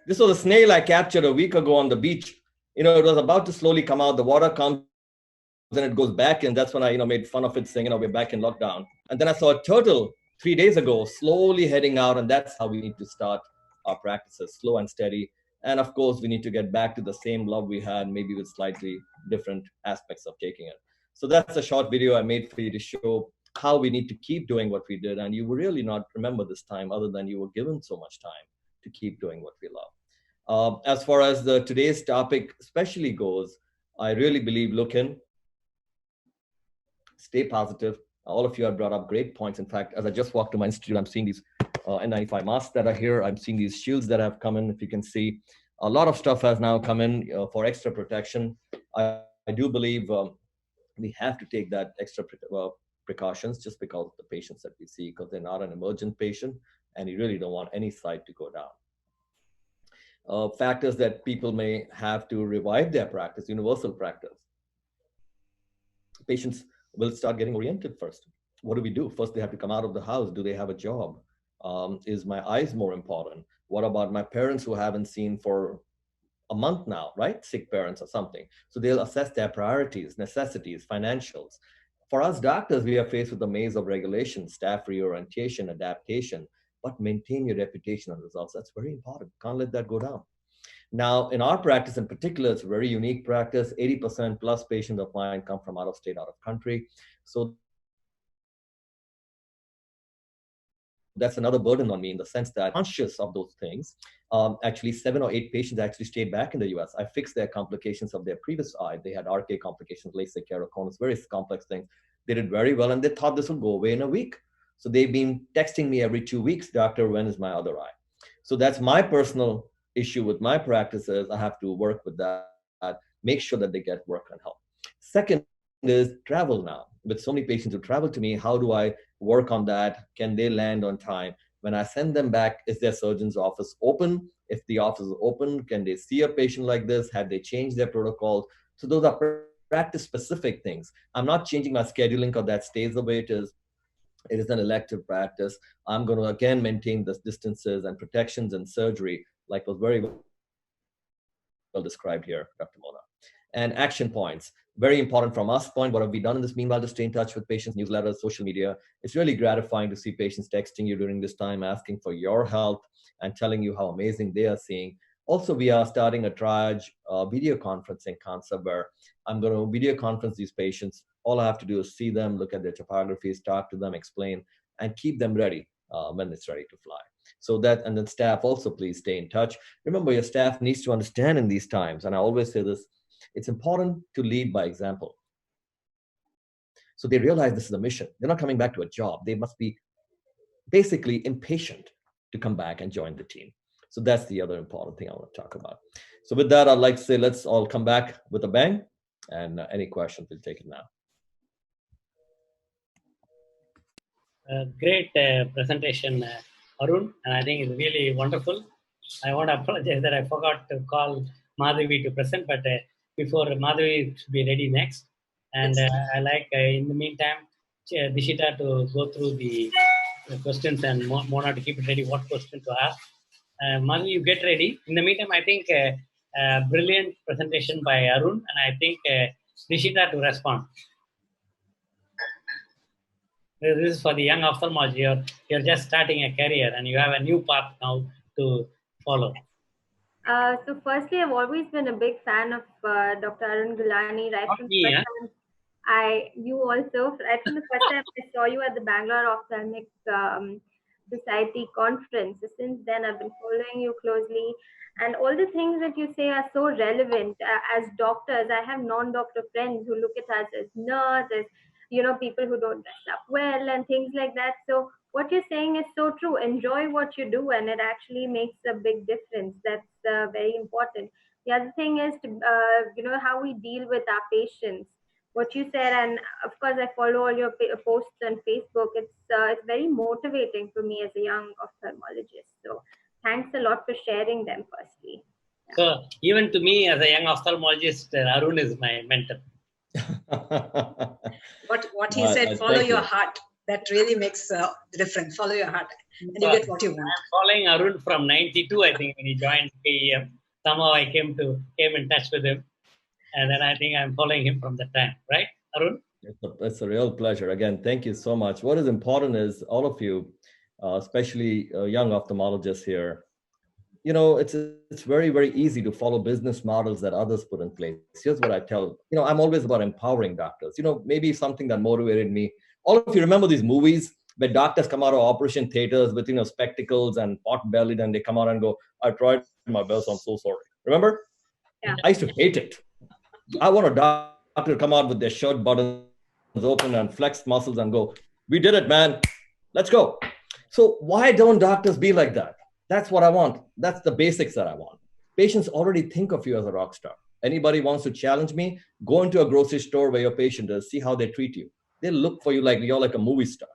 This was a snail I captured a week ago on the beach. It was about to slowly come out. The water comes and it goes back, and that's when I made fun of it, saying we're back in lockdown. And then I saw a turtle 3 days ago slowly heading out, and that's how we need to start our practices, slow and steady. And of course, we need to get back to the same love we had, maybe with slightly different aspects of taking it. So that's a short video I made for you to show how we need to keep doing what we did. And you will really not remember this time other than you were given so much time to keep doing what we love. As far as today's topic especially goes, I really believe look in, stay positive. All of you have brought up great points. In fact, as I just walked to my institute, I'm seeing these N95 masks that are here. I'm seeing these shields that have come in. If you can see, a lot of stuff has now come in for extra protection. I do believe we have to take that extra precautions just because of the patients that we see, because they're not an emergent patient, and you really don't want any site to go down. Factors that people may have to revive their practice, universal practice. Patients will start getting oriented first. What do we do? First, they have to come out of the house. Do they have a job? Is my eyes more important? What about my parents who haven't seen for a month now, right? Sick parents or something. So they'll assess their priorities, necessities, financials. For us doctors, we are faced with a maze of regulations, staff reorientation, adaptation, but maintain your reputation and results. That's very important. Can't let that go down. Now, in our practice in particular, it's a very unique practice. 80% plus patients of mine come from out of state, out of country. So that's another burden on me in the sense that I'm conscious of those things. Actually, 7 or 8 patients actually stayed back in the US. I fixed their complications of their previous eye. They had RK complications, LASIK, keratoconus, very complex things. They did very well, and they thought this would go away in a week. So they've been texting me every 2 weeks, doctor, when is my other eye? So that's my personal issue with my practices. I have to work with that, make sure that they get work and help. Second is travel now. With so many patients who travel to me, how do I work on that? Can they land on time? When I send them back, is their surgeon's office open? If the office is open, can they see a patient like this? Have they changed their protocols? So those are practice-specific things. I'm not changing my scheduling because that stays the way it is. It is an elective practice. I'm going to, again, maintain the distances and protections and surgery, like was very well described here, Dr. Mona. And action points, very important from us point. What have we done in this meanwhile to stay in touch with patients, newsletters, social media? It's really gratifying to see patients texting you during this time, asking for your help and telling you how amazing they are seeing. Also, we are starting a triage video conferencing concept where I'm going to video conference these patients. All I have to do is see them, look at their topographies, talk to them, explain, and keep them ready when it's ready to fly. So that, and then staff also, please stay in touch. Remember, your staff needs to understand in these times, and I always say this, it's important to lead by example. So they realize this is a mission. They're not coming back to a job. They must be basically impatient to come back and join the team. So that's the other important thing I want to talk about. So with that, I'd like to say, let's all come back with a bang, and any questions, we'll take it now. Great presentation, Arun, and I think it's really wonderful. I want to apologize that I forgot to call Madhavi to present, but before Madhavi should be ready next. And I like, in the meantime, Dishita to go through the questions and Mona to keep it ready, what question to ask. Madhavi, you get ready. In the meantime, I think brilliant presentation by Arun, and I think Dishita to respond. This is for the young ophthalmologist. You're just starting a career and you have a new path now to follow. So firstly, I've always been a big fan of Dr. Arun Gulani, right from the first time. You also, right from the first time I saw you at the Bangalore Ophthalmic Society conference. So since then, I've been following you closely. And all the things that you say are so relevant. As doctors, I have non-doctor friends who look at us as nerds, as people who don't dress up well and things like that. So what you're saying is so true. Enjoy what you do, and it actually makes a big difference. That's very important. The other thing is, how we deal with our patients. What you said, and of course, I follow all your posts on Facebook. It's very motivating for me as a young ophthalmologist. So thanks a lot for sharing them, firstly. Yeah. So even to me, as a young ophthalmologist, Arun is my mentor. What he said, follow your heart. That really makes the difference. Follow your heart and you So, get what you want. I'm following Arun from 92, I think, when he joined KEM. Somehow I came in touch with him. And then I think I'm following him from the time, right, Arun? It's a real pleasure. Again, thank you so much. What is important is all of you, especially young ophthalmologists here, it's very, very easy to follow business models that others put in place. Here's what I tell, I'm always about empowering doctors. Maybe something that motivated me. All of you remember these movies where doctors come out of operation theaters with, spectacles and pot-bellied, and they come out and go, I tried my best, I'm so sorry. Remember? Yeah. I used to hate it. I want a doctor to come out with their shirt buttons open and flex muscles and go, we did it, man. Let's go. So why don't doctors be like that? That's what I want. That's the basics that I want. Patients already think of you as a rock star. Anybody wants to challenge me, go into a grocery store where your patient is, see how they treat you. They look for you like you're like a movie star.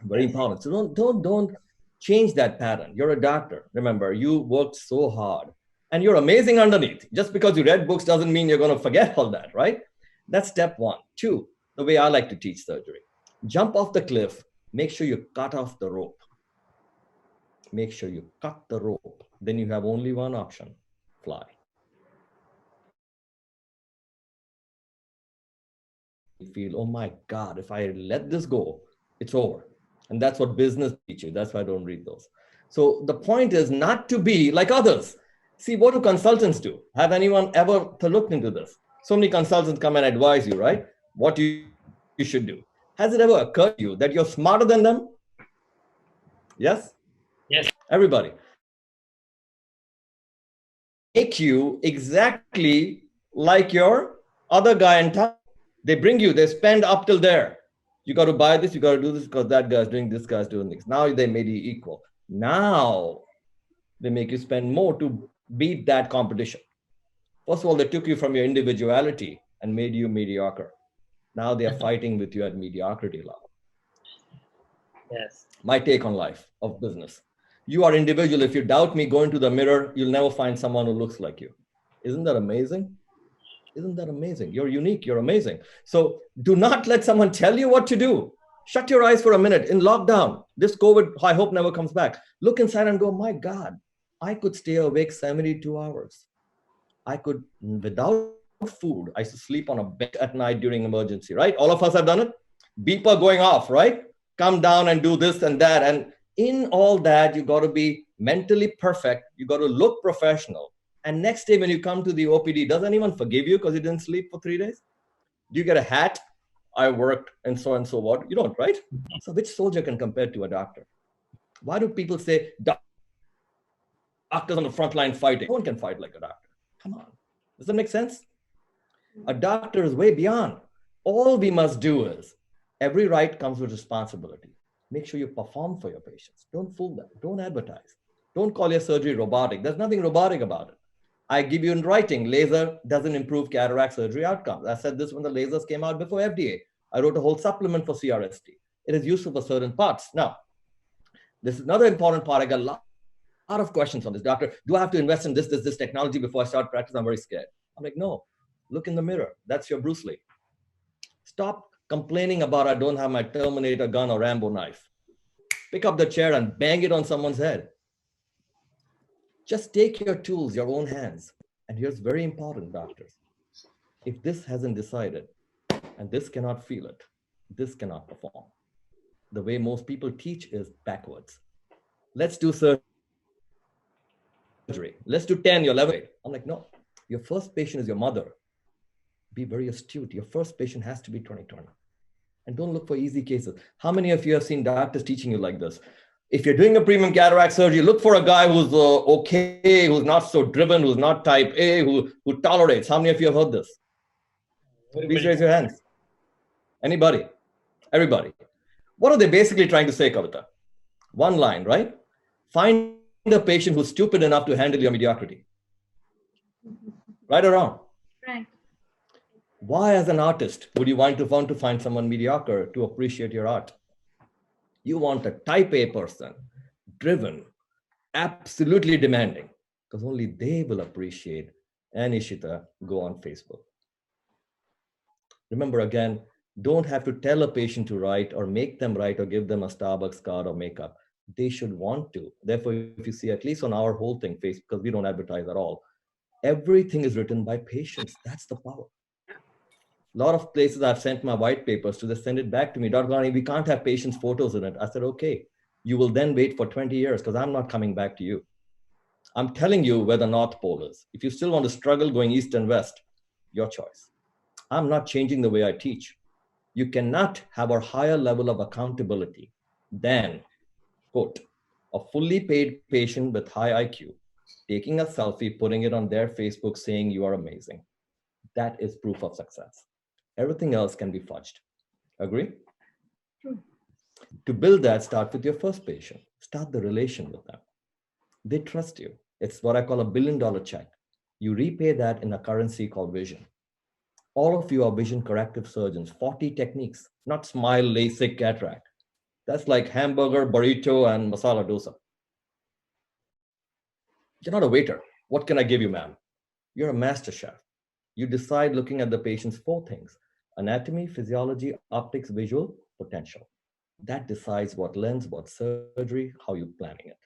Very important. So don't change that pattern. You're a doctor. Remember, you worked so hard and you're amazing underneath. Just because you read books doesn't mean you're going to forget all that, right? That's step one. Two, the way I like to teach surgery. Jump off the cliff. Make sure you cut off the rope. Make sure you cut the rope. Then you have only one option, fly. You feel, oh my God, if I let this go, it's over. And that's what business teach you. That's why I don't read those. So the point is not to be like others. See, what do consultants do? Have anyone ever looked into this? So many consultants come and advise you, right? What you should do. Has it ever occurred to you that you're smarter than them? Yes? Yes. Everybody. Make you exactly like your other guy in town. They bring you, they spend up till there. You got to buy this, you got to do this because that guy's doing this, guy's doing this. Now they made you equal. Now they make you spend more to beat that competition. First of all, they took you from your individuality and made you mediocre. Now they are fighting with you at mediocrity level. Yes. My take on life of business. You are individual. If you doubt me, go into the mirror. You'll never find someone who looks like you. Isn't that amazing? Isn't that amazing? You're unique. You're amazing. So do not let someone tell you what to do. Shut your eyes for a minute. In lockdown, this COVID, I hope, never comes back. Look inside and go, my God, I could stay awake 72 hours. I could, without food, I used to sleep on a bed at night during emergency, right? All of us have done it. Beeper going off, right? Come down and do this and that. And in all that, you got to be mentally perfect. You got to look professional. And next day when you come to the OPD, does anyone forgive you because you didn't sleep for 3 days? Do you get a hat? I worked and so what? You don't, right? So which soldier can compare to a doctor? Why do people say doctors on the front line fighting? No one can fight like a doctor. Come on. Does that make sense? A doctor is way beyond. All we must do is, every right comes with responsibility. Make sure you perform for your patients. Don't fool them. Don't advertise. Don't call your surgery robotic. There's nothing robotic about it. I give you in writing, laser doesn't improve cataract surgery outcomes. I said this when the lasers came out before FDA. I wrote a whole supplement for CRST. It is useful for certain parts. Now, this is another important part. I got a lot of questions on this. Doctor, do I have to invest in this technology before I start practice? I'm very scared. I'm like, no, look in the mirror. That's your Bruce Lee. Stop complaining about I don't have my Terminator gun or Rambo knife. Pick up the chair and bang it on someone's head. Just take your tools, your own hands. And here's very important, doctors. If this hasn't decided, and this cannot feel it, this cannot perform. The way most people teach is backwards. Let's do surgery. Let's do 10, your 11. I'm like, no, your first patient is your mother. Be very astute. Your first patient has to be 2020. And don't look for easy cases. How many of you have seen doctors teaching you like this? If you're doing a premium cataract surgery, look for a guy who's okay, who's not so driven, who's not type A, who tolerates. How many of you have heard this? Please raise your hands. Anybody? Everybody. What are they basically trying to say, Kavita? One line, right? Find a patient who's stupid enough to handle your mediocrity. Right or wrong? Right. Why, as an artist, would you want to find someone mediocre to appreciate your art? You want a type A person, driven, absolutely demanding, because only they will appreciate and Ishita go on Facebook. Remember again, don't have to tell a patient to write or make them write or give them a Starbucks card or makeup. They should want to. Therefore, if you see, at least on our whole thing, face, because we don't advertise at all, everything is written by patients. That's the power. A lot of places I've sent my white papers to, they send it back to me. Dr. Ghani, we can't have patients' photos in it. I said, okay, you will then wait for 20 years because I'm not coming back to you. I'm telling you where the North Pole is. If you still want to struggle going east and west, your choice. I'm not changing the way I teach. You cannot have a higher level of accountability than, quote, a fully paid patient with high IQ taking a selfie, putting it on their Facebook saying you are amazing. That is proof of success. Everything else can be fudged. Agree? True. To build that, start with your first patient. Start the relation with them. They trust you. It's what I call a $1 billion check. You repay that in a currency called vision. All of you are vision corrective surgeons, 40 techniques, not smile, LASIK, cataract. That's like hamburger, burrito, and masala dosa. You're not a waiter. What can I give you, ma'am? You're a master chef. You decide looking at the patient's 4 things: anatomy, physiology, optics, visual, potential. That decides what lens, what surgery, how you're planning it.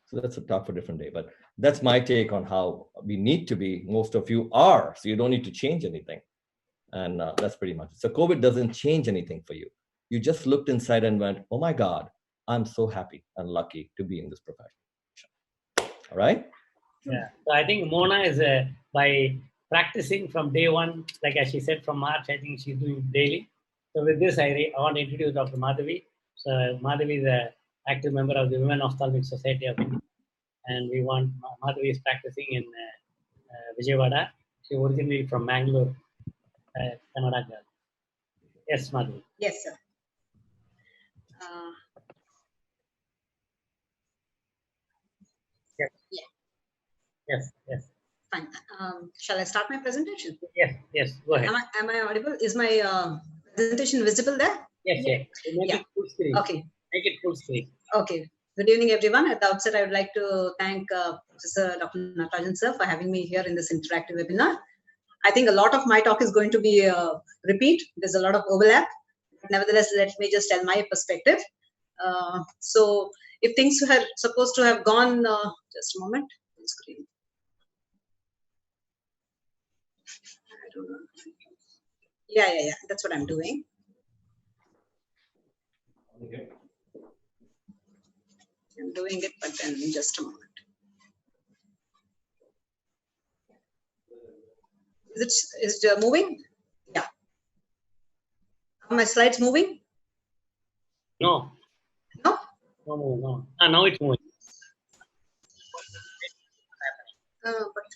So that's a talk for a different day, but that's my take on how we need to be. Most of you are, so you don't need to change anything. And that's pretty much it. So COVID doesn't change anything for you. You just looked inside and went, oh my God, I'm so happy and lucky to be in this profession. All right? Yeah. So I think Mona is by practicing from day one, like as she said, from March, I think she's doing daily. So with this, I want to introduce Dr. Madhavi. So Madhavi is an active member of the Women Ophthalmic Society of India. And we want Madhavi is practicing in Vijayawada. She originally from Mangalore, Kannada girl. Yes, Madhavi. Yes, sir. Yes. Yeah. Yes, yes. Fine. Shall I start my presentation? Yes, yes. Go ahead. Am I audible? Is my presentation visible there? Yes, yes. Make it full screen. Okay. Make it full screen. Okay. Good evening, everyone. At the outset, I would like to thank Professor Dr. Natarajan sir for having me here in this interactive webinar. I think a lot of my talk is going to be repeat. There's a lot of overlap. Nevertheless, let me just tell my perspective. So if things were supposed to have gone, just a moment, full screen. I don't know. Yeah. That's what I'm doing. Okay. I'm doing it, but then just a moment. Is it moving? Yeah. Are my slides moving? No. No? No. Now it's moving. But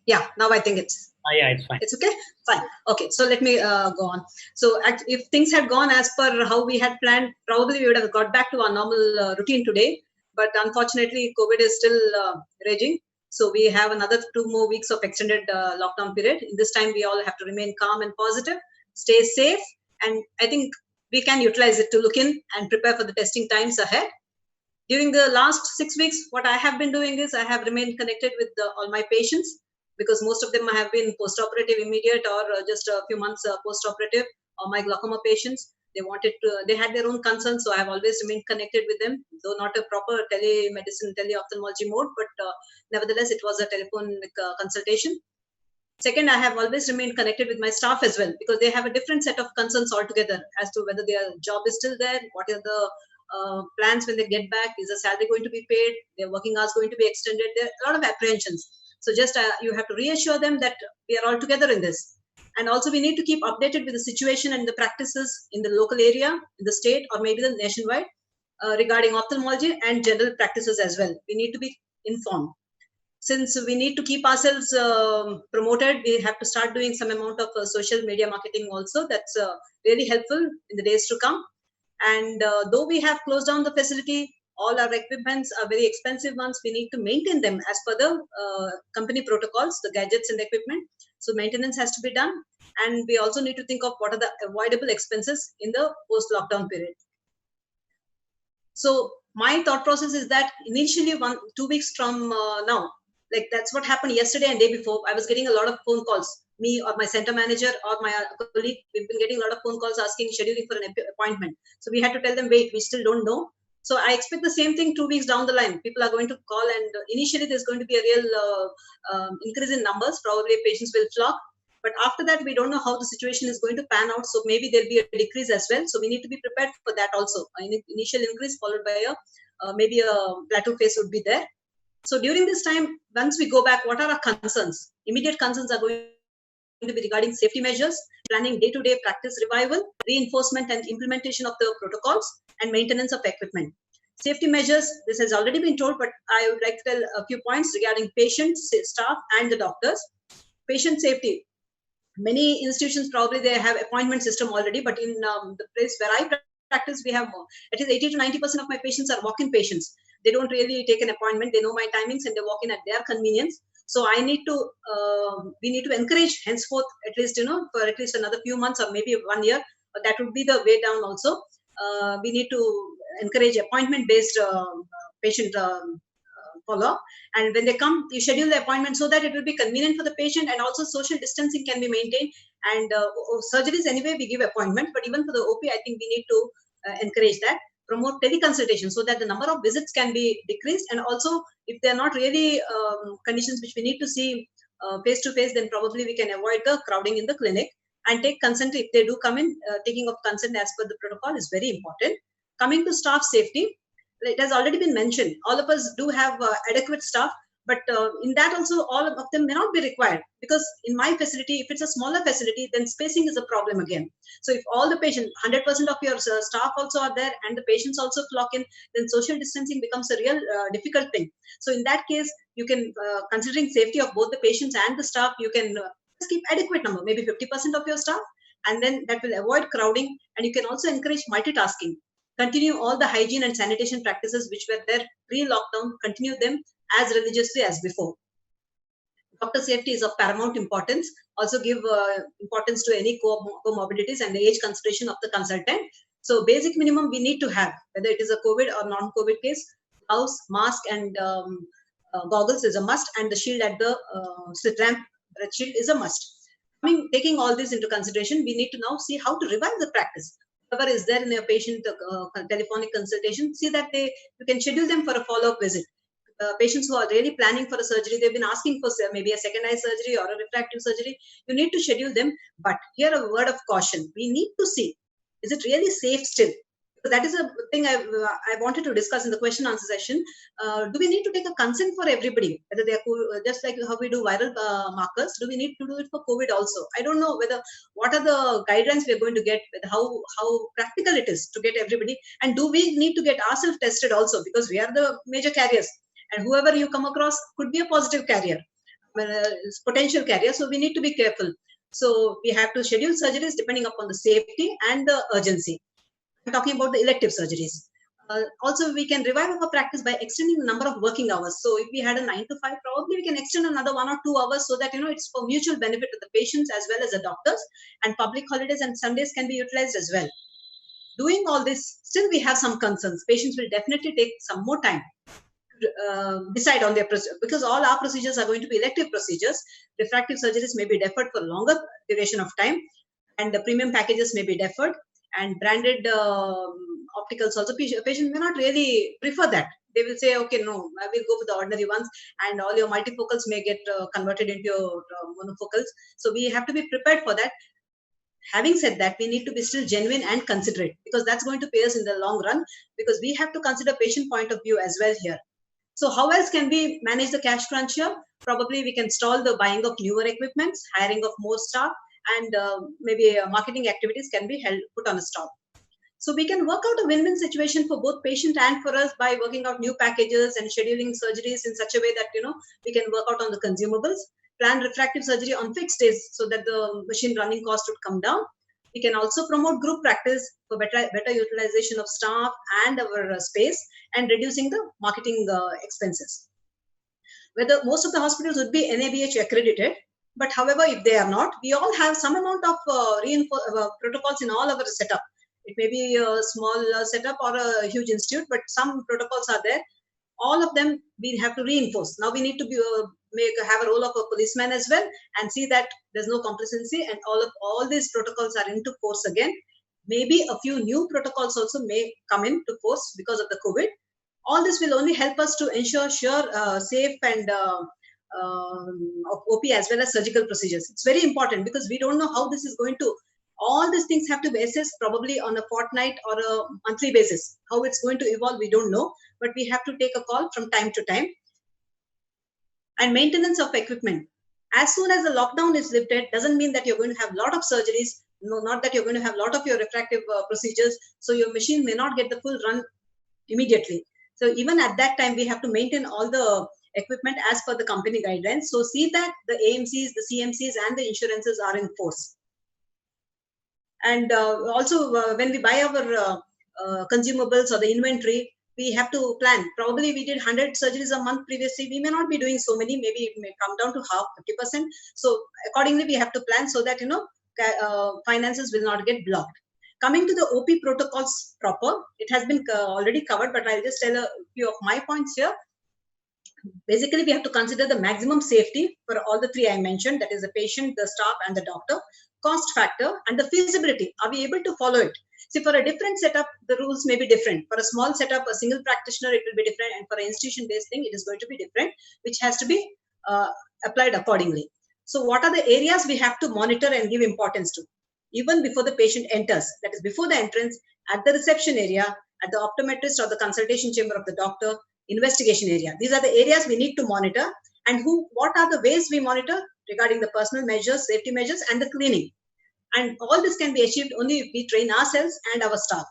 yeah, now I think it's. Yeah, it's fine. It's okay? Fine. Okay, so let me go on. So if things had gone as per how we had planned, probably we would have got back to our normal routine today. But unfortunately, COVID is still raging. So we have another 2 more weeks of extended lockdown period. In this time, we all have to remain calm and positive, stay safe. And I think we can utilize it to look in and prepare for the testing times ahead. During the last 6 weeks, what I have been doing is I have remained connected with all my patients, because most of them have been post-operative immediate or just a few months post-operative, or my glaucoma patients. They had their own concerns, so I have always remained connected with them, though not a proper telemedicine, teleophthalmology mode, but nevertheless, it was a telephonic consultation. Second, I have always remained connected with my staff as well, because they have a different set of concerns altogether as to whether their job is still there, what are the plans when they get back, is the salary going to be paid, their working hours going to be extended. There are a lot of apprehensions. So just you have to reassure them that we are all together in this. And also we need to keep updated with the situation and the practices in the local area, in the state, or maybe the nationwide regarding ophthalmology and general practices as well. We need to be informed. Since we need to keep ourselves promoted, we have to start doing some amount of social media marketing also. That's really helpful in the days to come. And though we have closed down the facility, all our equipments are very expensive ones. We need to maintain them as per the company protocols, the gadgets and the equipment. So maintenance has to be done. And we also need to think of what are the avoidable expenses in the post-lockdown period. So my thought process is that initially 2 weeks from now, Like that's what happened yesterday and day before. I was getting a lot of phone calls. Me or my center manager or my colleague, we've been getting a lot of phone calls asking scheduling for an appointment. So we had to tell them, wait, we still don't know. So I expect the same thing 2 weeks down the line. People are going to call, and initially there's going to be a real increase in numbers. Probably patients will flock. But after that, we don't know how the situation is going to pan out. So maybe there'll be a decrease as well. So we need to be prepared for that also. An initial increase followed by maybe a plateau phase would be there. So during this time, once we go back, what are our concerns? Immediate concerns are going to be regarding safety measures, planning day-to-day practice revival, reinforcement and implementation of the protocols, and maintenance of equipment. Safety measures, this has already been told, but I would like to tell a few points regarding patients, staff, and the doctors. Patient safety. Many institutions probably they have appointment system already, but in the place where I practice, we have at least 80 to 90% of my patients are walk-in patients. They don't really take an appointment. They know my timings and they walk in at their convenience. So I need to, we need to encourage henceforth, at least, for at least another few months or maybe 1 year. But that would be the way down also. We need to encourage appointment-based patient follow-up. And when they come, you schedule the appointment so that it will be convenient for the patient, and also social distancing can be maintained. And surgeries anyway, we give appointment, but even for the OP, I think we need to encourage that. Promote teleconsultation so that the number of visits can be decreased. And also, if they're not really conditions which we need to see face to face, then probably we can avoid the crowding in the clinic and take consent if they do come in. Taking of consent as per the protocol is very important. Coming to staff safety, it has already been mentioned. All of us do have adequate staff, but in that also, all of them may not be required, because in my facility, if it's a smaller facility, then spacing is a problem again. So if all the patients, 100% of your staff also are there and the patients also clock in, then social distancing becomes a real difficult thing. So in that case, you can, considering safety of both the patients and the staff, you can just keep adequate number, maybe 50% of your staff, and then that will avoid crowding. And you can also encourage multitasking. Continue all the hygiene and sanitation practices which were there pre-lockdown, continue them as religiously as before. Doctor safety is of paramount importance. Also give importance to any comorbidities and the age consideration of the consultant. So basic minimum we need to have, whether it is a COVID or non-COVID case, gloves, mask, and goggles is a must, and the shield at the slit lamp breath shield is a must. Taking all this into consideration, we need to now see how to revive the practice. Whoever is there in a patient telephonic consultation, see that you can schedule them for a follow-up visit. Patients who are really planning for a surgery, they've been asking for maybe a second eye surgery or a refractive surgery, you need to schedule them. But here a word of caution, we need to see, is it really safe still? So that is a thing I wanted to discuss in the question answer session. Do we need to take a consent for everybody? Whether they are just like how we do viral markers, do we need to do it for COVID also? I don't know what are the guidelines we are going to get, how practical it is to get everybody, and do we need to get ourselves tested also, because we are the major carriers, and whoever you come across could be a positive carrier, potential carrier. So we need to be careful. So we have to schedule surgeries depending upon the safety and the urgency. I'm talking about the elective surgeries. Also, we can revive our practice by extending the number of working hours. So if we had a 9 to 5, probably we can extend another 1 or 2 hours, so that it's for mutual benefit to the patients as well as the doctors, and public holidays and Sundays can be utilized as well. Doing all this, still we have some concerns. Patients will definitely take some more time to decide on their procedure, because all our procedures are going to be elective procedures. Refractive surgeries may be deferred for longer duration of time, and the premium packages may be deferred. And branded opticals also, patient may not really prefer that. They will say, okay, no, I will go for the ordinary ones, and all your multifocals may get converted into your monofocals. So we have to be prepared for that. Having said that, we need to be still genuine and considerate, because that's going to pay us in the long run, because we have to consider patient point of view as well here. So how else can we manage the cash crunch here? Probably we can stall the buying of newer equipments, hiring of more staff, and maybe marketing activities can be put on a stop. So we can work out a win-win situation for both patient and for us by working out new packages and scheduling surgeries in such a way that we can work out on the consumables. Plan refractive surgery on fixed days so that the machine running cost would come down. We can also promote group practice for better utilization of staff and our space, and reducing the marketing expenses. Whether most of the hospitals would be NABH accredited, but however, if they are not, we all have some amount of protocols in all our setup. It may be a small setup or a huge institute, but some protocols are there. All of them we have to reinforce. Now we need to have a role of a policeman as well and see that there's no complacency, and all these protocols are into force again. Maybe a few new protocols also may come into force because of the COVID. All this will only help us to ensure safe and OP as well as surgical procedures. It's very important because we don't know how this is going to. All these things have to be assessed probably on a fortnight or a monthly basis. How it's going to evolve, we don't know, but we have to take a call from time to time. And maintenance of equipment. As soon as the lockdown is lifted, doesn't mean that you're going to have a lot of surgeries. No, not that you're going to have a lot of your refractive procedures. So your machine may not get the full run immediately. So even at that time, we have to maintain all the equipment as per the company guidelines. So see that the AMCs, the CMCs, and the insurances are in force. And also when we buy our consumables or the inventory, we have to plan. Probably we did 100 surgeries a month previously. We may not be doing so many. Maybe it may come down to half, 50%. So accordingly, we have to plan so that, finances will not get blocked. Coming to the OP protocols proper, it has been already covered, but I'll just tell a few of my points here. Basically, we have to consider the maximum safety for all the three I mentioned, that is the patient, the staff, and the doctor, cost factor, and the feasibility. Are we able to follow it? See, for a different setup, the rules may be different. For a small setup, a single practitioner, it will be different. And for an institution-based thing, it is going to be different, which has to be applied accordingly. So what are the areas we have to monitor and give importance to? Even before the patient enters, that is before the entrance, at the reception area, at the optometrist or the consultation chamber of the doctor, investigation area. These are the areas we need to monitor. And what are the ways we monitor regarding the personal measures, safety measures, and the cleaning. And all this can be achieved only if we train ourselves and our staff.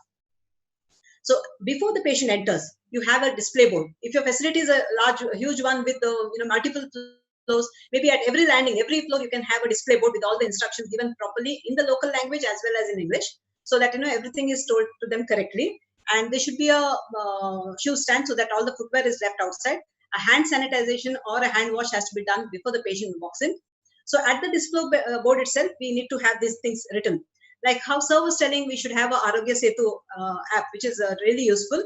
So before the patient enters, you have a display board. If your facility is a huge one with multiple floors, maybe at every landing, every floor, you can have a display board with all the instructions given properly in the local language as well as in English, so that everything is told to them correctly. And there should be a shoe stand so that all the footwear is left outside. A hand sanitization or a hand wash has to be done before the patient walks in. So at the display board itself, we need to have these things written. Like how sir was telling, we should have a Arogya Setu app, which is really useful.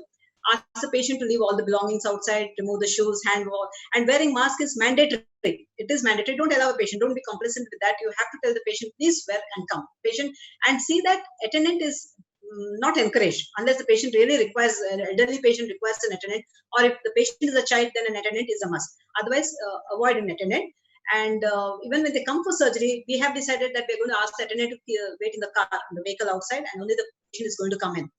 Ask the patient to leave all the belongings outside, remove the shoes, hand wash, and wearing mask is mandatory. It is mandatory. Don't allow a patient. Don't be complacent with that. You have to tell the patient, please wear and come. Patient, and see that attendant is not encouraged unless the patient really requires, an elderly patient requires an attendant, or if the patient is a child, then an attendant is a must. Otherwise, avoid an attendant. And even when they come for surgery, we have decided that we're going to ask the attendant to wait in the car, in the vehicle outside, and only the patient is going to come in.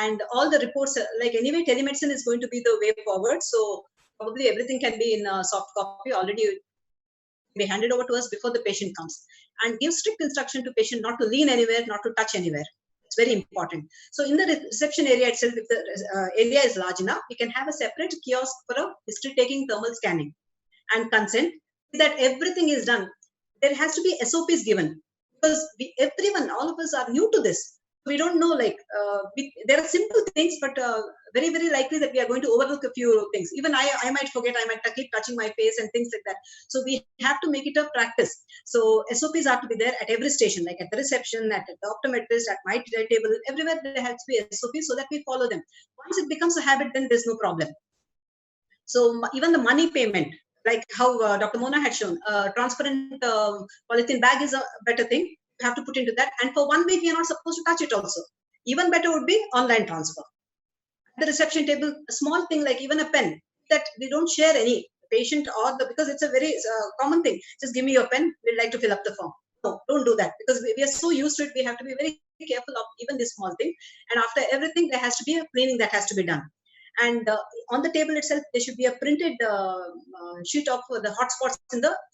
And all the reports, like anyway, telemedicine is going to be the way forward. So probably everything can be in soft copy already be handed over to us before the patient comes. And give strict instruction to patient not to lean anywhere, not to touch anywhere. It's very important. So in the reception area itself, if the area is large enough, we can have a separate kiosk for a history-taking thermal scanning and consent that everything is done. There has to be SOPs given because everyone, all of us are new to this. We don't know, there are simple things, but very, very likely that we are going to overlook a few things. Even I might forget, I might keep touching my face and things like that. So we have to make it a practice. So SOPs are to be there at every station, like at the reception, at the optometrist, at my table, everywhere there has to be SOPs so that we follow them. Once it becomes a habit, then there's no problem. So even the money payment, like how Dr. Mona had shown, transparent polythene bag is a better thing. You have to put into that. And for 1 week, we are not supposed to touch it also. Even better would be online transfer. At the reception table, a small thing like even a pen that we don't share any patient or because it's a very common thing. Just give me your pen. We'd like to fill up the form. No, don't do that because we are so used to it. We have to be very careful of even this small thing. And after everything, there has to be a cleaning that has to be done. And on the table itself, there should be a printed sheet of the hotspots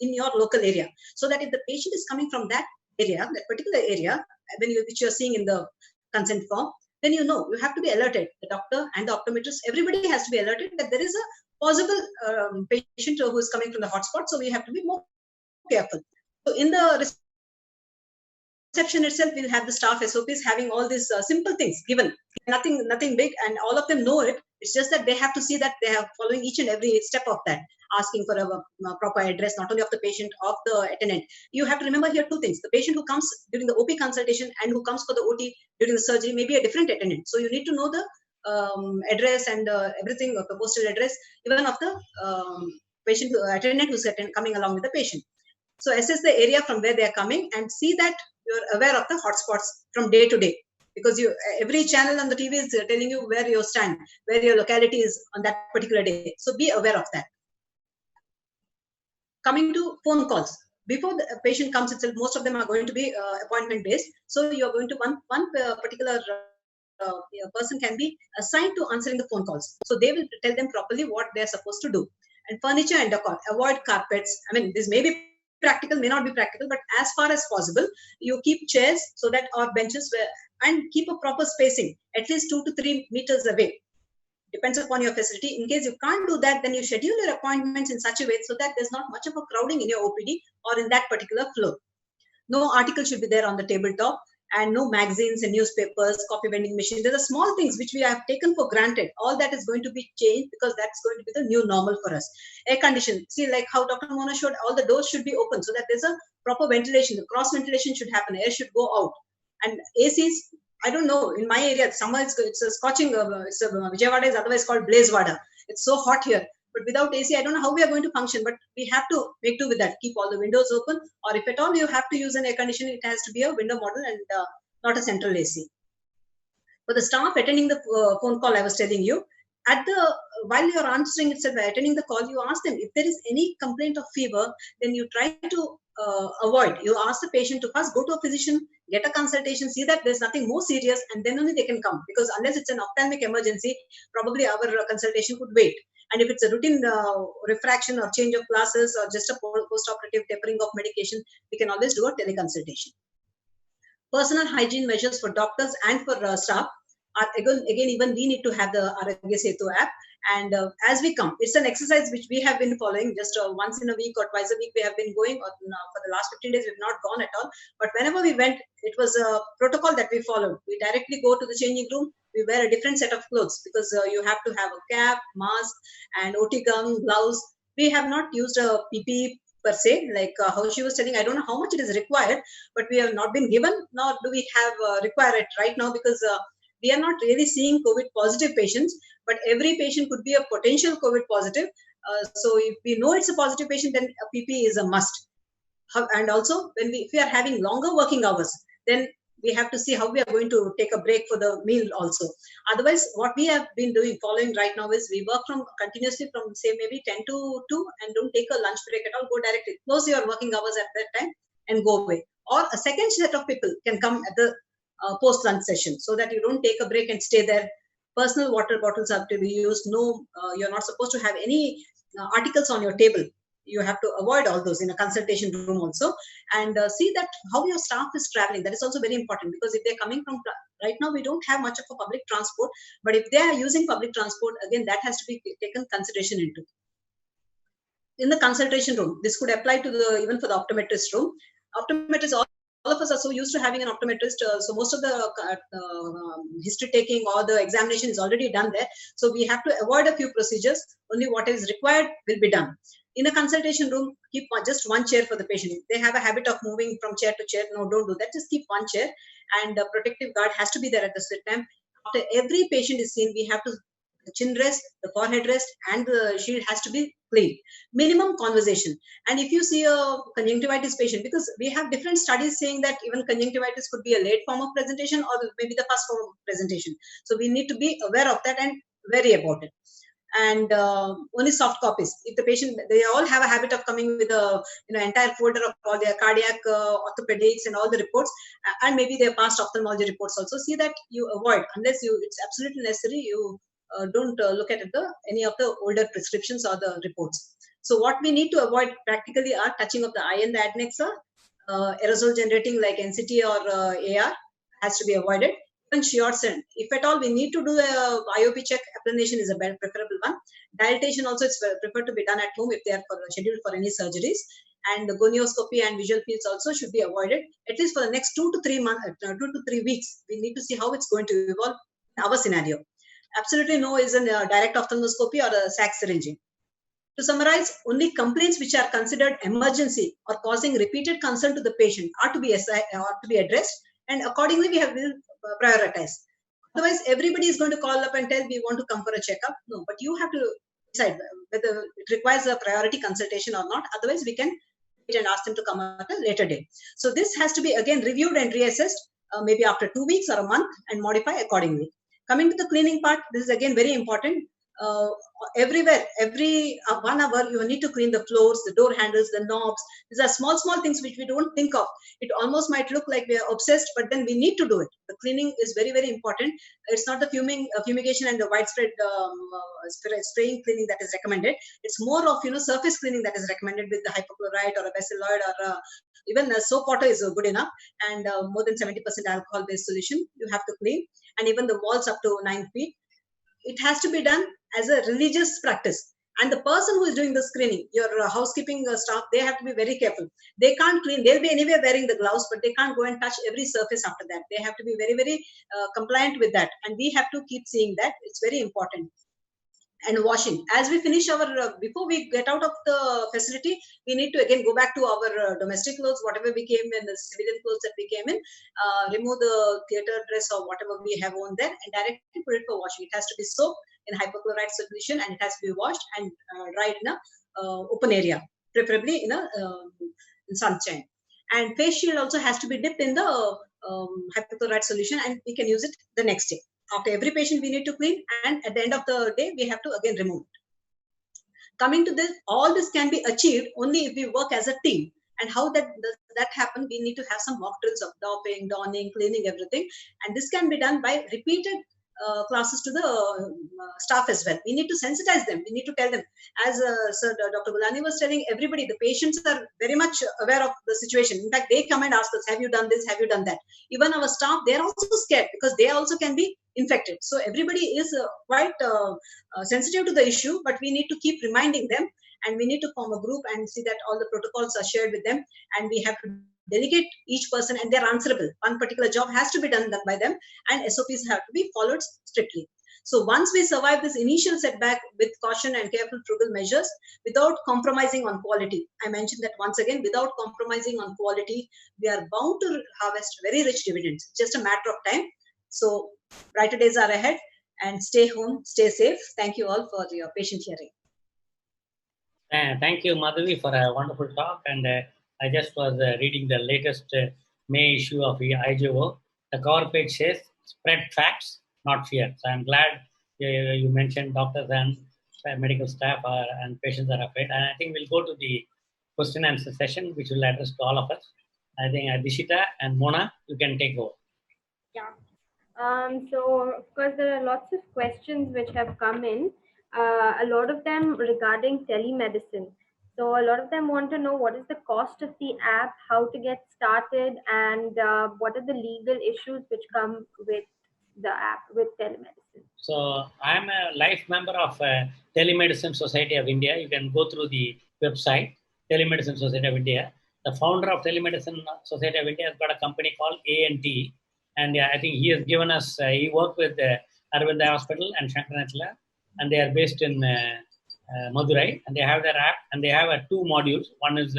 in your local area, so that if the patient is coming from that area, that particular area, which you are seeing in the consent form, then you have to be alerted. The doctor and the optometrist, everybody has to be alerted that there is a possible patient who is coming from the hotspot. So we have to be more careful. So in the reception itself, we'll have the staff SOPs having all these simple things given, nothing big, and all of them know it. It's just that they have to see that they are following each and every step of that, asking for a proper address, not only of the patient, of the attendant. You have to remember here two things. The patient who comes during the OP consultation and who comes for the OT during the surgery may be a different attendant. So you need to know the address and everything, of the postal address, even of the patient attendant who's coming along with the patient. So assess the area from where they are coming and see that you're aware of the hotspots from day to day. Because every channel on the TV is telling you where you stand, where your locality is on that particular day. So be aware of that. Coming to phone calls. Before the patient comes itself, most of them are going to be appointment based. So you're going to one particular person can be assigned to answering the phone calls. So they will tell them properly what they're supposed to do. And furniture and decor. Avoid carpets. I mean, this may be practical, may not be practical, but as far as possible, you keep chairs so that or benches and keep a proper spacing, at least 2 to 3 meters away. Depends upon your facility. In case you can't do that, then you schedule your appointments in such a way so that there's not much of a crowding in your OPD or in that particular floor. No article should be there on the tabletop, and no magazines and newspapers, copy vending machine. There are small things which we have taken for granted. All that is going to be changed because that's going to be the new normal for us. Air condition. See, like how Dr. Mona showed, all the doors should be open so that there's a proper ventilation. The cross ventilation should happen. Air should go out. And ACs, I don't know, in my area, summer it's a scorching, Vijayawada is otherwise called Blazewada. It's so hot here. But without AC, I don't know how we are going to function, but we have to make do with that. Keep all the windows open, or if at all you have to use an air conditioner, it has to be a window model and not a central AC. For the staff attending the phone call, I was telling you, while you're answering itself, attending the call, you ask them if there is any complaint of fever, then you try to avoid. You ask the patient to first go to a physician, get a consultation, see that there's nothing more serious, and then only they can come. Because unless it's an ophthalmic emergency, probably our consultation could wait. And if it's a routine refraction or change of glasses or just a post-operative tapering of medication, we can always do a teleconsultation. Personal hygiene measures for doctors and for staff are again even we need to have the Arogya Setu app. And as we come, it's an exercise which we have been following just once in a week or twice a week. We have been going, or for the last 15 days we've not gone at all. But whenever we went, it was a protocol that we followed. We directly go to the changing room. We wear a different set of clothes because you have to have a cap, mask, and OT gum, gloves. We have not used a PPE per se, like how she was telling. I don't know how much it is required, but we have not been given, nor do we have require it right now because we are not really seeing COVID positive patients, but every patient could be a potential COVID positive. So if we know it's a positive patient, then a PPE is a must. And also, if we are having longer working hours, then we have to see how we are going to take a break for the meal also. Otherwise, what we have been following right now is we work continuously from say maybe 10 to 2 and don't take a lunch break at all. Go directly, close your working hours at that time and go away. Or a second set of people can come at the post-lunch session so that you don't take a break and stay there. Personal water bottles have to be used. No, you're not supposed to have any articles on your table. You have to avoid all those in a consultation room also, and see that how your staff is traveling. That is also very important because if they're coming from, right now we don't have much of a public transport, but if they are using public transport, again, that has to be taken consideration into. In the consultation room, this could apply to even for the optometrist room. Optometrists, all of us are so used to having an optometrist, so most of the history taking or the examination is already done there. So we have to avoid a few procedures. Only what is required will be done. In a consultation room, keep just one chair for the patient. If they have a habit of moving from chair to chair, no, don't do that. Just keep one chair, and a protective guard has to be there at the same time. After every patient is seen, we have to the chin rest, the forehead rest, and the shield has to be clean. Minimum conversation. And if you see a conjunctivitis patient, because we have different studies saying that even conjunctivitis could be a late form of presentation or maybe the first form of presentation. So we need to be aware of that and wary about it. And only soft copies. If the patient, they all have a habit of coming with a entire folder of all their cardiac, orthopedics, and all the reports, and maybe their past ophthalmology reports also. See that you avoid, unless it's absolutely necessary. You don't look at any of the older prescriptions or the reports. So what we need to avoid practically are touching of the eye and the adnexa, aerosol generating like NCT or AR has to be avoided. And Shiorsen, if at all we need to do a IOP check, applanation is a better preferable one. Dilatation also is preferred to be done at home if they are scheduled for any surgeries. And the gonioscopy and visual fields also should be avoided at least for the next 2 to 3 months, 2 to 3 weeks. We need to see how it's going to evolve in our scenario. Absolutely no is a direct ophthalmoscopy or a sac syringing. To summarize, only complaints which are considered emergency or causing repeated concern to the patient are to be addressed, and accordingly we have been prioritized. Otherwise, everybody is going to call up and tell we want to come for a checkup. No, but you have to decide whether it requires a priority consultation or not. Otherwise, we can wait and ask them to come at a later date. So this has to be again reviewed and reassessed maybe after 2 weeks or a month and modify accordingly. Coming to the cleaning part, this is again very important. Everywhere, every 1 hour, you need to clean the floors, the door handles, the knobs. These are small things which we don't think of. It almost might look like we are obsessed, but then we need to do it. The cleaning is very important. It's not the fumigation and the widespread spraying cleaning that is recommended. It's more of surface cleaning that is recommended with the hypochlorite or a bacilloid or even soap water is good enough, and more than 70% alcohol-based solution you have to clean, and even the walls up to 9 feet. It has to be done as a religious practice. And the person who is doing the screening, your housekeeping staff, they have to be very careful. They can't clean. They'll be anyway wearing the gloves, but they can't go and touch every surface after that. They have to be very compliant with that. And we have to keep seeing that. It's very important. And washing. As we finish our, before we get out of the facility, we need to again go back to our domestic clothes, whatever we came in, the civilian clothes that we came in, remove the theater dress or whatever we have on there and directly put it for washing. It has to be soaked in hypochlorite solution and it has to be washed and dried in a open area, preferably in sunshine. And face shield also has to be dipped in the hypochlorite solution and we can use it the next day. After every patient, we need to clean, and at the end of the day, we have to again remove it. Coming to this, all this can be achieved only if we work as a team. And how does that happen? We need to have some mock drills of doffing, donning, cleaning, everything. And this can be done by repeated classes to the staff as well. We need to sensitize them. We need to tell them. As Sir Dr. Gulani was telling everybody, the patients are very much aware of the situation. In fact, they come and ask us, have you done this? Have you done that? Even our staff, they're also scared because they also can be infected. So everybody is quite sensitive to the issue, but we need to keep reminding them and we need to form a group and see that all the protocols are shared with them and we have to delegate each person and they're answerable. One particular job has to be done by them and SOPs have to be followed strictly. So once we survive this initial setback with caution and careful frugal measures without compromising on quality, I mentioned that once again, without compromising on quality, we are bound to harvest very rich dividends. Just a matter of time. So brighter days are ahead and stay home, stay safe. Thank you all for your patient hearing. Thank you, Madhavi, for a wonderful talk. And I just was reading the latest May issue of IGO. The cover page says, spread facts, not fear. So I'm glad you mentioned doctors and medical staff and patients are afraid. And I think we'll go to the question and answer session, which will address to all of us. I think Aditya and Mona, you can take over. Yeah. So, of course, there are lots of questions which have come in, a lot of them regarding telemedicine. So, a lot of them want to know what is the cost of the app, how to get started, and what are the legal issues which come with the app, with telemedicine. So, I'm a life member of Telemedicine Society of India. You can go through the website, Telemedicine Society of India. The founder of Telemedicine Society of India has got a company called ANT. And I think he has given us, he worked with Arvind Hospital and Shankaranathala, and they are based in Madurai, and they have their app, and they have 2 modules. One is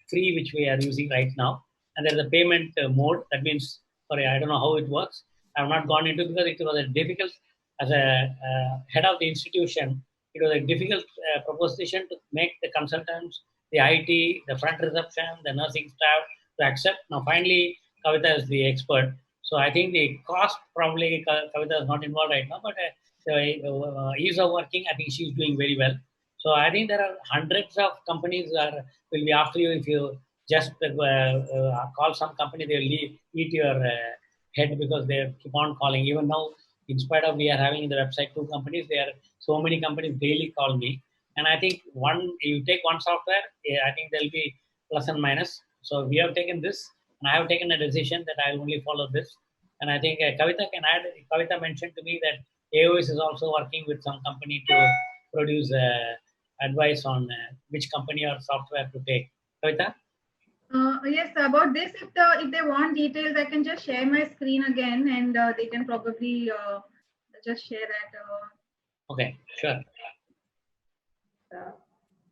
free, which we are using right now, and there's a payment mode. That means, sorry, I don't know how it works. I have not gone into because it was a difficult, as a head of the institution, it was a difficult proposition to make the consultants, the IT, the front reception, the nursing staff to accept. Now, finally, Kavita is the expert. So I think the cost probably Kavita is not involved right now, but ease of working, I think she's doing very well. So I think there are hundreds of companies will be after you if you just call some company. They will eat your head because they keep on calling. Even now, in spite of we are having in the website 2 companies, there are so many companies daily call me. And I think you take one software, I think there will be plus and minus. So we have taken this. And I have taken a decision that I will only follow this. And I think Kavita can add. Kavita mentioned to me that AOS is also working with some company to produce advice on which company or software to take. Kavita? Yes, about this, if they want details, I can just share my screen again and they can probably just share that. Okay, sure.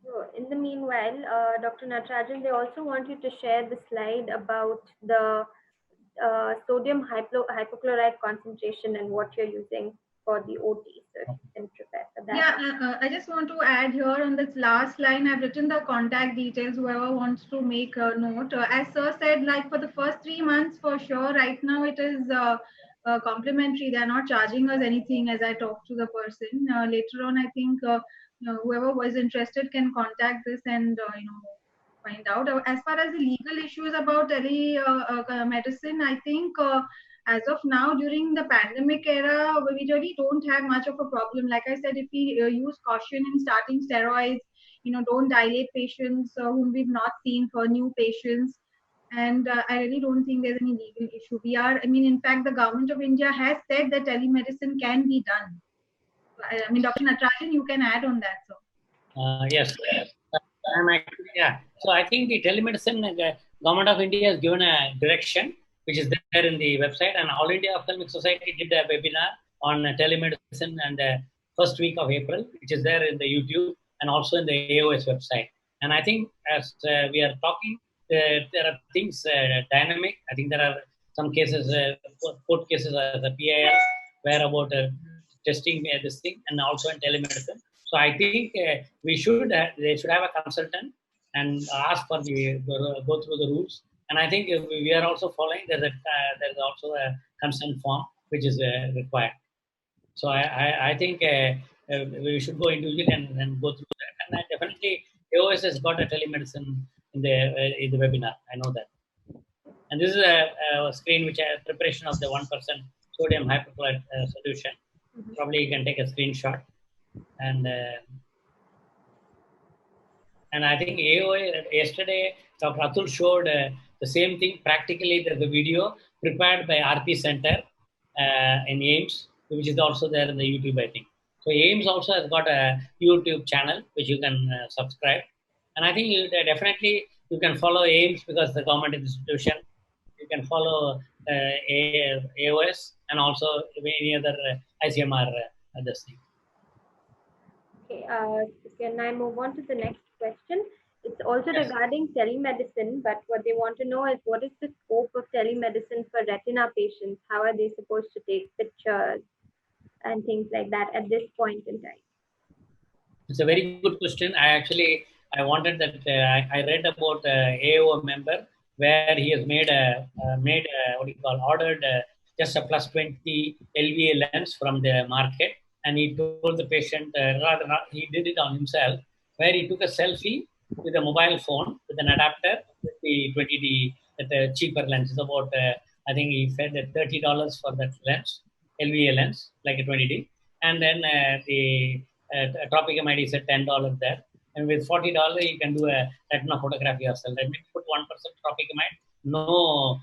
So in the meanwhile, Dr. Natarajan, they also want you to share the slide about the sodium hypochlorite concentration and what you're using for the OT. So if you can prepare for that. Yeah, I just want to add here on this last line, I've written the contact details, whoever wants to make a note. As Sir said, like for the first 3 months, for sure, right now it is complimentary. They're not charging us anything as I talk to the person. Later on, I think whoever was interested can contact this and, find out. As far as the legal issues about medicine, I think as of now, during the pandemic era, we really don't have much of a problem. Like I said, if we use caution in starting steroids, don't dilate patients whom we've not seen for new patients. And I really don't think there's any legal issue. In fact, the government of India has said that telemedicine can be done. Dr. Natarajan, you can add on that, sir. Yes. Yeah. So I think the telemedicine, the Government of India has given a direction, which is there in the website, and All India Ophthalmic Society did a webinar on telemedicine and the first week of April, which is there in the YouTube and also in the AOS website. And I think as we are talking, there are things dynamic. I think there are some cases, court cases, the PIL, where about testing this thing, and also in telemedicine. So I think they should have a consultant and ask for go through the rules. And I think we are also following. There's also a consent form which is required. So I think we should go individually and go through that. And definitely AOS has got a telemedicine in the webinar. I know that. And this is a screen which has preparation of the 1% sodium hypochlorite solution. Probably you can take a screenshot. And I think AOA yesterday, Dr. Atul showed the same thing practically. There's a video prepared by RP Center in AIMS, which is also there in the YouTube, I think. So AIMS also has got a YouTube channel which you can subscribe. And I think you can follow AIMS because the government institution. You can follow AOS and also any other ICMR this thing. Okay, can I move on to the next question? It's also regarding telemedicine, but what they want to know is what is the scope of telemedicine for retina patients? How are they supposed to take pictures and things like that at this point in time? It's a very good question. I wanted that I read about AO member where he has ordered just a plus 20 LVA lens from the market, and he told the patient he did it on himself, where he took a selfie with a mobile phone with an adapter with the 20D, the cheaper lens. It's about I think he said that $30 for that lens, LVA lens, like a 20D, and then the tropicamide is at $10 there. And with $40, you can do a retina photography yourself. That means put 1% tropicamide, no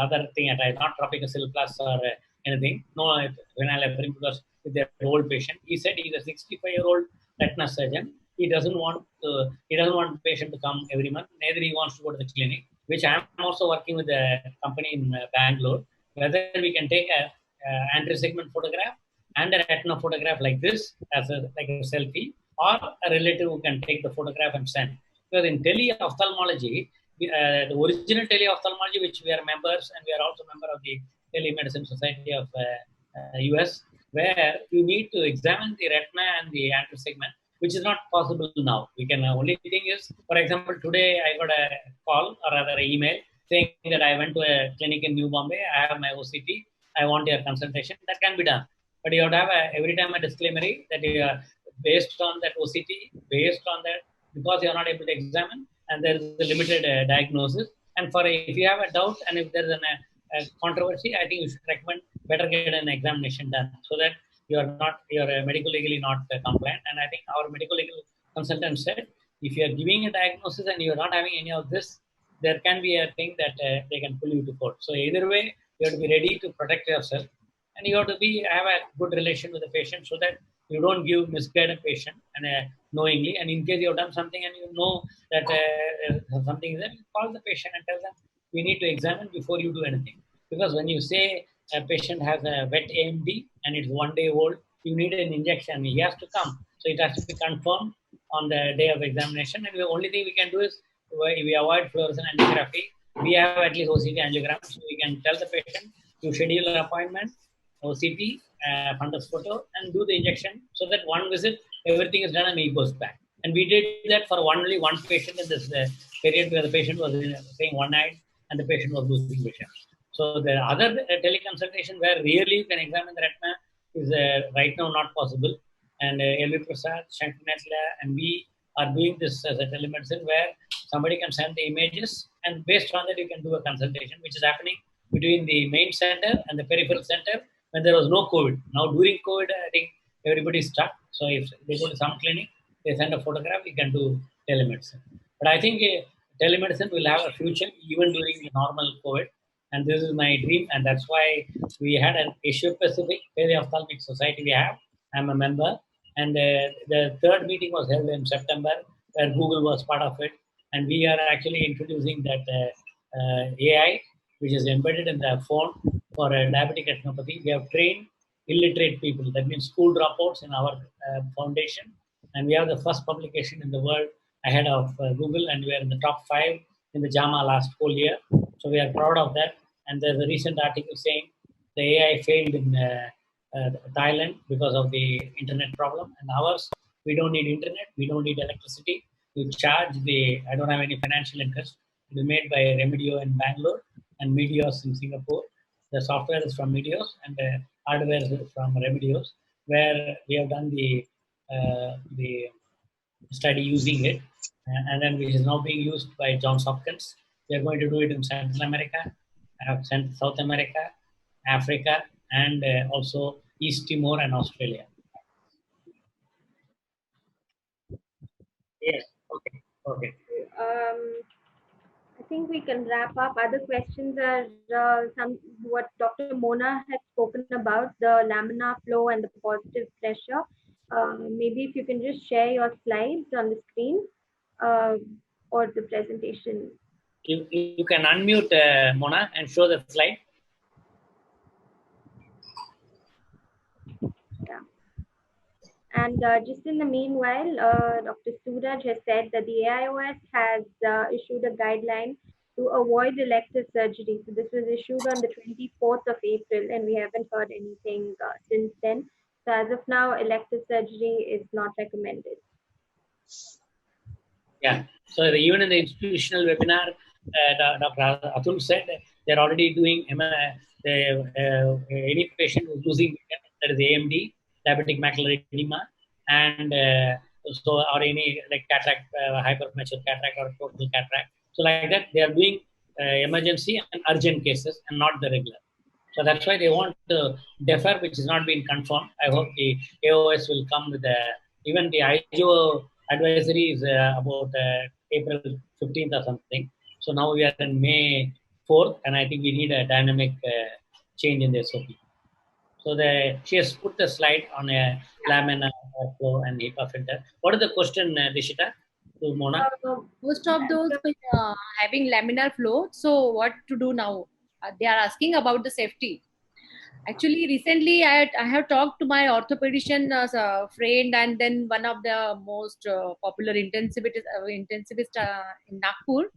other thing at all, not tropicacil plus or anything, no phenylephrine, because with their old patient. He said he's a 65-year-old retina surgeon. He doesn't want the patient to come every month. Neither he wants to go to the clinic, which I'm also working with a company in Bangalore, whether we can take a anti-segment photograph and a retina photograph like this as like a selfie, or a relative who can take the photograph and send. Because in tele-ophthalmology, the original tele-ophthalmology, which we are members, and we are also member of the Telemedicine Society of US, where you need to examine the retina and the anti-segment, which is not possible now. We can only thing is, for example, today I got a call or rather an email saying that I went to a clinic in New Bombay, I have my OCT, I want your consultation. That can be done. But you have to have every time a disclaimer that you are based on that OCT, based on that, because you are not able to examine, and there is a limited diagnosis. And if you have a doubt and if there is a controversy, I think you should recommend better get an examination done so that you are medical legally not compliant. And I think our medical legal consultant said, if you are giving a diagnosis and you are not having any of this, there can be a thing that they can pull you to court. So either way, you have to be ready to protect yourself, and you have to have a good relation with the patient so that you don't misguide a patient and knowingly. And in case you have done something and you know that something is there, you call the patient and tell them, we need to examine before you do anything. Because when you say a patient has a wet AMD and it's 1 day old, you need an injection. He has to come. So it has to be confirmed on the day of examination. And the only thing we can do is we avoid fluorescent angiography. We have at least OCT angiogram, so we can tell the patient to schedule an appointment OCT, fundus photo, and do the injection so that one visit, everything is done and he goes back. And we did that for only one patient in this period where the patient was saying one night and the patient was losing vision. So the other teleconsultation where really you can examine the retina is right now not possible. And L.V. Prasad, Shankanatla, and we are doing this as a telemedicine where somebody can send the images and based on that you can do a consultation, which is happening between the main center and the peripheral center when there was no COVID. Now during COVID, I think everybody's stuck. So if they go to some clinic, they send a photograph, you can do telemedicine. But I think telemedicine will have a future even during the normal COVID. And this is my dream. And that's why we had an Asia Pacific Ophthalmic Society we have. I'm a member. And the third meeting was held in September where Google was part of it. And we are actually introducing that AI, which is embedded in the phone for diabetic retinopathy. We have trained illiterate people, that means school dropouts in our foundation. And we have the first publication in the world ahead of Google, and we are in the top 5 in the JAMA last whole year. So we are proud of that. And there's a recent article saying the AI failed in Thailand because of the internet problem. And ours, we don't need internet, we don't need electricity. We charge I don't have any financial interest. It is made by Remedio in Bangalore and Medios in Singapore. The software is from Medios and the hardware is from Remedios, where we have done the study using it, and then which is now being used by Johns Hopkins. We are going to do it in Central America, South America, Africa, and also East Timor and Australia. Yes. Okay. Okay. I think we can wrap up. Other questions are what Dr. Mona has spoken about, the laminar flow and the positive pressure. Maybe if you can just share your slides on the screen or the presentation. You can unmute Mona and show the slide. Yeah. And just in the meanwhile, Dr. Suraj has said that the AIOS has issued a guideline to avoid elective surgery. So this was issued on the 24th of April, and we haven't heard anything since then. So as of now, elective surgery is not recommended. Yeah. So even in the institutional webinar, Dr. Atul said they're already doing any patient who's losing vision, that is AMD, diabetic macular edema, and so or any like cataract, hypermature cataract or total cataract. So like that, they are doing emergency and urgent cases and not the regular. So that's why they want to defer, which is not being confirmed. I hope the AOS will come with even the IGO advisory is about April 15th or something. So now we are in May 4th, and I think we need a dynamic change in the SOP. So she has put the slide on a laminar flow and HEPA filter. What is the question, Dishita, to Mona? Most of those having laminar flow. So what to do now? They are asking about the safety. Actually, recently I have talked to my orthopedician friend and then one of the most popular intensivist in Nagpur,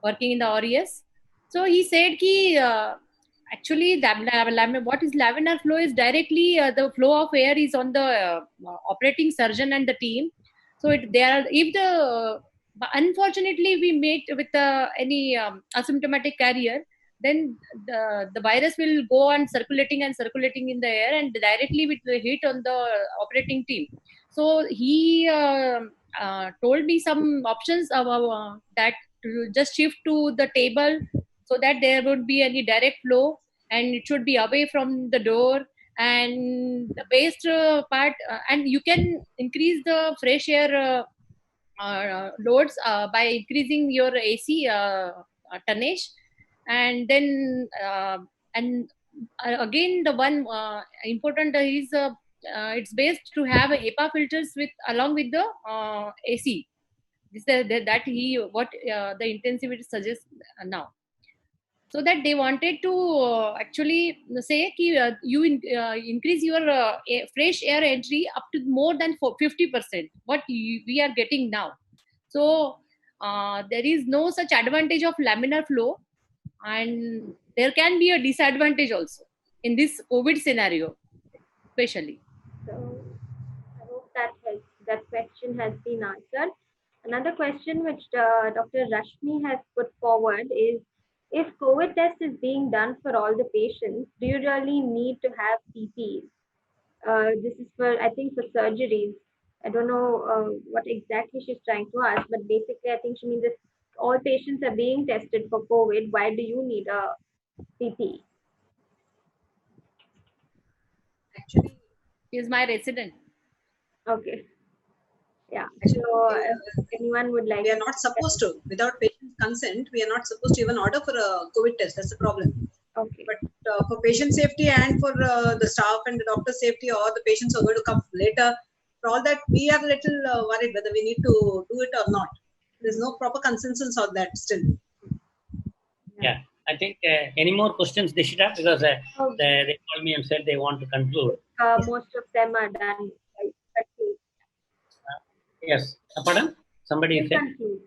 working in the ORES. So he said ki actually what is laminar flow is directly the flow of air is on the operating surgeon and the team. So unfortunately we meet with any asymptomatic carrier, then the virus will go on circulating in the air and directly will hit on the operating team. So he told me some options about that, to just shift to the table so that there won't be any direct flow and it should be away from the door, and the base part and you can increase the fresh air loads by increasing your AC tonnage. And then again the one important is it's best to have a HEPA filters along with the AC. This that he what the intensivity suggests now. So that they wanted to actually say that you increase your fresh air entry up to more than 50%, what we are getting now. So there is no such advantage of laminar flow, and there can be a disadvantage also. in this COVID scenario, especially? So I hope that question has been answered. Another question which Dr. Rashmi has put forward is, if COVID test is being done for all the patients, do you really need to have PPE? This is for, I think, for surgeries. I don't know what exactly she's trying to ask, but basically I think she means if all patients are being tested for COVID, why do you need a PPE? Actually, He is my resident. Okay. Yeah. Actually, So if anyone would like, we are not supposed to, without patient's consent, we are not supposed to even order for a COVID test. That's the problem. okay. But for patient safety and for the staff and the doctor safety, or the patients who are going to come later, for all that, we are a little worried whether we need to do it or not. There's no proper consensus on that still. Yeah, I think any more questions, Dishita? Because they called me and said they want to conclude. Most of them are done. Yes. Pardon? Somebody said? Conclude.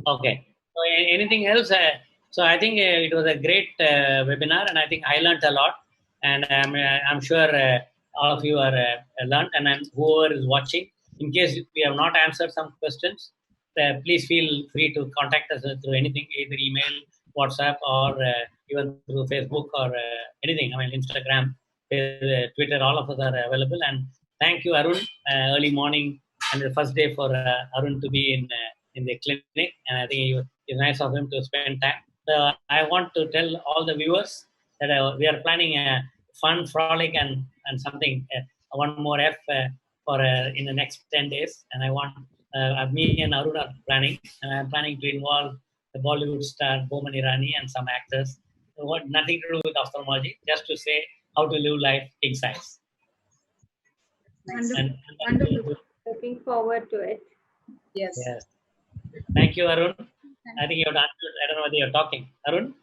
Okay. So anything else? So I think it was a great webinar, and I think I learned a lot. And I'm sure all of you are learned, and whoever is watching, in case we have not answered some questions, please feel free to contact us through anything, either email, WhatsApp, or even through Facebook or anything. I mean, Instagram, Twitter, all of us are available. And thank you, Arun. Early morning and the first day for Arun to be in the clinic, and I think it's nice of him to spend time. So I want to tell all the viewers that we are planning a fun frolic and something, one more F for in the next 10 days. And I want, me and Arun are planning, and I'm planning to involve the Bollywood star Boman Irani and some actors. Nothing to do with ophthalmology, just to say how to live life king size. Wonderful. Wonderful. Looking forward to it. Yes. Yes. Thank you, Arun. I think you have to unmute. I don't know whether you're talking. Arun?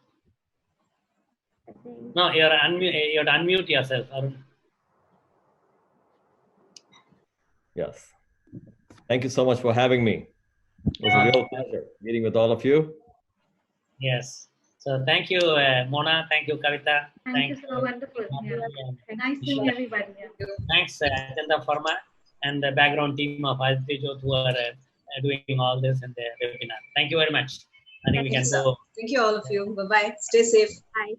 No, you have to unmute yourself, Arun. Yes. Thank you so much for having me. It was a real pleasure meeting with all of you. Yes. So thank you, Mona. Thank you, Kavita. Thank you, so wonderful. Yeah. Nice seeing everybody. Yeah. Thanks, Ajanta, Pharma, and the background team of Aditya, Jyot, who are doing all this in the webinar. Thank you very much. I think we can go. Thank you, all of you. Bye-bye. Stay safe. Bye.